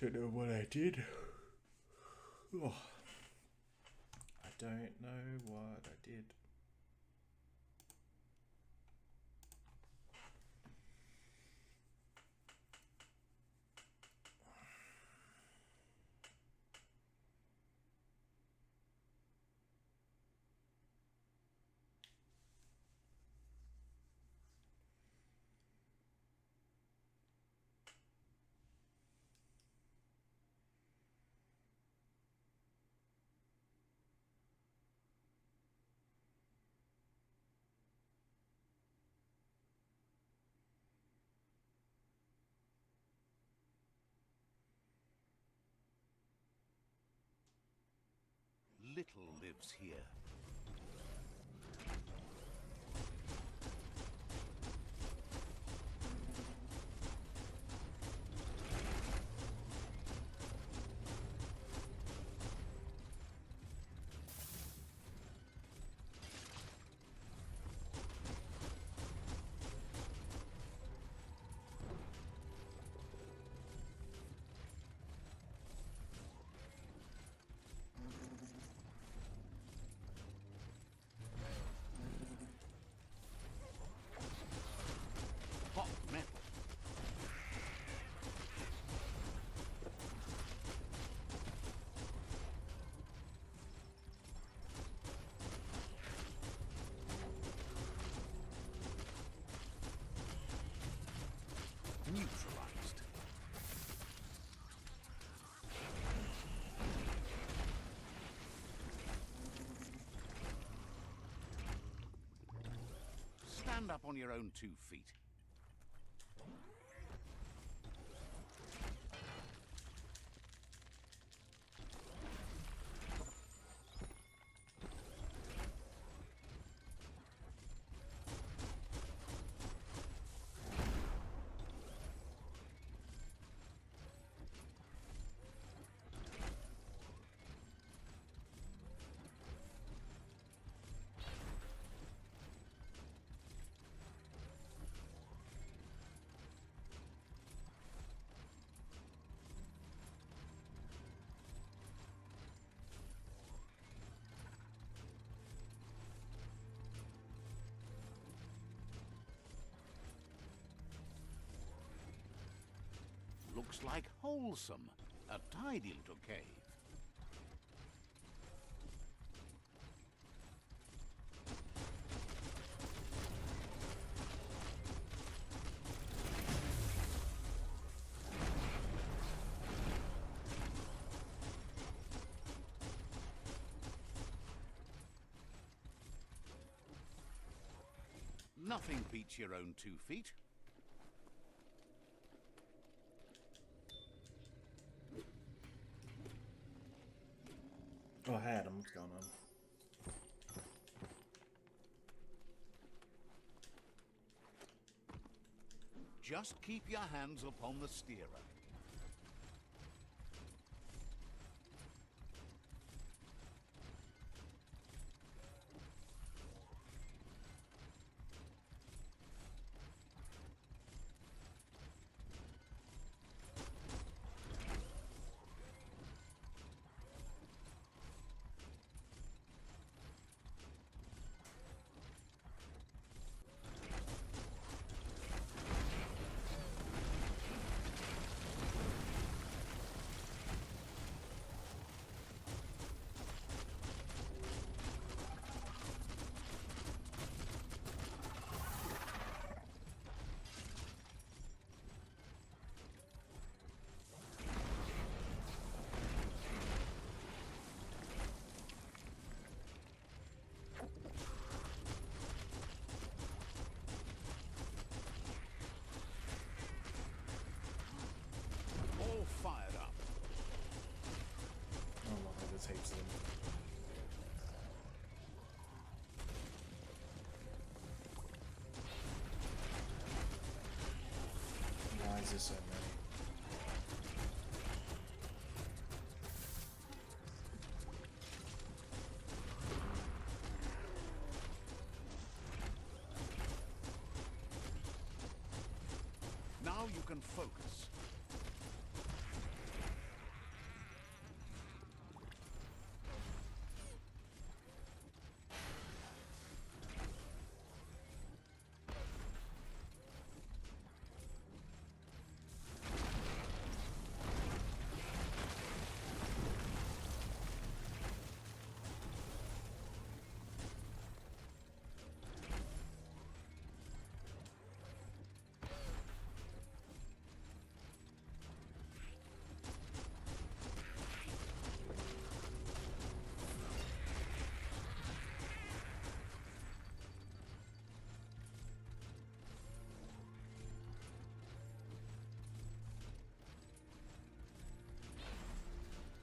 Don't know what I did. Oh. I don't know what I did. Little lives here. neutralized. Stand up on your own 2 feet. Looks like wholesome. A tidy little cave. Nothing beats your own 2 feet. Oh, hey Adam, what's going on? Just keep your hands upon the steerer. All fired up. Oh my, there's heaps of them. Why is there so many? Now you can focus.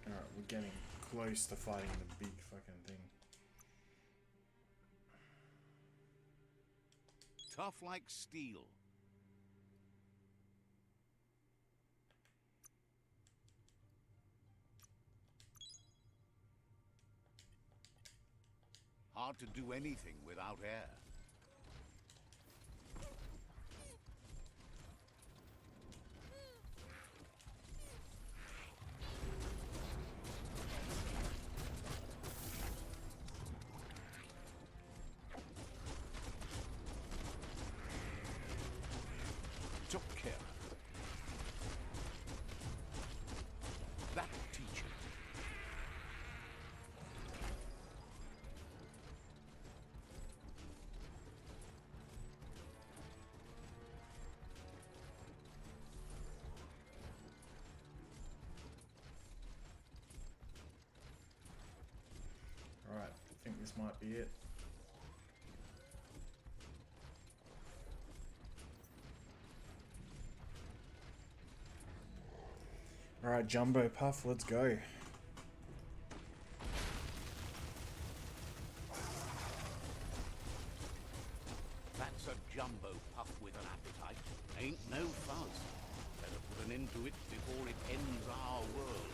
Alright, we're getting close to fighting the big fucking thing. Tough like steel. Hard to do anything without air. Took care. That'll teach you. might be it. Alright, Jumbo Puff, let's go. That's a jumbo puff with an appetite. Ain't no fuzz. Better put an end to it before it ends our world.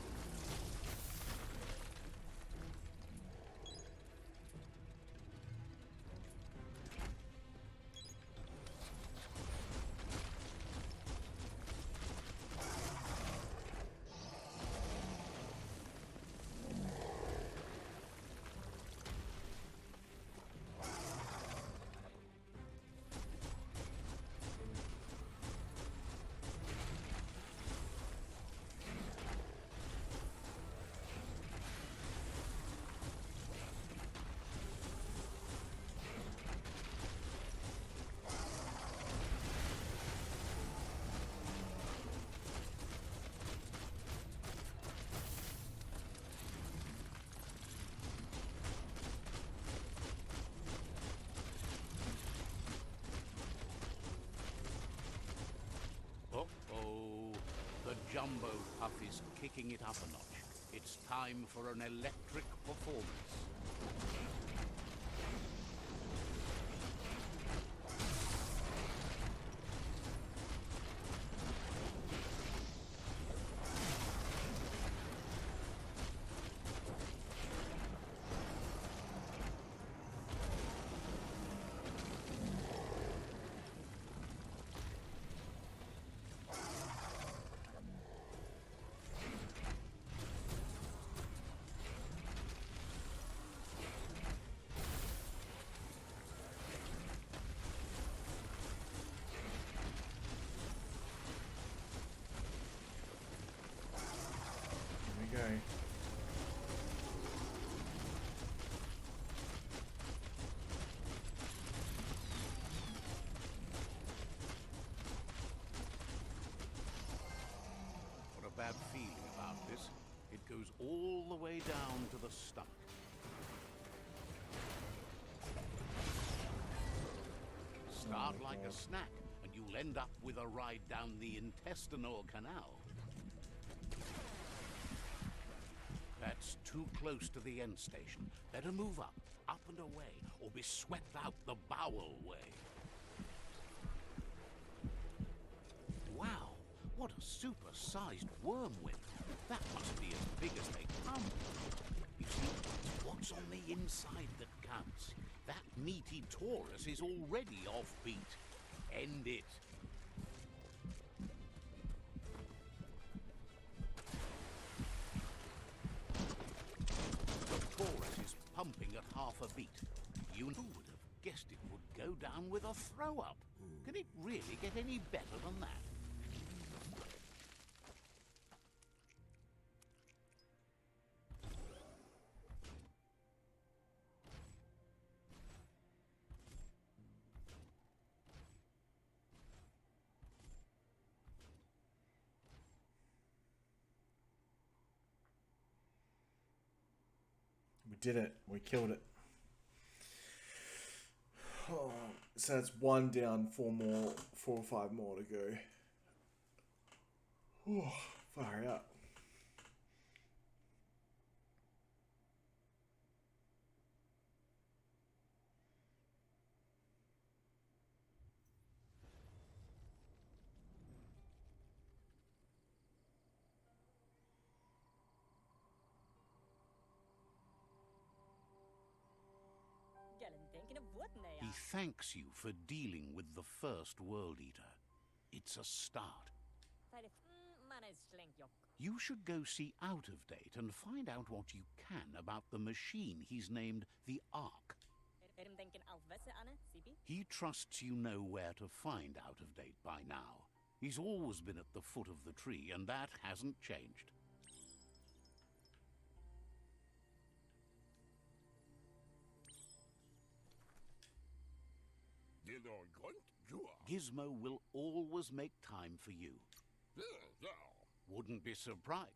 Uh-oh. The jumbo puff is kicking it up a notch. It's time for an electric performance. Here we go. Got a bad feeling about this. It goes all the way down to the stomach. Start like a snack, and you'll end up with a ride down the intestinal canal. That's too close to the end station. Better move up and away, or be swept out the bowel way. Wow, what a super-sized wormwing. That must be as big as they come. You see, it's what's on the inside that counts. That meaty Taurus is already offbeat. End it. The Taurus is pumping at half a beat. You would have guessed it would go down with a throw-up. Can it really get any better than that? We did it. We killed it. Oh, so that's one down, four or five more to go. Oh, far out. He thanks you for dealing with the first World Eater. It's a start. You should go see Out of Date and find out what you can about the machine he's named the Ark. He trusts you know where to find Out of Date by now. He's always been at the foot of the tree, and that hasn't changed. Gizmo will always make time for you. Wouldn't be surprised.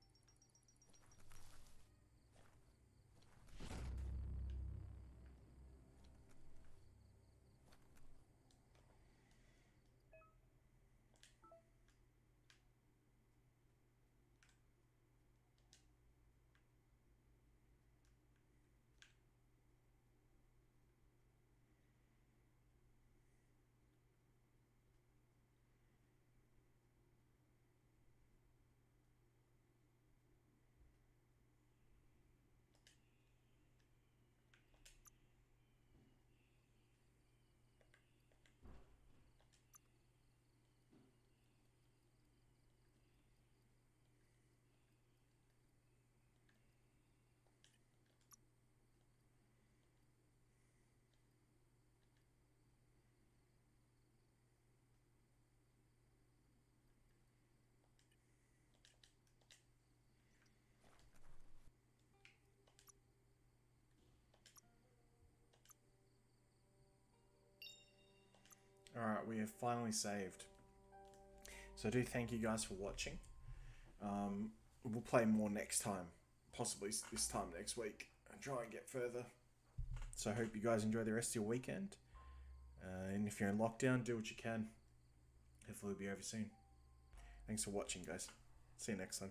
Alright, we have finally saved. So I do thank you guys for watching. We'll play more next time. Possibly this time next week. And try and get further. So I hope you guys enjoy the rest of your weekend. And if you're in lockdown, do what you can. Hopefully it'll be over soon. Thanks for watching, guys. See you next time.